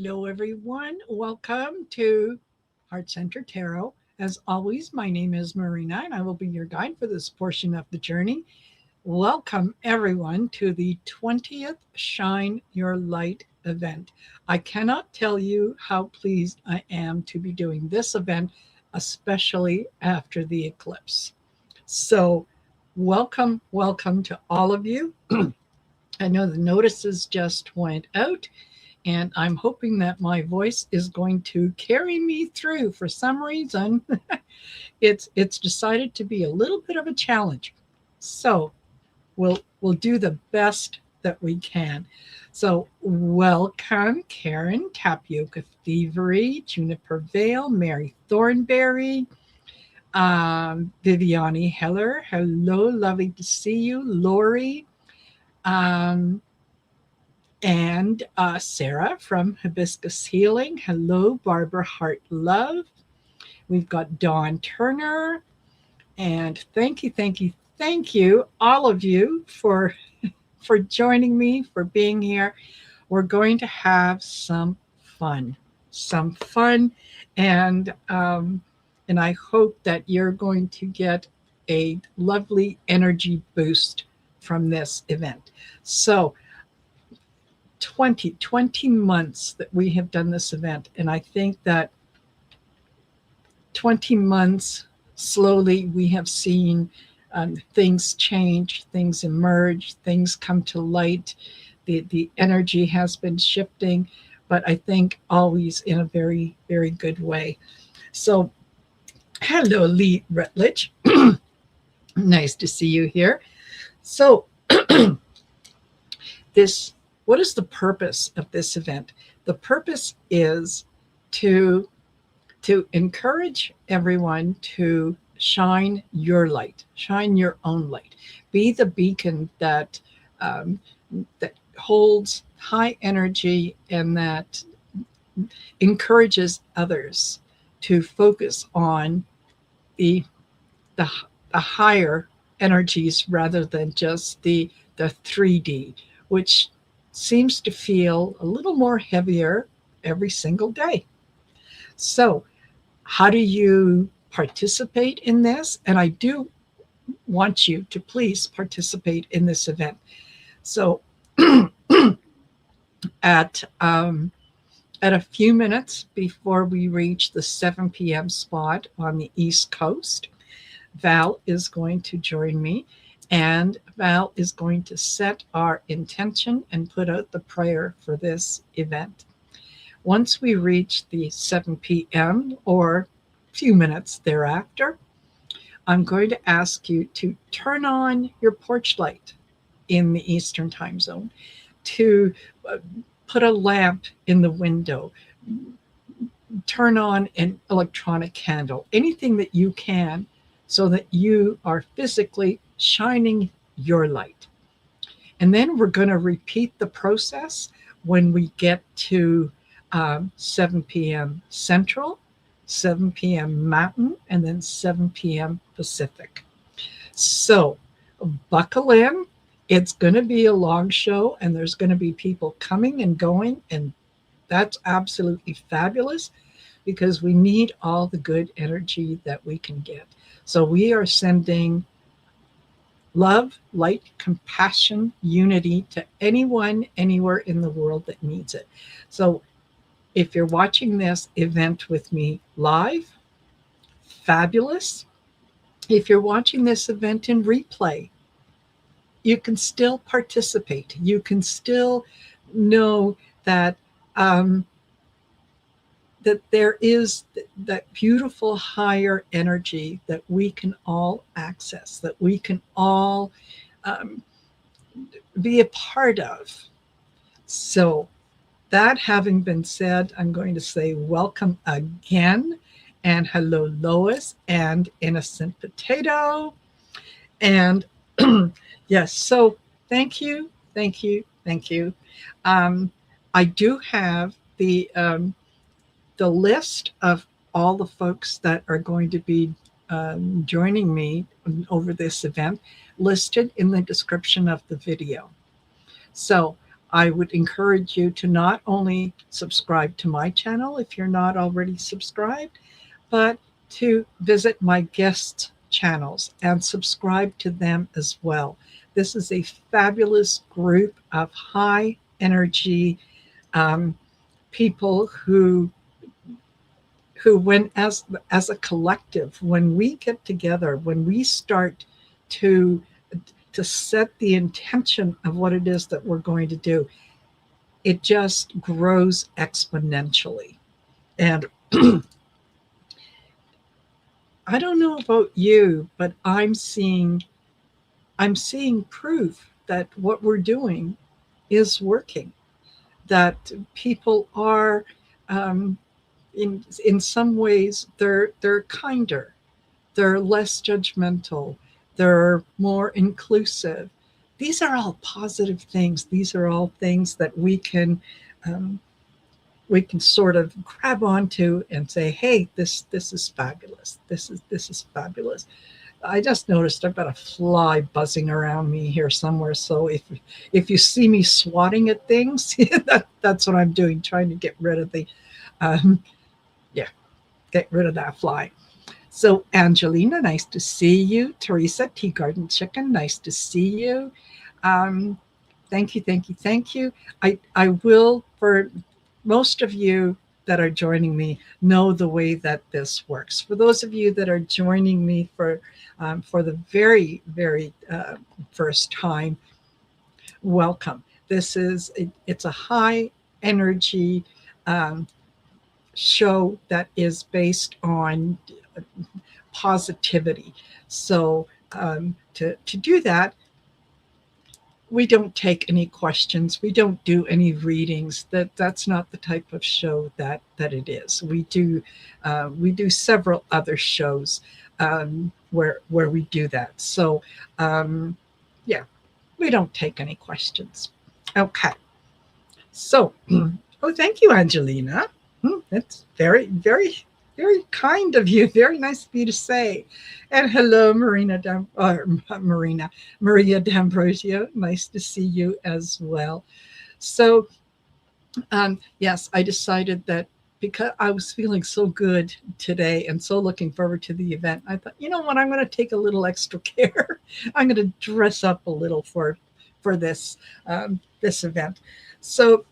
Hello, everyone. Welcome to Heart Center Tarot. As always, my name is Marina, and I will be your guide for this portion of the journey. Welcome, everyone, to the 20th Shine Your Light event. I cannot tell you how pleased I am to be doing this event, especially after the eclipse. So, welcome to all of you. I know the notices just went out, and I'm hoping that my voice is going to carry me through. For some reason, it's decided to be a little bit of a challenge. So we'll do the best that we can. So welcome Karen, Tapioca Thievery, Juniper Vale, Mary Thornberry, Viviani Heller. Hello, lovely to see you. Lori, um, and Sarah from Hibiscus Healing. Hello, Barbara Hart Love. We've got Dawn Turner. And thank you, all of you, for joining me, for being here. We're going to have fun, some fun, and and I hope that you're going to get a lovely energy boost from this event. So 20 months that we have done this event. And I think that 20 months slowly we have seen things change, things emerge, things come to light. The energy has been shifting, but I think always in a very, very good way. So, hello, Lee Rutledge. Nice to see you here. So, this what is the purpose of this event? The purpose is to encourage everyone to shine your light, shine your own light, be the beacon that that holds high energy and that encourages others to focus on the the, the higher energies rather than just the 3D, which seems to feel a little more heavier every single day. So, how do you participate in this? And I do want you to please participate in this event. So, at a few minutes before we reach the 7 p.m. spot on the East Coast, Val is going to join me, and Val is going to set our intention and put out the prayer for this event. Once we reach the 7 p.m. or a few minutes thereafter, I'm going to ask you to turn on your porch light in the Eastern time zone, to put a lamp in the window, turn on an electronic candle, anything that you can, so that you are physically shining your light. And then we're going to repeat the process when we get to 7 p.m. Central, 7 p.m. Mountain, and then 7 p.m. Pacific. So buckle in. It's going to be a long show, and there's going to be people coming and going, and that's absolutely fabulous because we need all the good energy that we can get. So we are sending love, light, compassion, unity to anyone, anywhere in the world that needs it. So if you're watching this event with me live, fabulous. If you're watching this event in replay, you can still participate. You can still know that that there is that beautiful higher energy that we can all access, that we can all be a part of. So, that having been said, I'm going to say welcome again, and hello, Lois and Innocent Potato. And yes, so thank you. I do have the list of all the folks that are going to be joining me over this event listed in the description of the video. So I would encourage you to not only subscribe to my channel if you're not already subscribed, but to visit my guest channels and subscribe to them as well. This is a fabulous group of high energy um, people who when as a collective, when we get together, when we start to set the intention of what it is that we're going to do, it just grows exponentially. And I don't know about you, but I'm seeing proof that what we're doing is working. That people are, um, in some ways, they're kinder, they're less judgmental, they're more inclusive. These are all positive things. These are all things that um, we can sort of grab onto and say, "Hey, this is fabulous. This is fabulous." I just noticed I've got a fly buzzing around me here somewhere. So if you see me swatting at things, that's what I'm doing, trying to get rid of the um, yeah, get rid of that fly. So Angelina, nice to see you. Teresa, Tea Garden Chicken, nice to see you. Um, thank you, thank you, thank you. I will, for most of you that are joining me, know the way that this works. For those of you that are joining me for the very, very first time, welcome. It's a high energy um, show that is based on positivity. So to do that, we don't take any questions. We don't do any readings. That's not the type of show that it is. We do several other shows where we do that. So yeah, we don't take any questions. Okay. So oh, thank you, Angelina. That's very, very, very kind of you. Very nice of you to say. And hello, Maria D'Ambrosio. Nice to see you as well. So, yes, I decided that because I was feeling so good today and so looking forward to the event, I thought, you know what, I'm going to take a little extra care. I'm going to dress up a little for this event. So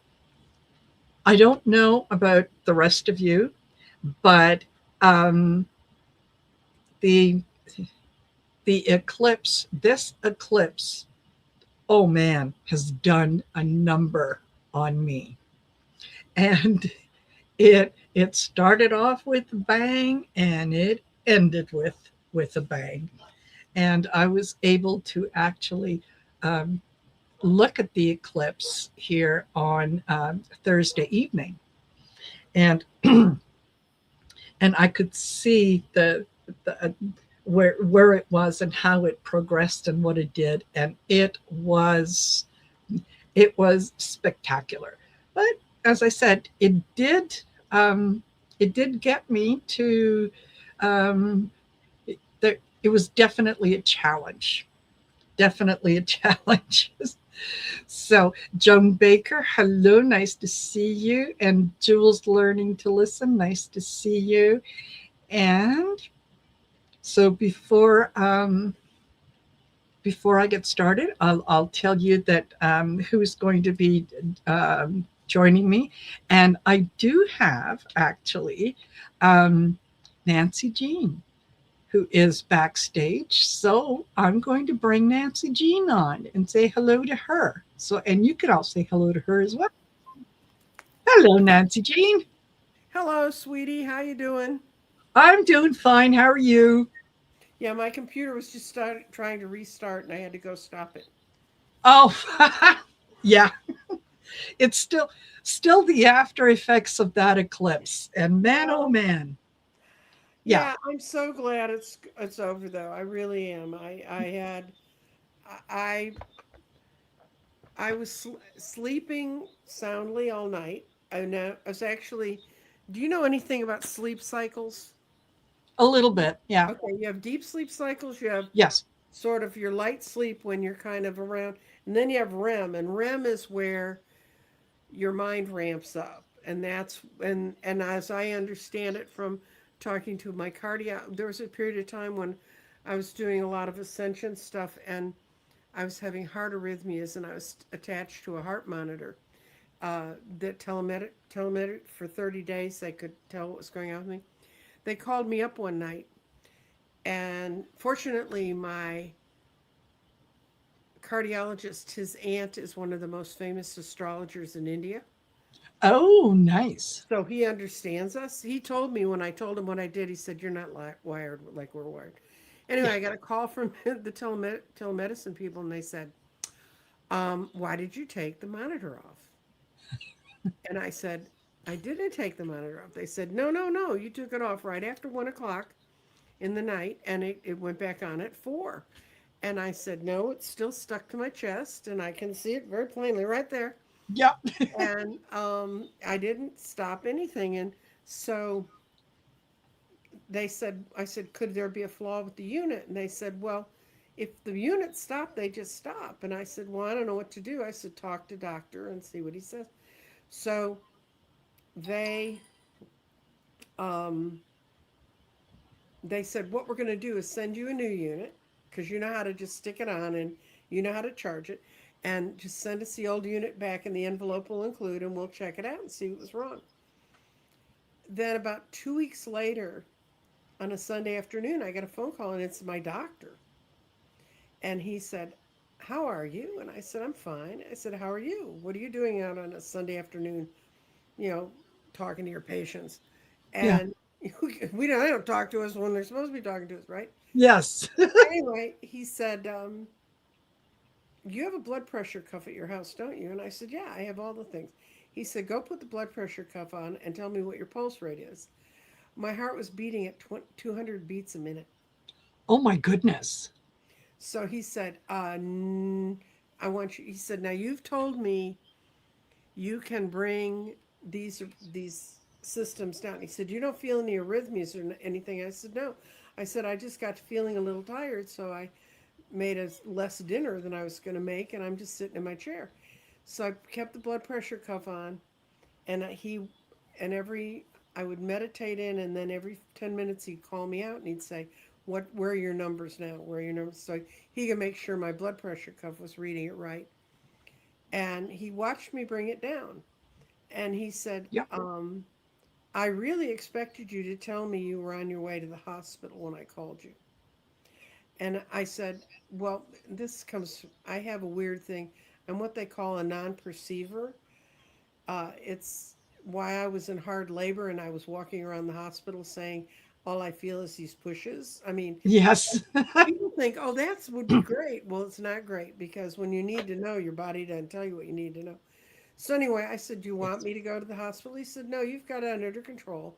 I don't know about the rest of you, but um, the this eclipse, oh man, has done a number on me, and it started off with a bang, and it ended with a bang, and I was able to actually um, look at the eclipse here on Thursday evening, and and I could see the where it was and how it progressed and what it did, and it was spectacular. But as I said, it did get me to um, it was definitely a challenge, definitely a challenge. So, Joan Baker, hello, nice to see you. And Jules Learning to Listen, nice to see you. And so before I get started, I'll tell you that who's going to be joining me, and I do have actually um, Nancy Jean, who is backstage. So I'm going to bring Nancy Jean on and say hello to her. So, and you can all say hello to her as well. Hello, Nancy Jean. Hello, sweetie. How you doing? I'm doing fine. How are you? Yeah, my computer was just trying to restart, and I had to go stop it. Oh, yeah. It's still the after effects of that eclipse. And man, oh Oh, man, yeah, yeah. I'm so glad it's over, though. I really am. I I was sleeping soundly all night. I was actually. Do you know anything about sleep cycles? a little bit. Yeah, Okay, you have deep sleep cycles. You have yes, sort of your light sleep when you're kind of around, and then you have REM, and REM is where your mind ramps up. And that's and as I understand it from talking to my cardio, there was a period of time when I was doing a lot of ascension stuff and I was having heart arrhythmias and I was attached to a heart monitor. That telemetric for 30 days, they could tell what was going on with me. They called me up one night, and fortunately, my cardiologist, his aunt is one of the most famous astrologers in India. Oh, nice. So he understands us. He told me when I told him what I did, he said, "You're not wired like we're wired." Anyway, Yeah. I got a call from the telemedicine people, and they said, "Why did you take the monitor off?" And I said, "I didn't take the monitor off." They said, "No, no, no. You took it off right after 1 o'clock in the night, and it went back on at 4." And I said, "No, it's still stuck to my chest, and I can see it very plainly right there." Yep. And I didn't stop anything. And so I said, "Could there be a flaw with the unit?" And they said, "Well, if the unit stopped, they just stop." And I said, "Well, I don't know what to do." I said, "Talk to doctor and see what he says." So they um, they said, "What we're going to do is send you a new unit because you know how to just stick it on and you know how to charge it, and just send us the old unit back, and the envelope will include, and we'll check it out and see what was wrong." Then about 2 weeks later, on a Sunday afternoon, I got a phone call, and it's my doctor. And he said, "How are you?" And I said, "I'm fine." I said, "How are you? What are you doing out on a Sunday afternoon, you know, talking to your patients?" Yeah. And they don't talk to us when they're supposed to be talking to us, right? Yes. Anyway, he said, "You have a blood pressure cuff at your house, don't you?" And I said, "Yeah, I have all the things." He said, "Go put the blood pressure cuff on and tell me what your pulse rate is." My heart was beating at 200 beats a minute. Oh my goodness. So he said, "I want you." He said, "Now you've told me you can bring these systems down." He said, "You don't feel any arrhythmias or anything?" I said, "No." I said, "I just got feeling a little tired, so I made a less dinner than I was going to make, and I'm just sitting in my chair." So I kept the blood pressure cuff on, and every I would meditate in, and then every 10 minutes he'd call me out and he'd say, Where are your numbers now? Where are your numbers?" So he could make sure my blood pressure cuff was reading it right, and he watched me bring it down, and he said, Yep. "I really expected you to tell me you were on your way to the hospital when I called you." And I said, "Well, I have a weird thing. I'm what they call a non-perceiver. It's why I was in hard labor and I was walking around the hospital saying, all I feel is these pushes." I mean, Yes. people think, "Oh, that would be great." Well, it's not great because when you need to know, your body doesn't tell you what you need to know. So anyway, I said, "Do you want Yes. me to go to the hospital?" He said, "No, you've got it under control,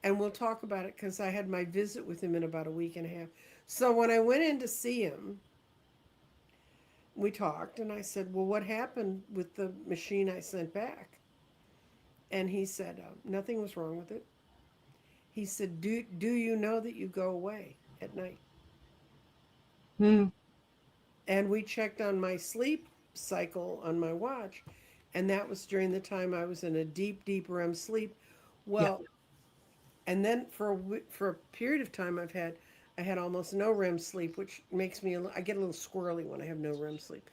and we'll talk about it," because I had my visit with him in about a week and a half. So when I went in to see him, we talked, and I said, "Well, what happened with the machine I sent back?" And he said, "Nothing was wrong with it." He said, do you know that you go away at night?" Mm, And we checked on my sleep cycle on my watch, and that was during the time I was in a deep, deep REM sleep. yeah. Well, and then for a period of time, I had almost no REM sleep, which makes me I get a little squirrely when I have no REM sleep.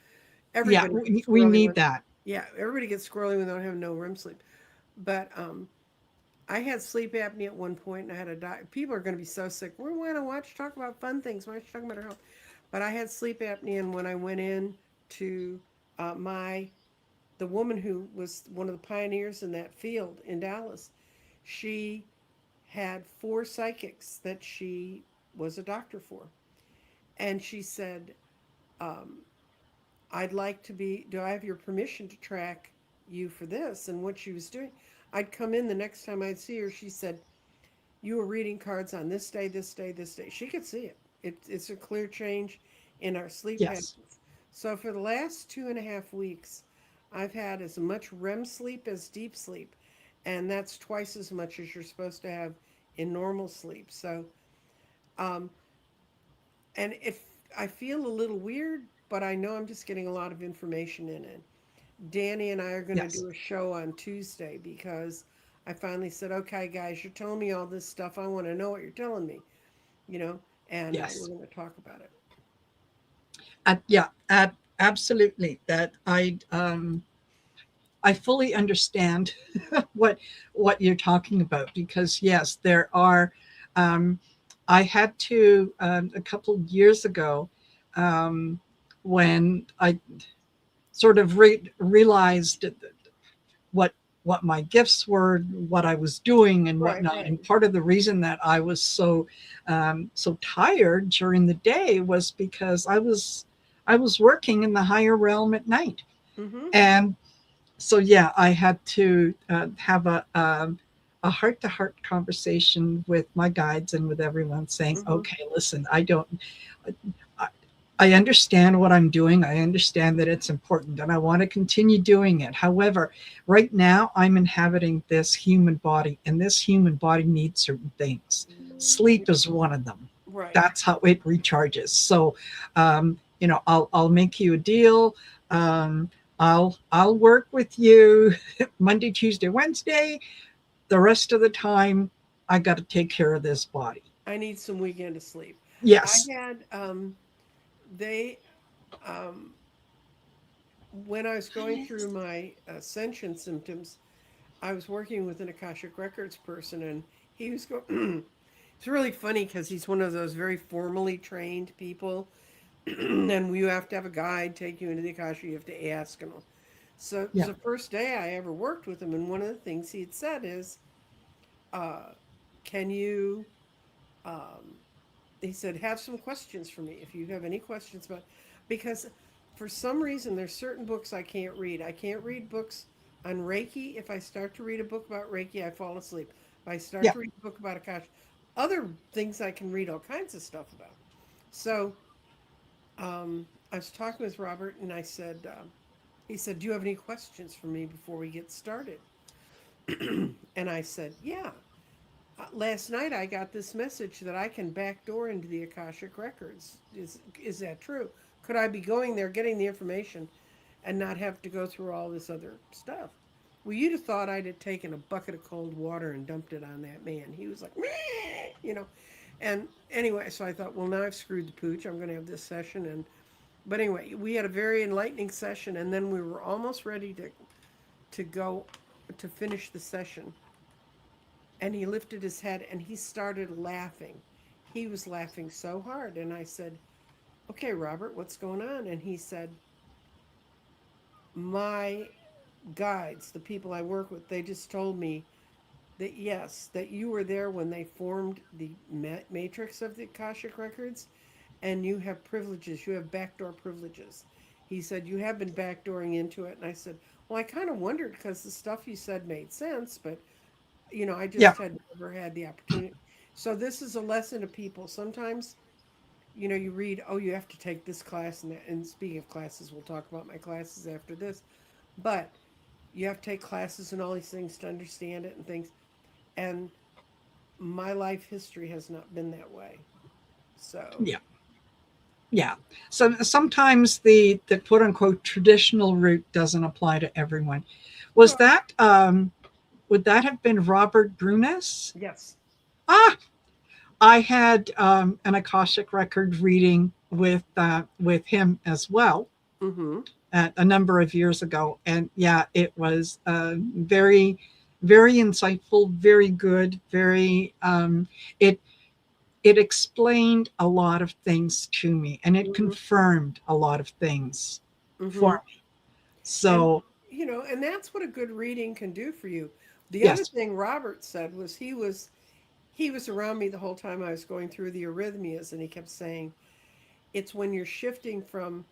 Yeah. Everybody gets We squirrely need when that. Yeah, everybody gets squirrely when they don't have no REM sleep. But I had sleep apnea at one point, and I had a people are going to be so sick. We want to watch talk about fun things. Why don't you talk about our health? But I had sleep apnea, and when I went in to my the woman who was one of the pioneers in that field in Dallas, she had four psychics that she was a doctor for, and she said, um, "I'd like to be. Do I have your permission to track you for this?" And what she was doing, I'd come in the next time I'd see her. She said, "You were reading cards on this day, this day, this day." She could see it. It's a clear change in our sleep Yes. patterns. So for the last 2.5 weeks, I've had as much REM sleep as deep sleep, and that's twice as much as you're supposed to have in normal sleep. So, um, and if I feel a little weird, but I know I'm just getting a lot of information in it. Danny and I are going to Yes. do a show on Tuesday because I finally said, okay, guys, you're telling me all this stuff. I want to know what you're telling me, you know, and we're Yes. going to talk about it. Yeah. Absolutely. That I fully understand what you're talking about, because yes, there are. Um, I had to a couple of years ago, um, when I sort of realized what my gifts were, what I was doing, and Right, whatnot. right. And part of the reason that I was so tired during the day was because I was working in the higher realm at night, Mm-hmm. and so yeah, I had to have a heart to heart conversation with my guides and with everyone, saying, Mm-hmm. okay, listen, I, I understand what I'm doing. I understand that it's important and I want to continue doing it. However, right now I'm inhabiting this human body, and this human body needs certain things. Sleep is one of them. Right. That's how it recharges. So, I'll make you a deal. Um, I'll work with you Monday, Tuesday, Wednesday. The rest of the time, I got to take care of this body. I need some weekend to sleep. I Yes. had, they, um, when I was going through my ascension symptoms, I was working with an Akashic Records person, and he was going. It's really funny because he's one of those very formally trained people, and you have to have a guide take you into the Akasha. You have to ask and all. So it was Yeah. the first day I ever worked with him, and one of the things he had said is, uh, "Can you?" Um, he said, "Have some questions for me if you have any questions about," because for some reason there's certain books I can't read. I can't read books on Reiki. If I start to read a book about Reiki, I fall asleep. If I start Yeah. to read a book about Akash, other things I can read all kinds of stuff about. So I was talking with Robert, and I said, he said, "Do you have any questions for me before we get started?" And I said, "Yeah. Last night I got this message that I can backdoor into the Akashic records. Is that true? Could I be going there, getting the information, and not have to go through all this other stuff?" Well, you'd have thought I'd have taken a bucket of cold water and dumped it on that man. He was like, "Meh," you know. And anyway, so I thought, well, now I've screwed the pooch. I'm going to have this session, and but anyway, we had a very enlightening session, and then we were almost ready to go to finish the session, and he lifted his head and he started laughing. He was laughing so hard. And I said, "Okay, Robert, what's going on?" And he said, "My guides, the people I work with, they just told me that yes, that you were there when they formed the matrix of the Akashic records, and you have privileges. You have backdoor privileges." He said, "You have been backdooring into it." And I said, "Well, I kind of wondered because the stuff you said made sense, but I Yeah. just had never had the opportunity." So this is a lesson to people. Sometimes, you read, "Oh, you have to take this class," and that. And speaking of classes, we'll talk about my classes after this. But you have to take classes and all these things to understand it and things. And my life history has not been that way. So, Yeah. Yeah. So sometimes the quote unquote traditional route doesn't apply to everyone. Was well, that would that have been Robert Brunes? yes. Ah, I had an Akashic record reading with him as well Mm-hmm. a number of years ago, and yeah, it was very, very insightful, very good, very it it explained a lot of things to me, and it Mm-hmm. confirmed a lot of things Mm-hmm. for me. And So and that's what a good reading can do for you. The other yes, thing Robert said was he was around me the whole time I was going through the arrhythmias, and he kept saying, "It's when you're shifting from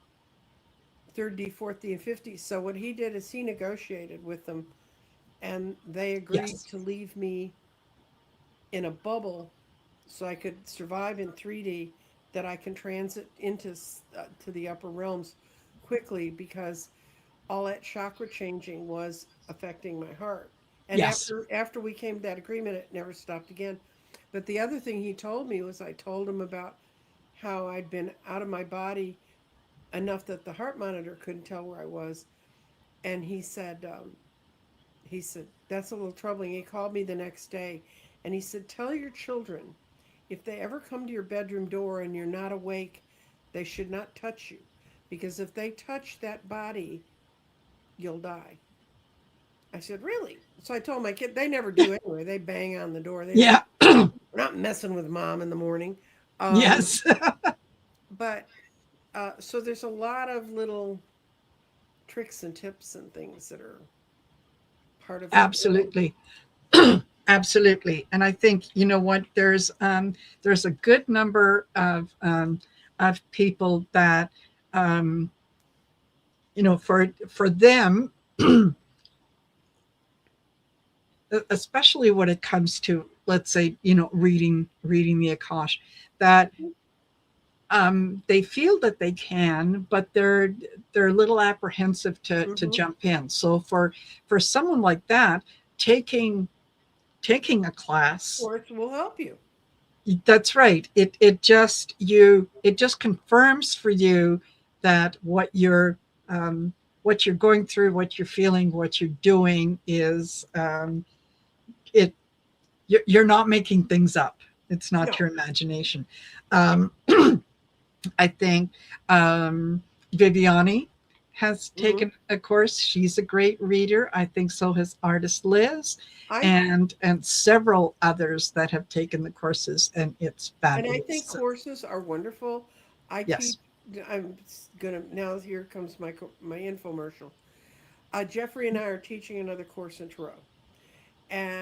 third D, fourth D, and 50." So what he did is he negotiated with them, and they agreed yes, to leave me in a bubble so I could survive in 3D, that I can transit into to the upper realms quickly, because all that chakra changing was affecting my heart. And yes, after we came to that agreement, it never stopped again. But the other thing he told me was, I told him about how I'd been out of my body enough that the heart monitor couldn't tell where I was. And he said, that's a little troubling. He called me the next day and he said, tell your children if they ever come to your bedroom door and you're not awake, they should not touch you. Because if they touch that body, you'll die. I said, really? So I told my kid, they never do anyway. They bang on the door. They don't, Yeah. we're not messing with mom in the morning. Um, Yes. but so there's a lot of little tricks and tips and things that are part of what we're doing. Absolutely. Absolutely. And I think, you know what, there's a good number of people that, um, for them, especially when it comes to, let's say, reading the Akash, that they feel that they can, but they're a little apprehensive to Mm-hmm. jump in. So for someone like that, taking taking a class, Sports will help you. that's right. It just confirms for you that what you're going through, what you're feeling, what you're doing is, it you're not making things up. It's not No. your imagination. Um, I think, Viviani has Mm-hmm. taken a course. She's a great reader. I think so has artist Liz, I and several others that have taken the courses, and it's and I fabulous. think So, courses are wonderful. I teach. yes. I'm gonna now. Here comes my infomercial. Jeffrey and I are teaching another course in tarot,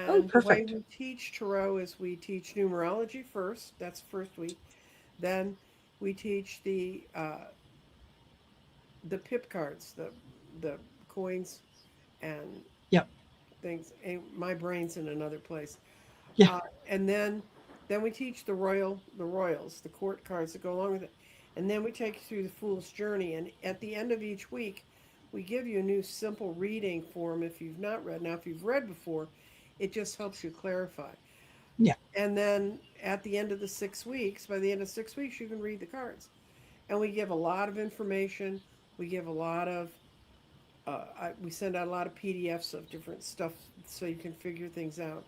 Oh, and the way perfect. we teach tarot is we teach numerology first. That's first week. Then we teach the pip cards, the coins and Yep. things. My brain's in another place. Yeah. Uh, and then we teach the royals, the court cards that go along with it. And then we take you through the Fool's Journey. And at the end of each week, we give you a new simple reading form if you've not read. Now, if you've read before, it just helps you clarify. Yeah. And then at the end of the 6 weeks, by the end of 6 weeks, you can read the cards. And we give a lot of information. We give a lot of, we send out a lot of PDFs of different stuff so you can figure things out.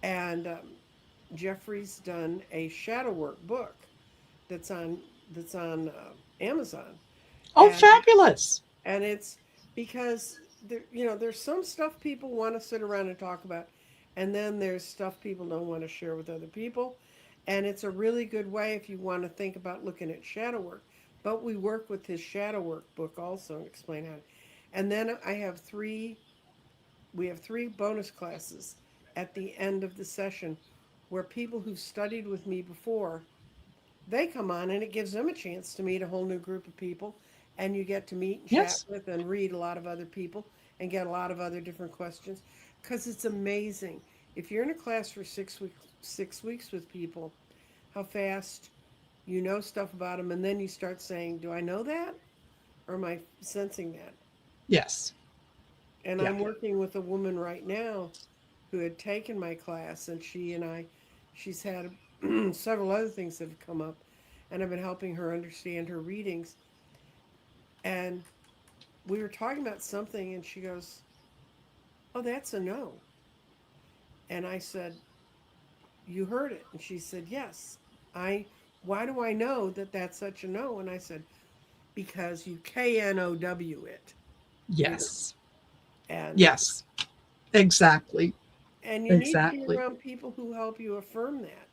And Jeffrey's done a shadow work book that's on that's on Amazon, Oh, and fabulous. it's because there's some stuff people want to sit around and talk about, and then there's stuff people don't want to share with other people, and it's a really good way if you want to think about looking at shadow work. But we work with his shadow work book also and explain how. And then we have three bonus classes at the end of the session where people who've studied with me before, they come on and it gives them a chance to meet a whole new group of people, and you get to meet and chat Yes. with and read a lot of other people and get a lot of other different questions, because it's amazing if you're in a class for 6 weeks with people, how fast you know stuff about them, and then you start saying, do I know that, or am I sensing that? Yes. And Yeah. I'm working with a woman right now who had taken my class, and she's had several other things that have come up, and I've been helping her understand her readings. And we were talking about something, and she goes, "Oh, that's a no." And I said, "You heard it." And she said, "Yes." I, why do I know that that's such a no? And I said, "Because you KNOW it, you know, Yes. and Yes. Exactly. you need to be Exactly. around people who help you affirm that."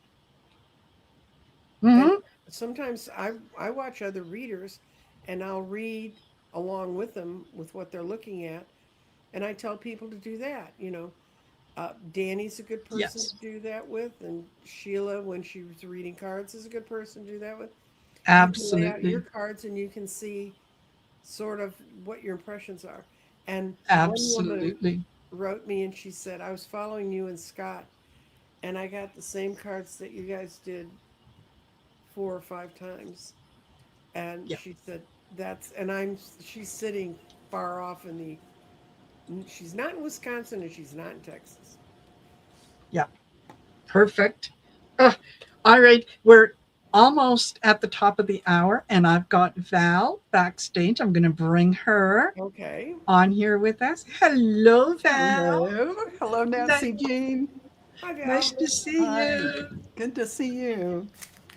And Hmm. sometimes I watch other readers and I'll read along with them with what they're looking at, and I tell people to do that. Danny's a good person Yes. to do that with, and Sheila, when she was reading cards, is a good person to do that with. You can lay out your Absolutely. cards and you can see sort of what your impressions are. And one woman Absolutely. wrote me and she said, I was following you and Scott, and I got the same cards that you guys did 4 or 5 times. And Yeah. she said, she's sitting far off she's not in Wisconsin and she's not in Texas. Yeah. Perfect. Uh, all right. We're almost at the top of the hour, and I've got Val backstage. I'm going to bring her Okay. on here with us. Hello, Val. Hello. Hello, Ni- Nancy Jean. Hi, Nice Val. to see Hi. you. Good to see you.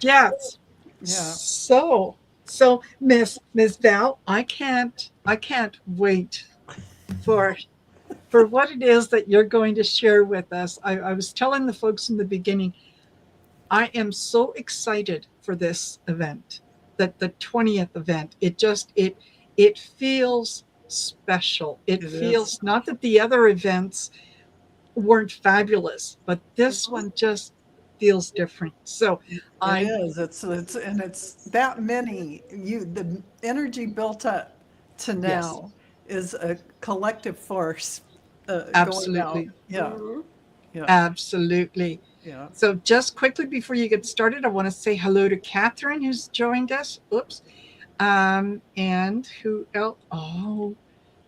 Yes. Yeah. So Miss Val, I can't wait for what it is that you're going to share with us. I was telling the folks in the beginning, I am so excited for this event, that the 20th event. It feels special. It It is. feels, not that the other events weren't fabulous, but this Mhm. one just feels different. So It I is. It's that many. The energy built up to yes, now is a collective force going out. absolutely. Yeah. Mhm. Yeah. Absolutely. Yeah. So, just quickly before you get started, I want to say hello to Catherine, who's joined us. Oops. And who else? Oh,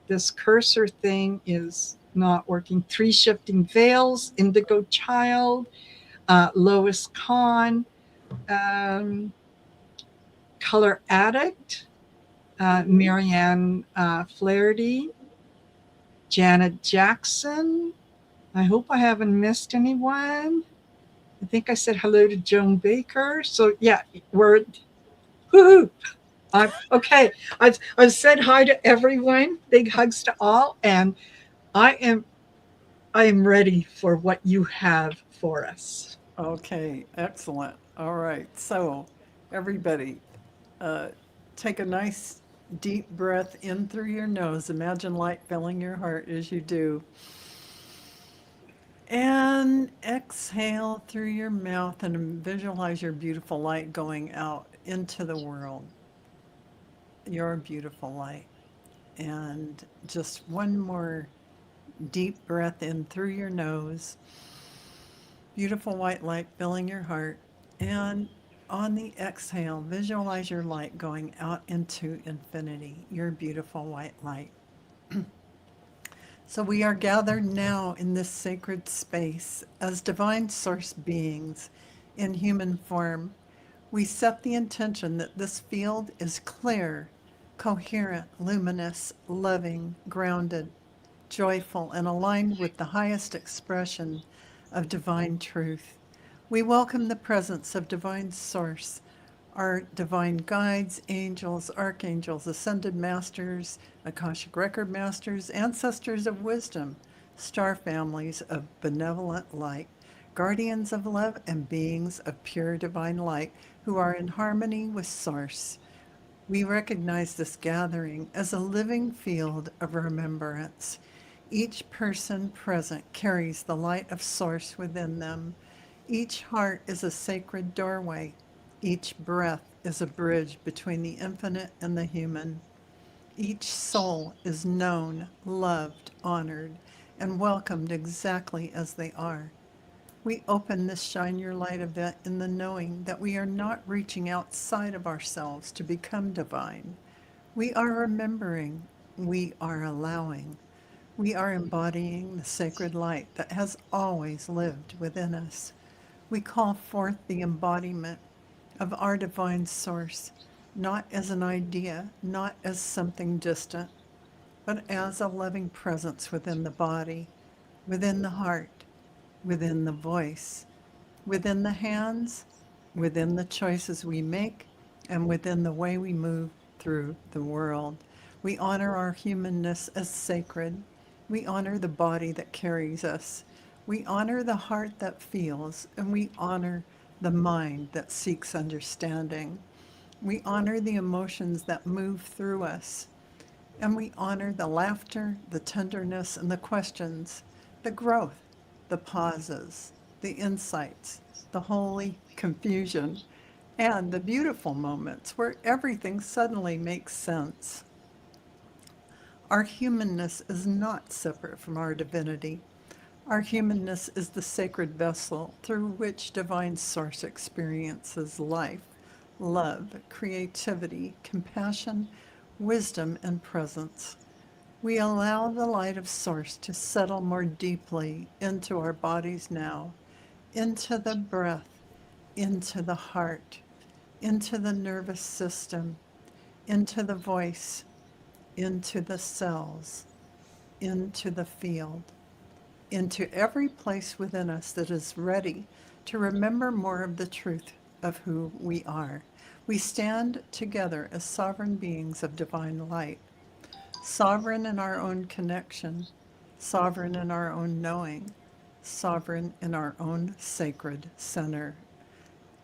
this cursor thing is not working. Three Shifting Veils, Indigo Child, Lois Kahn, um, Color Addict, Mhm. Marianne Flaherty, Janet Jackson. I hope I haven't missed anyone. I think I said hello to Joan Baker. So yeah, we're woohoo. I'm okay. I've said hi to everyone. Big hugs to all, and I am I am ready for what you have for us. Okay. Excellent. All right. So, everybody, uh, take a nice deep breath in through your nose. Imagine light filling your heart as you do. And exhale through your mouth and visualize your beautiful light going out into the world. Your beautiful light. And just one more deep breath in through your nose. Beautiful white light filling your heart. And on the exhale, visualize your light going out into infinity, your beautiful white light. So we are gathered now in this sacred space as divine source beings in human form. We set the intention that this field is clear, coherent, luminous, loving, grounded, joyful, and aligned with the highest expression of divine truth. We welcome the presence of divine source, our divine guides, angels, archangels, ascended masters, Akashic record masters, ancestors of wisdom, star families of benevolent light, guardians of love, and beings of pure divine light who are in harmony with source. We recognize this gathering as a living field of remembrance. Each person present carries the light of Source within them. Each heart is a sacred doorway. Each breath is a bridge between the infinite and the human. Each soul is known, loved, honored, and welcomed exactly as they are. We open this Shine Your Light event in the knowing that we are not reaching outside of ourselves to become divine. We are remembering, we are allowing, we are embodying the sacred light that has always lived within us. We call forth the embodiment of our divine source, not as an idea, not as something distant, but as a loving presence within the body, within the heart, within the voice, within the hands, within the choices we make, and within the way we move through the world. We honor our humanness as sacred. We honor the body that carries us. We honor the heart that feels, and we honor the mind that seeks understanding. We honor the emotions that move through us. And we honor the laughter, the tenderness, and the questions, the growth, the pauses, the insights, the holy confusion, and the beautiful moments where everything suddenly makes sense. Our humanness is not separate from our divinity. Our humanness is the sacred vessel through which divine source experiences life, love, creativity, compassion, wisdom, and presence. We allow the light of Source to settle more deeply into our bodies now, into the breath, into the heart. into the nervous system, into the voice, into the cells, into the field, into every place within us that is ready to remember more of the truth of who we are. We stand together as sovereign beings of divine light, sovereign in our own connection, sovereign in our own knowing, sovereign in our own sacred center,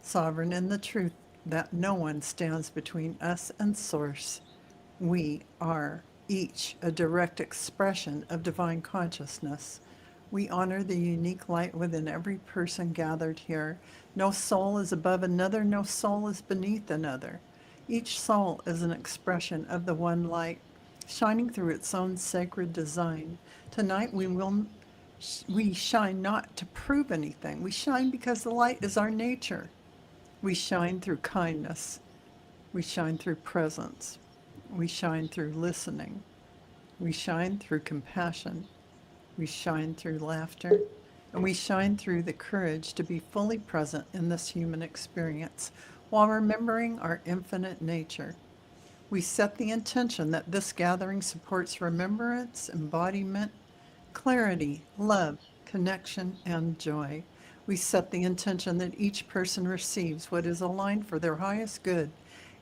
sovereign in the truth that no one stands between us and Source. We are each a direct expression of divine consciousness. We honor the unique light within every person gathered here. No soul is above another, no soul is beneath another. Each soul is an expression of the one light, shining through its own sacred design. Tonight we shine not to prove anything. We shine because the light is our nature. We shine through kindness. We shine through presence. We shine through listening. We shine through compassion. We shine through laughter. And we shine through the courage to be fully present in this human experience while remembering our infinite nature. We set the intention that this gathering supports remembrance, embodiment, clarity, love, connection, and joy. We set the intention that each person receives what is aligned for their highest good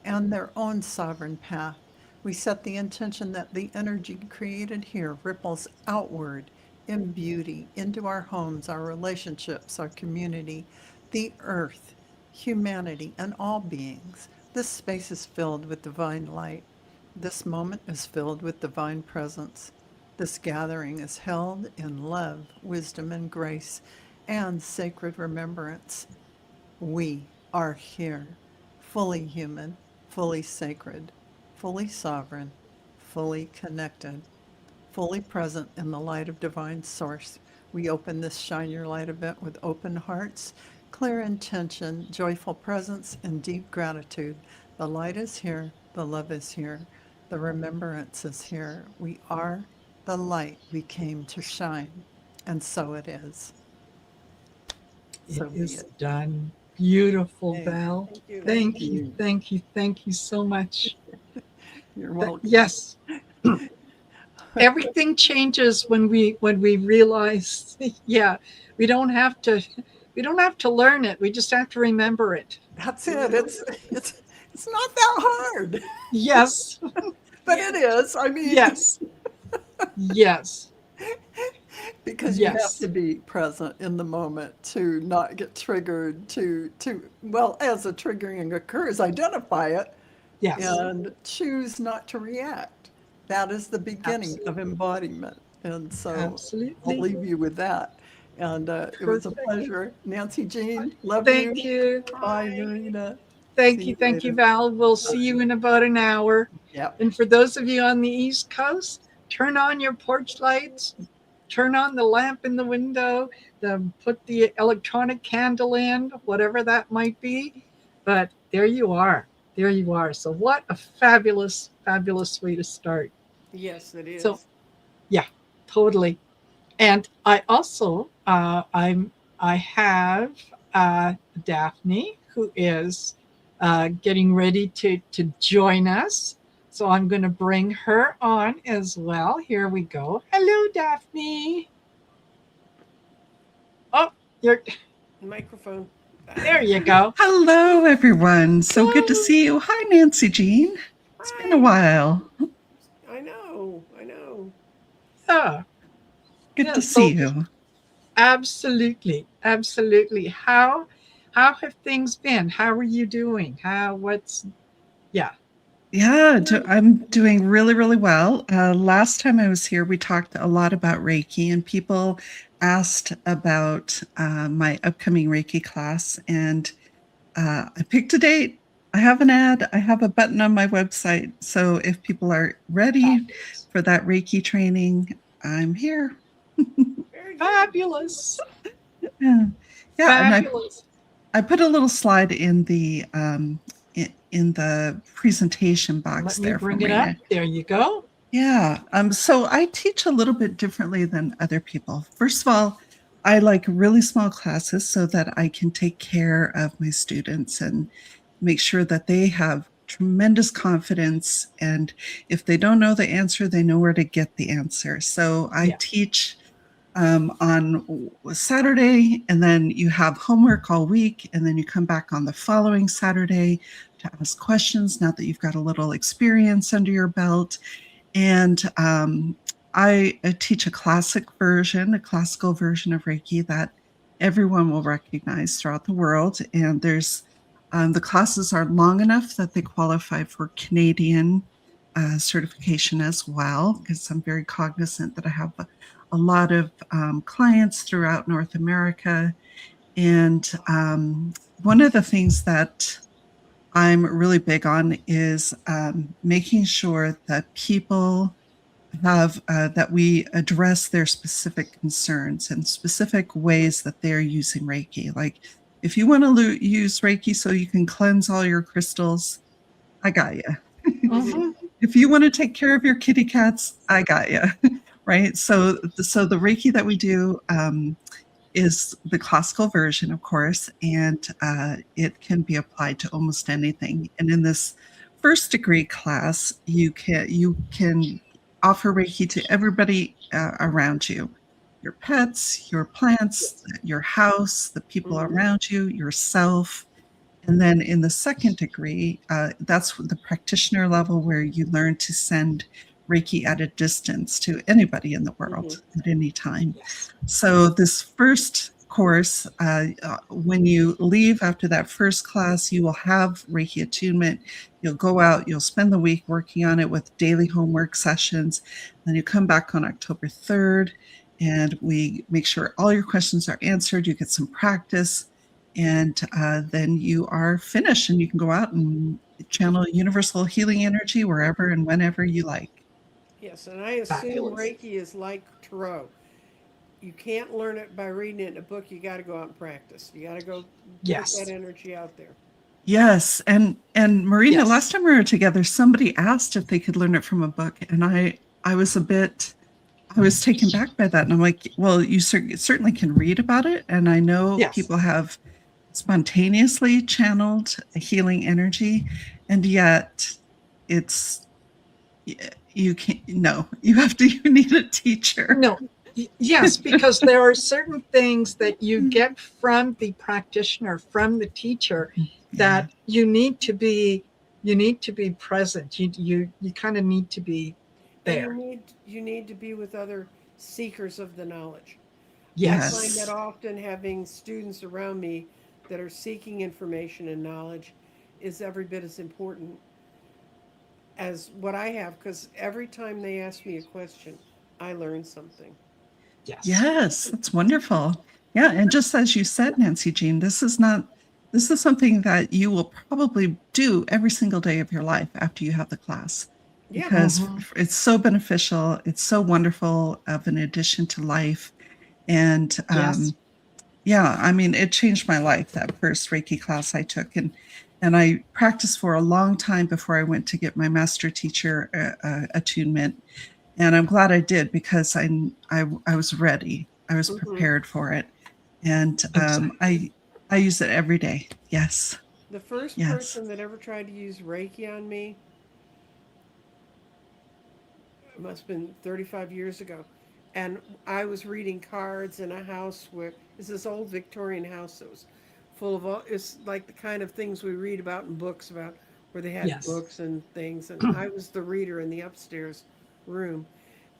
and their own sovereign path. We set the intention that the energy created here ripples outward in beauty into our homes, our relationships, our community, the earth, humanity, and all beings. This space is filled with divine light. This moment is filled with divine presence. This gathering is held in love, wisdom, and grace, and sacred remembrance. We are here, fully human, fully sacred, fully sovereign, fully connected, fully present in the light of divine source. We open this Shine Your Light event with open hearts, clear intention, joyful presence, and deep gratitude. The light is here, the love is here, the remembrance is here. We are the light we came to shine, and so it is. So It be is it. done. Beautiful, Hey, Val. Thank you. Thank you, thank you, thank you so much. You're welcome. Yes, everything changes when we realize, yeah, we don't have to we don't have to learn it. We just have to remember it. That's it. It's not that hard, Yes, but it is. I mean, yes, yes, because you have yes, to be present in the moment to not get triggered. Well, as a triggering occurs, identify it yes, and choose not to react. That is the beginning of absolutely, embodiment. And so I'll absolutely. leave you with that. And it was a Perfect. pleasure. Nancy Jean, love Thank you. you. Bye, Marina. See you Thank you, later. Val. We'll see you in about an hour. Yep. And for those of you on the East Coast, turn on your porch lights, turn on the lamp in the window, put the electronic candle in, whatever that might be. But there you are. There you are. So, what a fabulous, fabulous way to start. Yes, it So, is. yeah, totally. And I also, I have Daphne, who is getting ready to join us. So I'm going to bring her on as well. Here we go. Hello, Daphne. Oh, you're Microphone. there. You go. Hello, everyone. So good to see you. Hi, Nancy Jean. It's been a Hi. while. I know. I know. Yeah, Good yeah. to see So you. absolutely, absolutely. How have things been? How are you doing? What's yeah. Yeah, I'm doing really, really well. Last time I was here, we talked a lot about Reiki, and people asked about my upcoming Reiki class. And I picked a date. I have an ad. I have a button on my website. So if people are ready Fabulous. for that Reiki training, I'm here. Very good. Fabulous. Yeah. Yeah, and Fabulous. I put a little slide in the presentation Let box me there for bring it up. Marina. There you go. Yeah. So I teach a little bit differently than other people. First of all, I like really small classes so that I can take care of my students and make sure that they have tremendous confidence. And if they don't know the answer, they know where to get the answer. So I teach on Saturday, and then you have homework all week, and then you come back on the following Saturday to ask questions now that you've got a little experience under your belt. And I teach a classical version of Reiki that everyone will recognize throughout the world. And there's the classes are long enough that they qualify for Canadian certification as well, because I'm very cognizant that I have a lot of clients throughout North America. And one of the things that I'm really big on is making sure that people have that we address their specific concerns and specific ways that they're using Reiki. Like, if you want to use Reiki so you can cleanse all your crystals, I got you. Mhm. If you want to take care of your kitty cats, I got you. Right. So the Reiki that we do is the classical version, of course, and it can be applied to almost anything. And in this first degree class, you can offer Reiki to everybody around you, your pets, your plants, your house, the people around you, yourself. And then in the second degree, that's the practitioner level, where you learn to send Reiki at a distance to anybody in the world at any time. So this first course, when you leave after that first class, you will have Reiki attunement. You'll go out, you'll spend the week working on it with daily homework sessions. Then you come back on October 3rd, and we make sure all your questions are answered. You get some practice, and then you are finished, and you can go out and channel universal healing energy wherever and whenever you like. Yes, and I assume Fabulous. Reiki is like Tarot. You can't learn it by reading it in a book. You got to go out and practice. You got to go put that Yes. energy out there. Yes, and Marina, Yes. last time we were together, somebody asked if they could learn it from a book, and I was I was taken back by that, and I'm like, well, you certainly can read about it, and I know Yes. people have spontaneously channeled a healing energy, and yet it's you can't. No, you have to. You need a teacher. No. Yes, because there are certain things that you get from the practitioner, from the teacher, that you need to be present. You kind of need to be there. And you need to be with other seekers of the knowledge. I Yes. find that often having students around me that are seeking information and knowledge is every bit as important as what I have, because every time they ask me a question, I learn something. Yes. Yes, that's wonderful. Yeah, and just as you said, Nancy Jean, this is something that you will probably do every single day of your life after you have the class, Yeah. because it's so beneficial. It's so wonderful of an addition to life. And Yes. yeah, I mean, it changed my life, that first Reiki class I took. And I practiced for a long time before I went to get my master teacher attunement. And I'm glad I did, because I was ready. I was prepared for it. And I use it every day. Yes. The first Yes. person that ever tried to use Reiki on me, it must have been 35 years ago. And I was reading cards in a house where it's this old Victorian house that was full of all, it's like the kind of things we read about in books, about where they had Yes. books and things. And I was the reader in the upstairs room.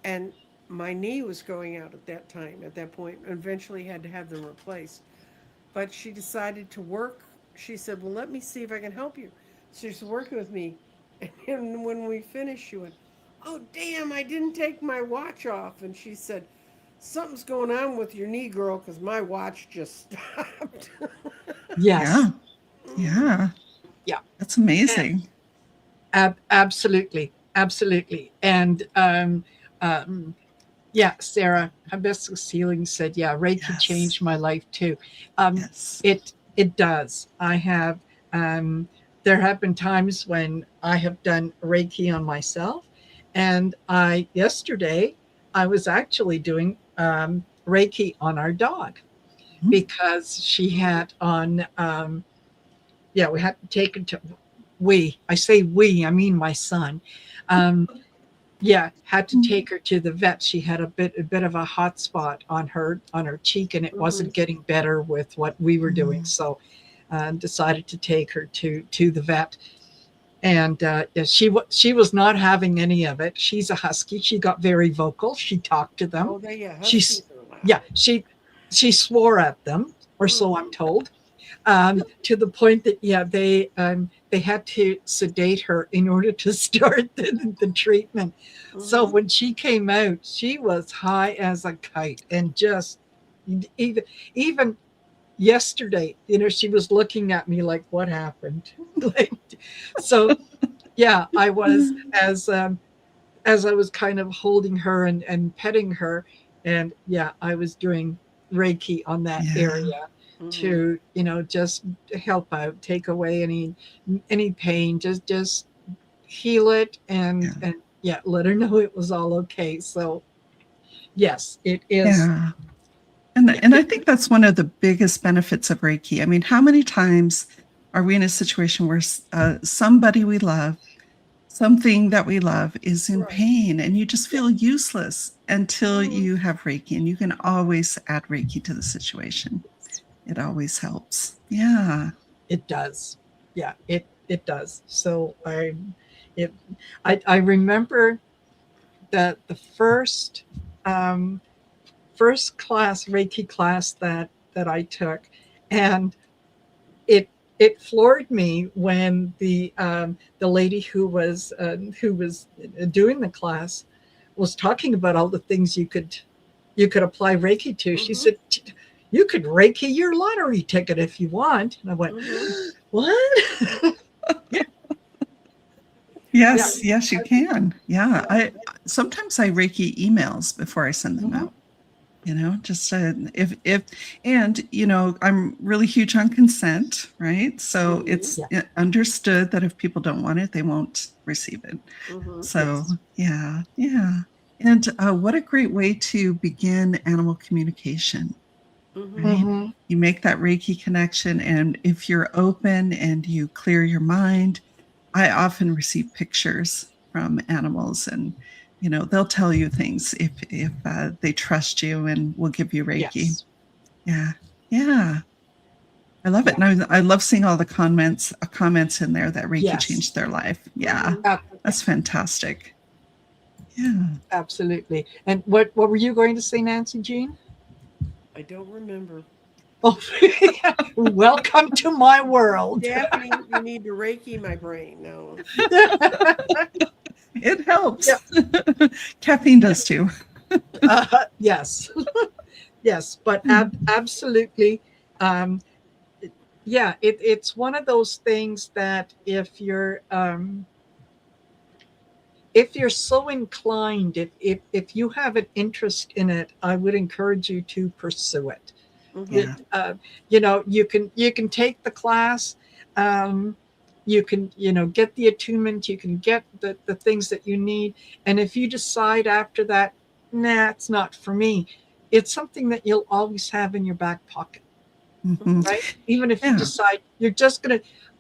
And my knee was going out at that time, at that point, and eventually had to have them replaced. But she decided to work. She said, well, let me see if I can help you. So she's working with me. And when we finished, she went, oh, damn, I didn't take my watch off. And she said, something's going on with your knee, girl, because my watch just stopped. Yes. Yeah. Yeah. Yeah. That's amazing. Absolutely. Absolutely. And yeah, Sarah, Hibiscus Healing said, yeah, Reiki changed my life too. Yes. It does. I have, there have been times when I have done Reiki on myself. And yesterday, I was actually doing Reiki on our dog, because she had on yeah, we had to take her to, I say we, I mean my son. Um, yeah, had to take her to the vet. She had a bit of a hot spot on her cheek, and it wasn't getting better with what we were doing. So, decided to take her to the vet. And yeah, she was not having any of it. She's a husky. She got very vocal. She talked to them. Oh, She's huskies are loud. yeah, she swore at them, or so I'm told, to the point that yeah, they had to sedate her in order to start the treatment. So when she came out, she was high as a kite, and just even even yesterday, she was looking at me like, "What happened?" Like, so yeah, I was as I was kind of holding her and petting her, and yeah, I was doing Reiki on that Yeah. area to just help out, take away any pain, just heal it, Yeah. and yeah, let her know it was all okay. So yes, it is. Yeah. Yeah, And I think that's one of the biggest benefits of Reiki. I mean, how many times are we in a situation where somebody we love, something that we love is in Right. pain, and you just feel useless until you have Reiki, and you can always add Reiki to the situation. It always helps. Yeah. it does. Yeah, it does. So it I remember that the um, first class Reiki class that I took, and it it floored me when the lady who was doing the class was talking about all the things you could apply Reiki to. She said, "You could Reiki your lottery ticket if you want." And I went, "What?" Yeah, yeah. Yes, you can. Yeah. Sometimes I Reiki emails before I send them out. Just if and I'm really huge on consent, right? So it's Yeah. understood that if people don't want it, they won't receive it. So Yes. yeah. And what a great way to begin animal communication, right? Mhm. You make that Reiki connection, and if you're open and you clear your mind, I often receive pictures from animals, and they'll tell you things if they trust you and will give you Reiki. Yes. Yeah, yeah, I love it, Yeah. and I love seeing all the comments in there that Reiki Yes. changed their life. Yeah, Yeah. that's fantastic. Yeah. Absolutely. And what were you going to say, Nancy Jean? I don't remember. Oh, welcome to my world. Daphne, you need to Reiki my brain. No. It helps. Yeah. Caffeine does too. Yes. Yes, but absolutely. Um, yeah, it's one of those things that if you're so inclined, if you have an interest in it, I would encourage you to pursue it. Yeah. You can take the class. Um, you can get the attunement. You can get the things that you need. And if you decide after that, nah, it's not for me, it's something that you'll always have in your back pocket, Mhm. right? Even if you Yeah. decide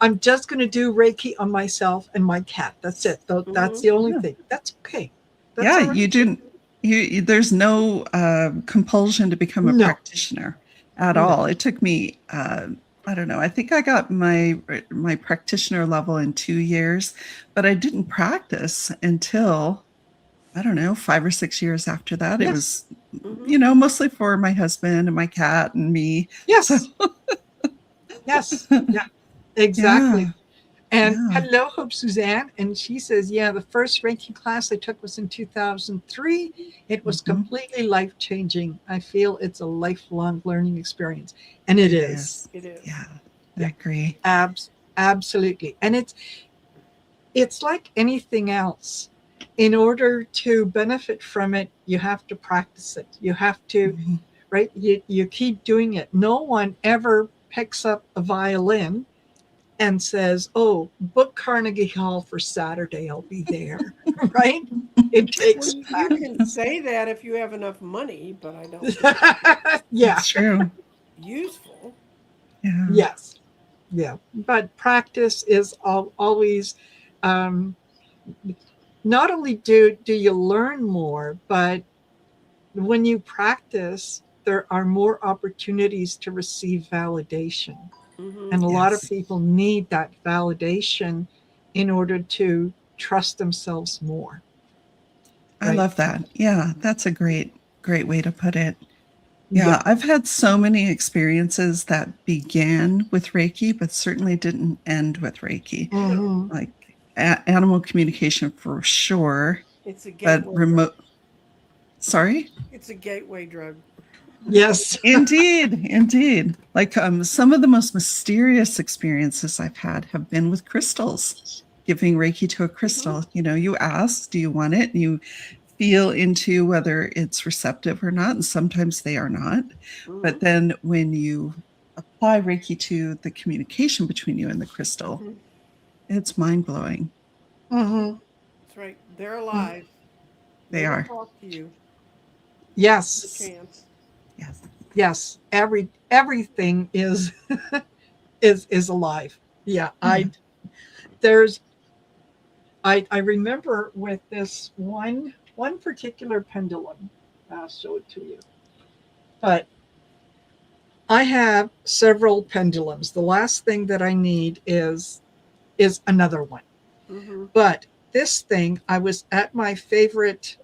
I'm just gonna do Reiki on myself and my cat. That's it. That's the only Yeah. thing. That's okay. That's Yeah, all right. you didn't. There's no compulsion to become a No, practitioner at no. all. It took me, I don't know. I think I got my practitioner level in 2 years, but I didn't practice until I don't know 5 or 6 years after that. It Yes. was, mostly for my husband and my cat and me. So Yes. Yes. Yeah. Exactly. yeah, And yeah. hello, Hope Suzanne. And she says, yeah, the first Reiki class I took was in 2003. It was Mhm. completely life changing. I feel it's a lifelong learning experience. And it It is. is. It is. Yeah, I Yeah, agree. absolutely. And it's like anything else. In order to benefit from it, you have to practice it. You have to, Mhm. right? You keep doing it. No one ever picks up a violin and says, "Oh, book Carnegie Hall for Saturday. I'll be there." Right? It Well, takes you practice. can say that if you have enough money, but I don't think Yeah. That's true. it's useful. Yeah. Yes. Yeah, but practice is always, um, not only do you learn more, but when you practice, there are more opportunities to receive validation. Mm-hmm. And a lot of Yes. people need that validation in order to trust themselves more, I right? love that. Yeah, that's a great way to put it. Yeah. Yeah, I've had so many experiences that began with Reiki, but certainly didn't end with Reiki. No, Hmm. Like animal communication for sure, it's a but gateway drug. remote. Sorry? It's a gateway drug. Yes. Indeed, indeed. Like some of the most mysterious experiences I've had have been with crystals, giving Reiki to a Mm-hmm. crystal. You know, you ask, do you want it? And you feel into whether it's receptive or not. And sometimes they are not. Mm-hmm. But then when you apply Reiki to the communication between you and the crystal, Mm-hmm. it's mind blowing. Hmm. That's right. They're alive. They They will are. talk to you. The Yes. chance. Yes. Yes. Everything is alive. Yeah. Yeah. There's I remember with this one particular pendulum. I'll show it to you. But I have several pendulums. The last thing that I need is another one. Mm-hmm. But this thing, I was at my favorite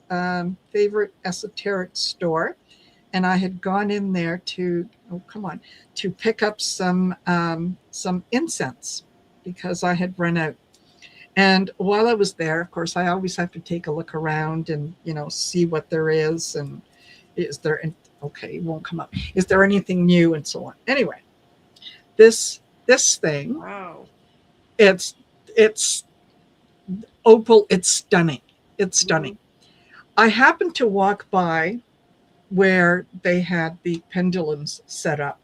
esoteric store, and I had gone in there to, oh come on, to pick up some incense because I had run out. And while I was there, of course, I always have to take a look around and see what there is, and is there okay, it won't come up. Is there anything new, and so on. Anyway, this thing, Wow. it's it's opal. It's stunning. It's Mm-hmm. stunning. I happened to walk by where they had the pendulums set up,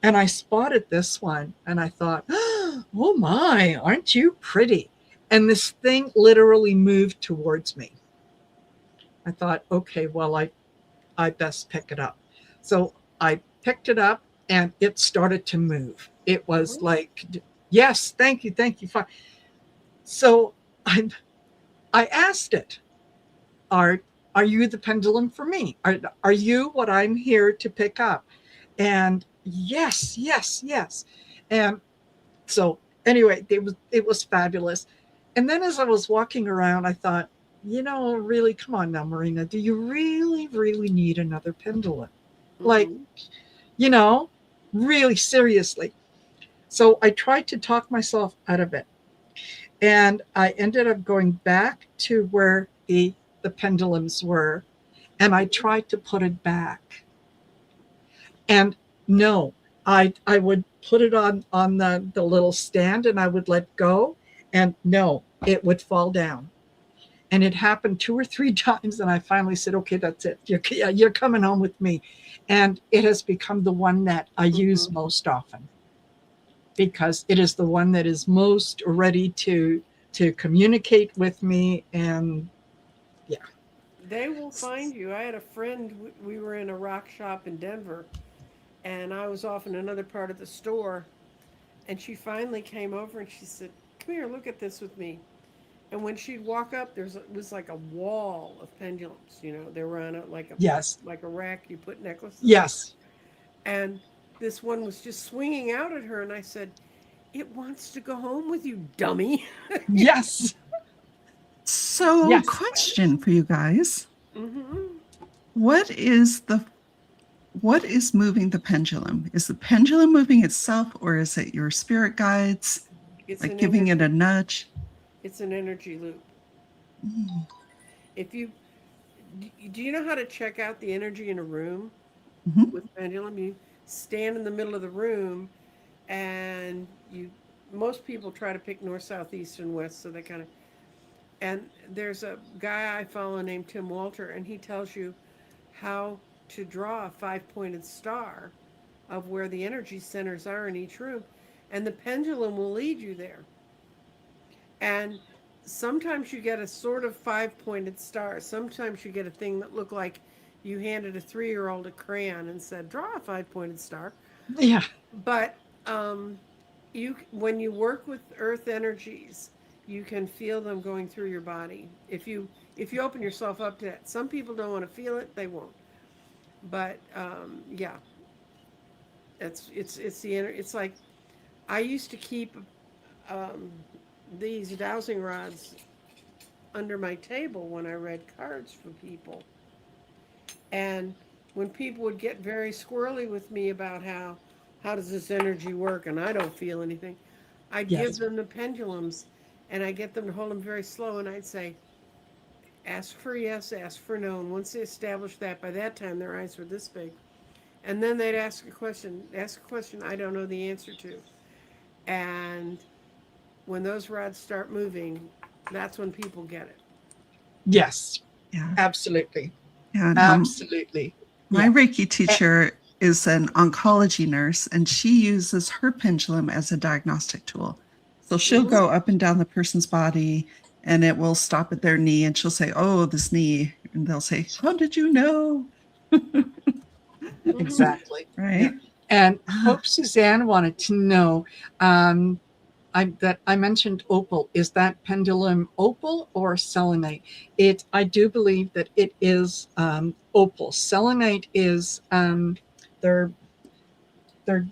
and I spotted this one, and I thought, oh my, aren't you pretty? And this thing literally moved towards me. I thought, okay, well, I best pick it up. So I picked it up, and it started to move. It was Mm-hmm. like, yes, thank you. Fine. So I I asked it, are are you the pendulum for me? Are you what I'm here to pick up? And yes. And so anyway, it was fabulous. And then as I was walking around, I thought, really, come on now, Marina, do you really need another pendulum? Like, Mm-hmm. you know, really seriously. So I tried to talk myself out of it. And I ended up going back to where the pendulums were, and I tried to put it back. And no, I would put it on the little stand, and I would let go, and no, it would fall down. And it happened two or three times, and I finally said, okay, that's it. You're coming home with me. And it has become the one that I use Mm-hmm. most often, because it is the one that is most ready to communicate with me. And yeah. They will find you. I had a friend, we were in a rock shop in Denver, and I was off in another part of the store, and she finally came over and she said, come here, look at this with me. And when she'd walk up, it was like a wall of pendulums. They were on it Yes. like a rack you put necklaces on. Yes. And this one was just swinging out at her, and I said, "It wants to go home with you, dummy." Yes. So, Yes. question for you guys. Mm-hmm. What is the what is moving the pendulum? Is the pendulum moving itself, or is it your spirit guides It's like an giving it a energy. nudge? It's an energy loop. Mm-hmm. If you do, you know how to check out the energy in a room with pendulum? You stand in the middle of the room, and you. Most people try to pick north, south, east, and west, so they kind of. And there's a guy I follow named Tim Walter, and he tells you how to draw a five-pointed star of where the energy centers are in each room, and the pendulum will lead you there. And sometimes you get a sort of five-pointed star. Sometimes you get a thing that looked like you handed a 3-year-old a crayon and said, draw a five-pointed star. Yeah. But um, when you work with earth energies, you can feel them going through your body. If you open yourself up to that, some people don't want to feel it, they won't. But yeah, it's the it's like I used to keep um, these dowsing rods under my table when I read cards for people. And when people would get very squirrely with me about how does this energy work and I don't feel anything, I'd give Yes. them the pendulums and I get them to hold them very slow and I'd say, ask for yes, ask for no. And once they established that, by that time their eyes were this big. And then they'd ask a question I don't know the answer to. And when those rods start moving, that's when people get it. Yes, Yeah. absolutely. Yeah. And, Absolutely. my Yeah. Reiki teacher is an oncology nurse, and she uses her pendulum as a diagnostic tool. So she'll go up and down the person's body, and it will stop at their knee, and she'll say, "Oh, this knee," and they'll say, "How did you know?" Exactly. Right? Yeah. And Hope Suzanne wanted to know that I mentioned opal. Is that pendulum opal or selenite? I do believe that it is opal. Selenite is they're they're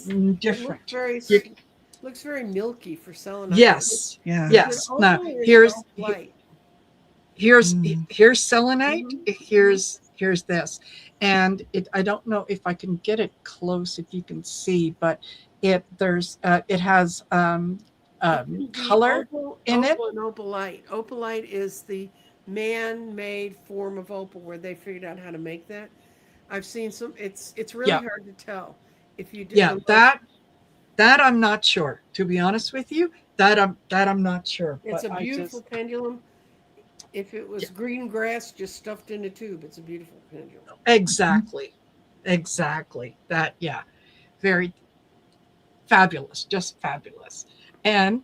It different. looks very milky for selenite. Yes, Yeah. Is it yes. opal Now or is it all light? here's Mm. here's selenite. Mhm. Here's this, and I don't know if I can get it close if you can see, but it has It can be color in it. opal and opalite. Opalite is the man-made form of opal where they figured out how to make that. I've seen some. It's really Yeah, hard to tell if you do yeah. the most. That I'm not sure. To be honest with you, that I'm not sure. It's But a I beautiful just pendulum. If it yeah, was green grass just stuffed in a tube, it's a beautiful pendulum. exactly, exactly. That yeah, very fabulous, just fabulous. And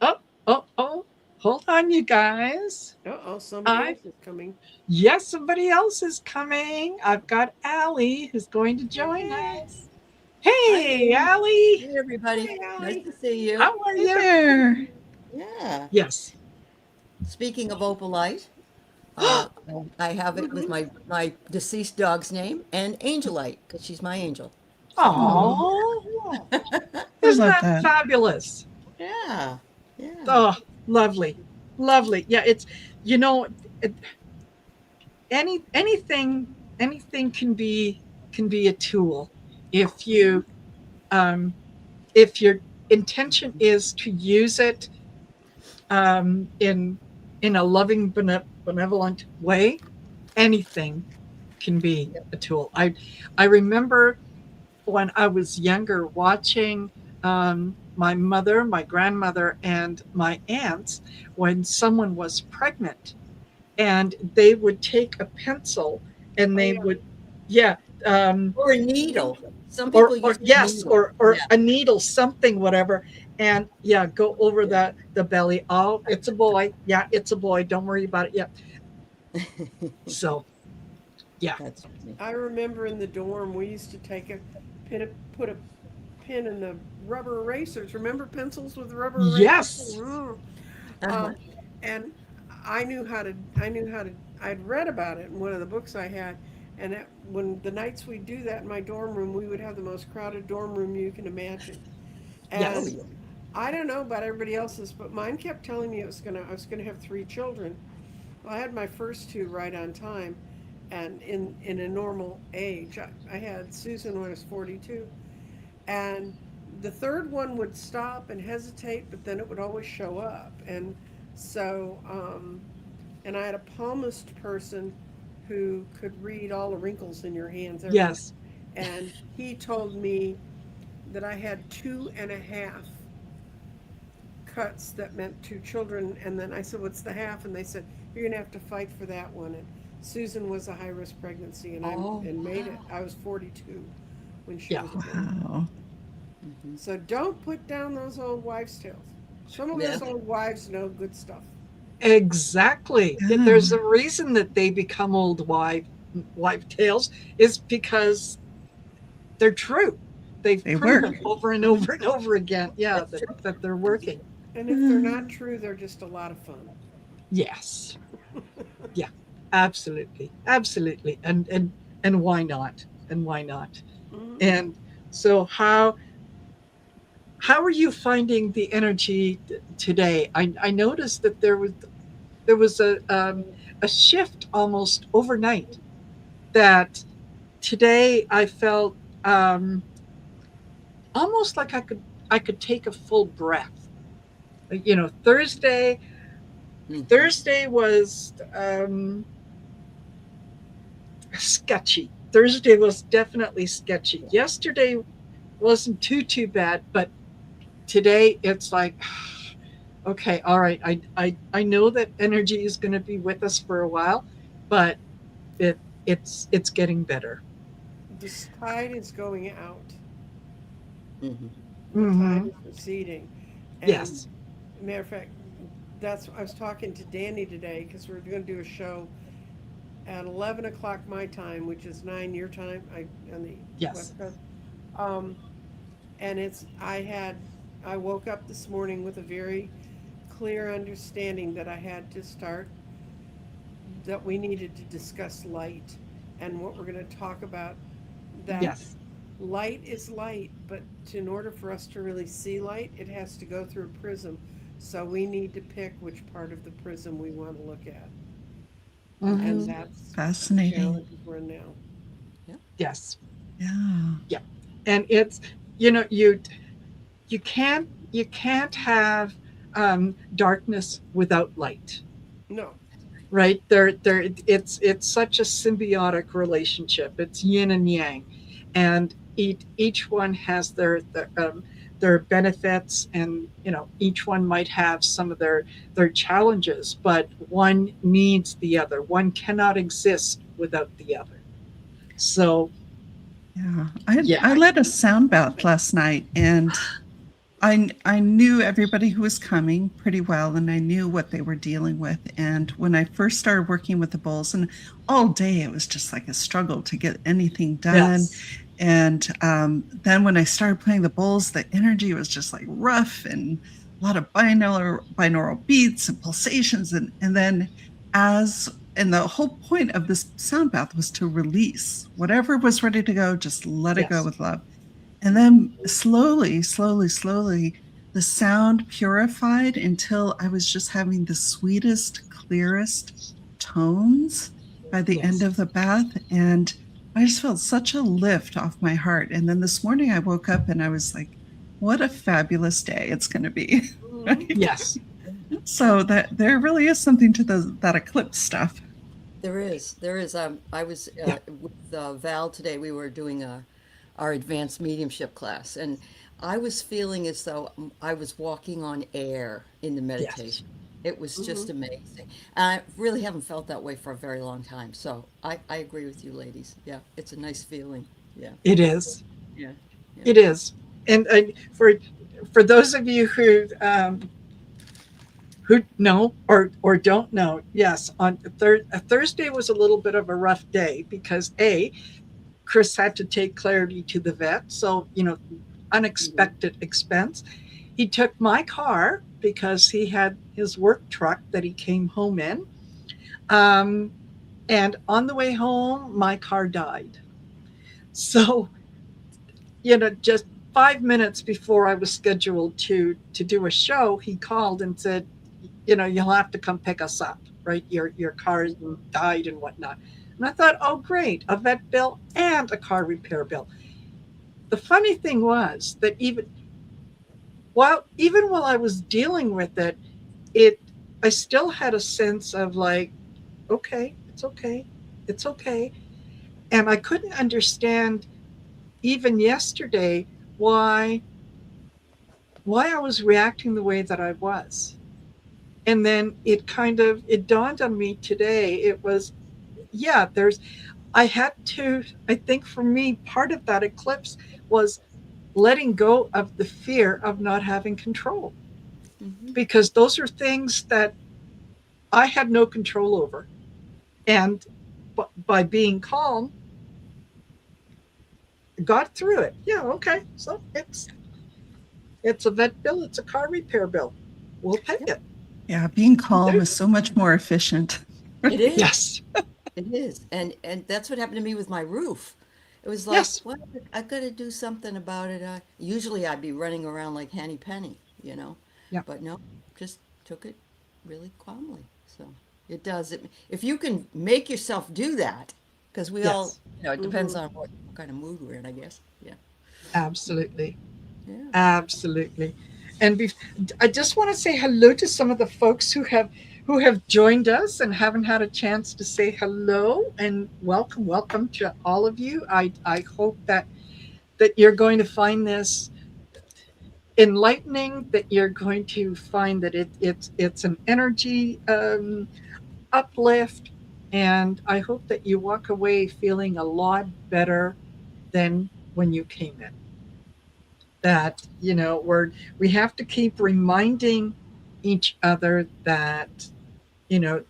oh, oh, oh, hold on, you guys. Uh-oh, somebody I else is coming. Yes, somebody else is coming. I've got Allie who's going to join us. Hey, Hi, Allie, Hey, everybody. Hey, Nice Allie. to see you. how are Hey you? there. Yeah. Yes. Speaking of opalite, I have it with my deceased dog's name and Angelite because she's my angel. So, Oh, Oh, I isn't love that that. fabulous? yeah, yeah, Oh, lovely, lovely. Yeah, it's you know, it, anything can be a tool if um, if your intention is to use it in a loving benevolent way. Anything can be yep. a tool. I remember when I was younger watching my mother, my grandmother, and my aunts when someone was pregnant, and they would take a pencil and Oh they yeah. would, yeah, Or a needle. Some people or use a yes, needle. or Yeah. a needle, something, whatever, and yeah, go over the belly. Oh, it's a boy. Yeah, it's a boy. Don't worry about it. Yeah. So yeah. That's funny. I remember in the dorm we used to take put a pin in the rubber erasers. Remember pencils with rubber erasers? Yes. Mm. Uh-huh. Um, and I knew how to, I'd read about it in one of the books I had. And when the nights we'd do that in my dorm room, we would have the most crowded dorm room you can imagine. Oh, And Yes. yeah. I don't know about everybody else's, but mine kept telling me I was gonna have three children. Well, I had my first two right on time, and in a normal age. I had Susan when I was 42, and the third one would stop and hesitate, but then it would always show up. And so, and I had a palmist person who could read all the wrinkles in your hands everywhere, Yes. and he told me that I had 2.5 cuts that meant two children. And then I said, what's the half? And they said, you're going to have to fight for that one. And Susan was a high risk pregnancy, and Oh, made it. wow. I was 42 when she Yeah. was born. Wow. Mhm. So don't put down those old wives' tales. Some of Yeah. us old wives know good stuff. Exactly. There's Yeah. a reason that they become old wife tales is because they're true. they've They proven work. over and over and over again, yeah, That's true. that they're working. And if they're not true, they're just a lot of fun. Yes. Yeah. Absolutely. Absolutely. And why not? And why not? Mhm. And so how are you finding the energy today? I noticed that there was a shift almost overnight, that today I felt almost like I could take a full breath. Thursday Mhm. Thursday was sketchy. Thursday was definitely sketchy. Yesterday wasn't too bad, but today it's like, okay, all right. I know that energy is going to be with us for a while, but it's getting better. The tide is going out. Mhm. The tide Mm-hmm. is receding. And Yes. matter of fact, I was talking to Danny today because we're going to do a show at 11 o'clock my time, which is 9 your time, on the Yes. West Coast. Um, and I woke up this morning with a very clear understanding that I had to start, that we needed to discuss light and what we're going to talk about, that Yes. light is light, but in order for us to really see light, it has to go through a prism. So we need to pick which part of the prism we want to look at. And Mm-hmm. that's the Fascinating. challenges we're in now. Yeah. Yes. Yeah. Yeah. And it's you know you you can't have darkness without light, No. right? It's such a symbiotic relationship. It's yin and yang, and each one has their benefits, and each one might have some of their challenges, but one needs the other. One cannot exist without the other. So Yeah. I yeah. led a sound bath last night, and I knew everybody who was coming pretty well, and I knew what they were dealing with. And when I first started working with the bowls, and all day it was just like a struggle to get anything done. Yes. And then when I started playing the bowls, the energy was just like rough and a lot of binaural beats and pulsations. And then as and the whole point of this sound bath was to release whatever was ready to go, just let it go Yes. with love. And then slowly, slowly, slowly, the sound purified until I was just having the sweetest, clearest tones by the end Yes. of the bath. And I just felt such a lift off my heart. And then this morning I woke up and I was like, what a fabulous day it's going to be. Mhm. Right? Yes. Yeah. So that there really is something to that eclipse stuff. There is. There is. I was Yeah. with Val today. We were doing our advanced mediumship class, and I was feeling as though I was walking on air in the Yes. meditation. It was just Mhm. amazing. And I really haven't felt that way for a very long time. So I agree with you, ladies. Yeah, it's a nice feeling. Yeah, It is. yeah, yeah. It is. And for those of you who know or don't know, yes, on Thursday was a little bit of a rough day because Chris had to take Clarity to the vet, so Mhm. unexpected expense. He took my car because he had his work truck that he came home in, um, and on the way home, my car died. So just 5 minutes before I was scheduled to do a show, he called and said, you'll have to come pick us up, right? Your car died and whatnot. And I thought, oh great, a vet bill and a car repair bill. The funny thing was that even while I was dealing with it I still had a sense of like, okay, it's okay, it's okay. And I couldn't understand even yesterday why why I was reacting the way that I was. And then it dawned on me today. It was, yeah, I had to, I think for me, part of that eclipse was letting go of the fear of not having control, Hmm. because those are things that I had no control over. And by being calm, got through it. Yeah, okay. So it's a vet bill, it's a car repair bill. We'll pay Yep. it. Yeah, being calm There- is so much more efficient. It is. Yes, It is. And that's what happened to me with my roof. It was like, yes, well, I got to do something about it. Usually I'd be running around like Henny Penny, you know. yeah, But no, just took it really calmly. So it does. If you can make yourself do that, because we all, yes, it depends on what kind of mood we're in, I guess. Yeah. absolutely. Yeah. Absolutely. And I just want to say hello to some of the folks who have joined us and haven't had a chance to say hello, and welcome to all of you. I hope that you're going to find this enlightening, that you're going to find that it's an energy uplift, and I hope that you walk away feeling a lot better than when you came in. That we have to keep reminding each other that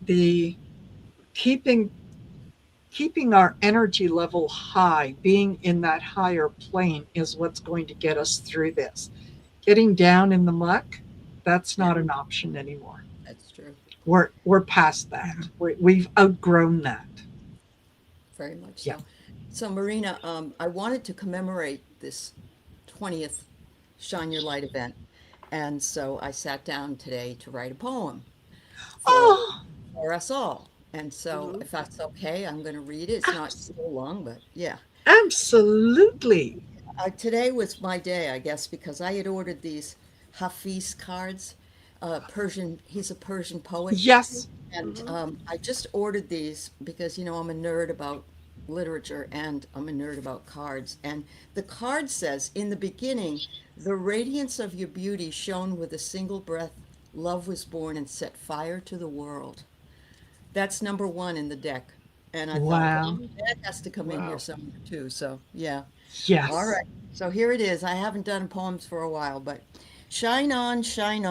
the keeping keeping our energy level high, being in that higher plane, is what's going to get us through this. Getting down in the muck, that's Yeah, not an option anymore. that's true. We're past that. Yeah. We've outgrown that. Very much Yeah. so. So, Marina, I wanted to commemorate this 20th Shine Your Light event. And so I sat down today to write a poem for, Oh, for us all. And so, if that's okay, I'm going to read it. It's not abs- so long, but yeah. absolutely. Today was my day, I guess, because I had ordered these Hafiz cards. He's a Persian poet. Yes. And I just ordered these because, I'm a nerd about literature and I'm a nerd about cards. And the card says, in the beginning, the radiance of your beauty shone with a single breath. Love was born and set fire to the world. That's number one in the deck. And I thought, well, Wow. that has to come in here Wow. somewhere too. So, yeah. All Yes. right. So here it is. I haven't done poems for a while, but shine on, shine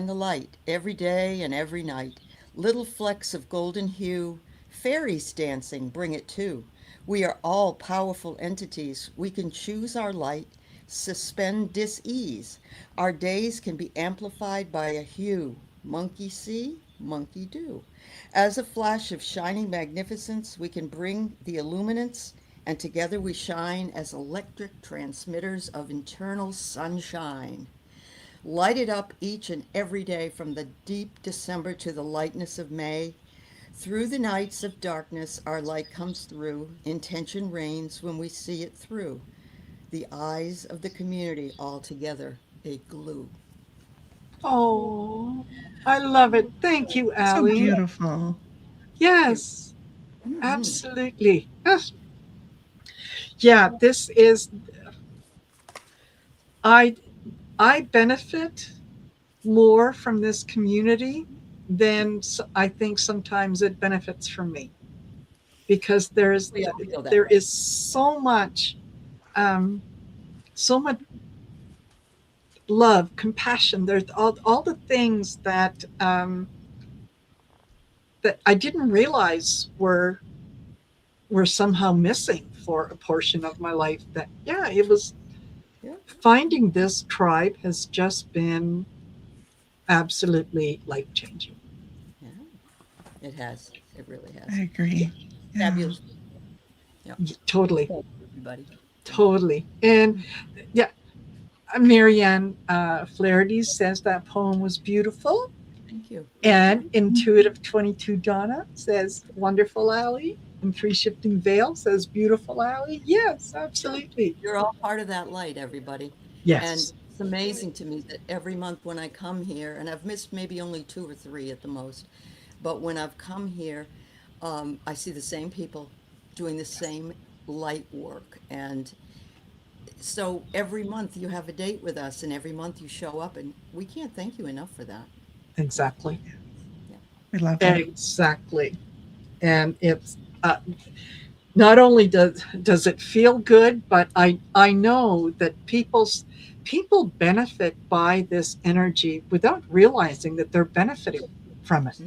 the light every day and every night. Little flecks of golden hue, fairies dancing, bring it too. We are all powerful entities. We can choose our light, suspend dis-ease. Our days can be amplified by a hue. Monkey see, monkey do. As a flash of shining magnificence, we can bring the illuminance, and together we shine as electric transmitters of internal sunshine. Light it up each and every day from the deep December to the lightness of May. Through the nights of darkness, our light comes through. Intention reigns when we see it through. The eyes of the community all together, a glue. Oh, I love it. Thank you, So Allie. beautiful. Yes, Mhm. absolutely. Yes. Yeah, this is I I benefit more from this community than I think sometimes it benefits from me, because We all feel that there way. is um, so much love, compassion. There's all the things that I didn't realize were somehow missing for a portion of my life. That, yeah, it was Yeah, finding this tribe has just been absolutely life changing. yeah, it has. It really I has. Yeah, agree. Yeah. fabulous. Yeah, Totally, thank you, everybody. Yeah. totally. And yeah, Marianne Flaherty says that poem was beautiful. Thank you. And Intuitive 22 Donna says, wonderful, Allie. And Three Shifting Veil says, beautiful, Allie. Yes, Yeah, absolutely. you're all part of that light, everybody. And Yes, it's amazing to me that every month when I come here, and I've missed maybe only two or three at the most, but when I've come here, I see the same people doing the same light work. And so every month you have a date with us, and every month you show up, and we can't thank you enough for that. exactly. Yeah. We love it. Exactly. And it's not only does it feel good, but I know that people benefit by this energy without realizing that they're benefiting from it,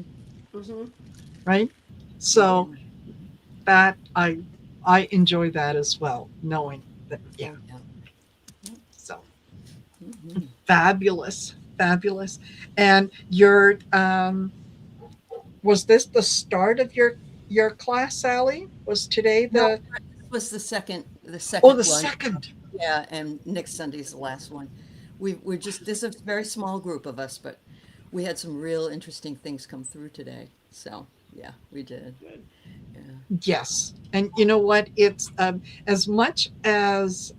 Mm-hmm. right? Yeah. So that I enjoy that as well, knowing Yeah. Yeah. So Mhm. fabulous, fabulous. And your was this the start of your class, Sally? Was today No, the this was the oh second the one. second? Yeah, and next Sunday's the last one. We're just this is a very small group of us, but we had some real interesting things come through today. So yeah, we did. Good. Yeah. Yes. And you know what? It's as much as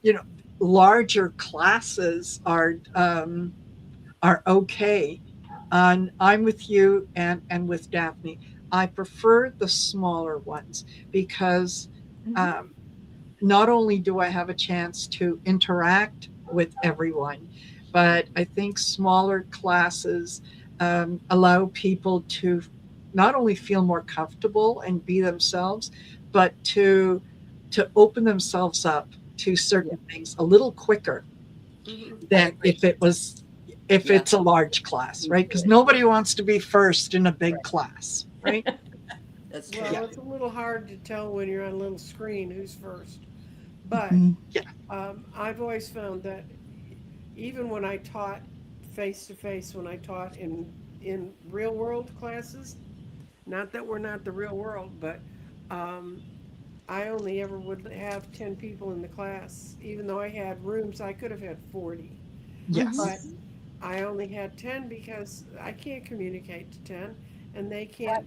you know, larger classes are okay. And I'm with you and with Daphne. I prefer the smaller ones because Mhm. um, not only do I have a chance to interact with everyone, but I think smaller classes allow people to not only feel more comfortable and be themselves, but to open themselves up to Yeah, certain things a little quicker Hmm. I than agree. if Yeah. it's a large class, Me right? too. Because nobody wants to be first in a big Right. class, right? That's true. Well, Yeah, it's a little hard to tell when you're on a little screen who's first. But Mhm. yeah, I've always found that even when I taught face to face, when I taught in real world classes, not that we're not the real world, but um, I only ever would have 10 people in the class, even though I had rooms I could have had 40. Hmm. But yes, I only had 10 because I can't communicate to 10 and they Right. can't.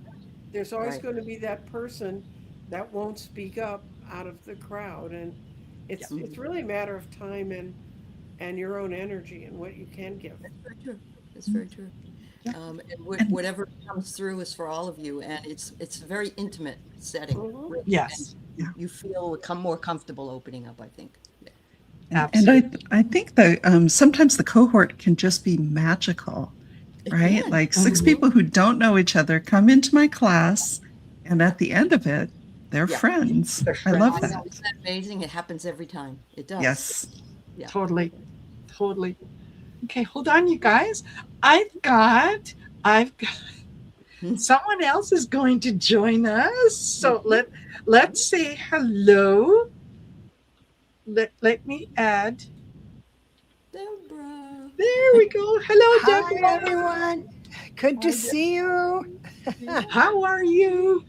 There's always Right. going to be that person that won't speak up out of the crowd. And yeah, it's Mhm. really a matter of time and your own energy and what you can give. That's very true. That's very true. yeah, And And whatever comes through is for all of you, and it's a very intimate setting, Hmm. really, and yes, yeah, you feel come more comfortable opening up, I think. Yeah. and absolutely. I think that sometimes the cohort can just be magical, It right? can. Like six Mhm. people who don't know each other come into my class, and at the end of it, they're Yeah. friends. They're I love Isn't friends. that. that amazing? It happens every time. It does. Yes. Yeah. Totally, totally. Okay, hold on, you guys. I've got Hmm. someone else is going to join us. So let's say hello. Let me add. Deborah. There we go. Hello, Hi, Deborah. everyone. Good to Hi, Deborah. see you. How are you?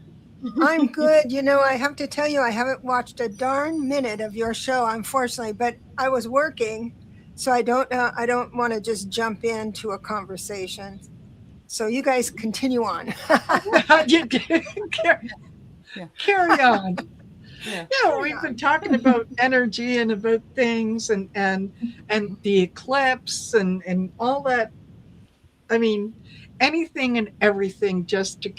I'm good. You know, I have to tell you, I haven't watched a darn minute of your show, unfortunately, but I was working, so I don't want to just jump into a conversation. So you guys continue on. You Yeah. carry on. Yeah. Yeah, Carry we've been on. talking about energy and about things and the eclipse and all that. I mean, anything and everything just to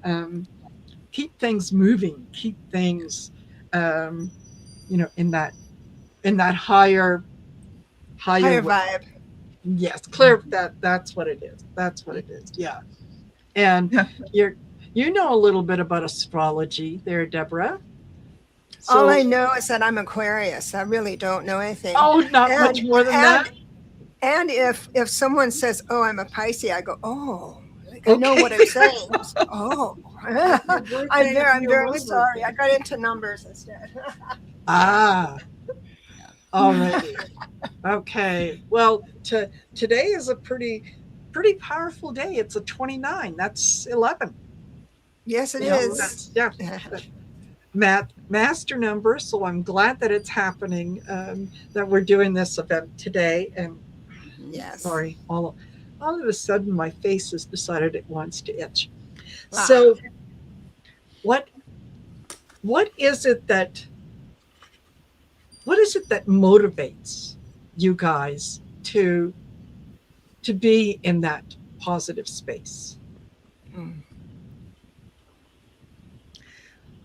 um, keep things moving, keep things, um, in that higher Higher way. vibe. Yes, clear that's what it is. That's what it is. Yeah, and Yeah. you're you know a little bit about astrology there, Deborah. All So, I know is that I'm Aquarius. I really don't know anything. oh, not much And more than and that. and if someone says, "Oh, I'm a Pisces," I go, "Oh, like I know Okay. what I'm saying." Oh, Your birthday is I'm near very my sorry. I birthday. got into numbers instead. Ah, Yeah. alrighty. Okay. Well, today is a pretty powerful day. It's a 29. That's 11. Yes, it Hmm. is. That's yeah. Master number. So I'm glad that it's happening. That we're doing this event today. And Hmm. Yes. sorry, all of a sudden my face has decided it wants to itch. Ah, So what what is it that what is it that motivates you guys to be in that positive space? mm,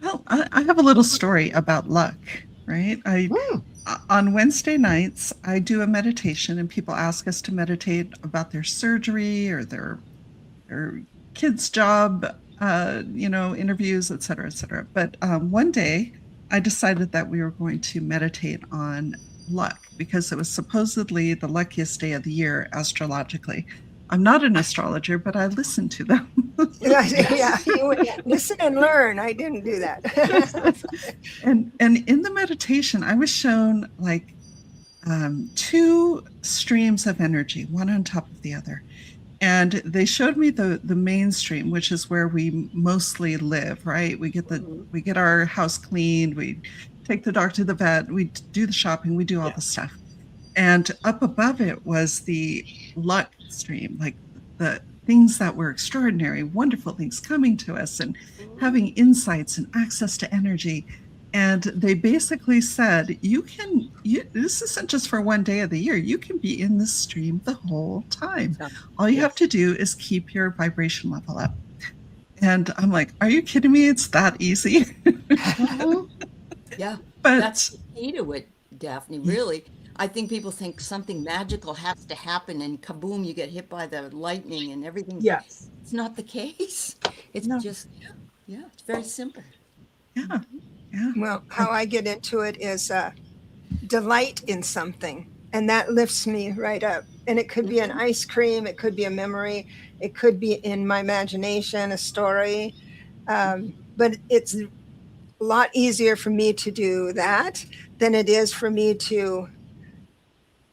Well, I have a little story about luck, right? Hmm. On Wednesday nights, I do a meditation, and people ask us to meditate about their surgery or their kids' job, interviews, et cetera, et cetera. But one day, I decided that we were going to meditate on luck because it was supposedly the luckiest day of the year astrologically. I'm not an astrologer, but I listen to them. Yeah, listen and learn. I didn't do that. And in the meditation, I was shown like two streams of energy, one on top of the other. And they showed me the mainstream, which is where we mostly live, right? We get our house cleaned, we take the dog to the vet, we do the shopping, we do all the stuff. And up above it was the luck stream, like the things that were extraordinary, wonderful things coming to us and having insights and access to energy. And they basically said, this isn't just for one day of the year. You can be in this stream the whole time. All you have to do is keep your vibration level up. And I'm like, are you kidding me? It's that easy. Yeah, But that's the key to it, Daphne, really. I think people think something magical has to happen and kaboom, you get hit by the lightning and everything. Yes. It's not the case. It's No. just, yeah, it's very simple. yeah, yeah. Well, how I get into it is delight in something, and that lifts me right up. And it could be an ice cream, it could be a memory, it could be in my imagination, a story. But it's a lot easier for me to do that than it is for me to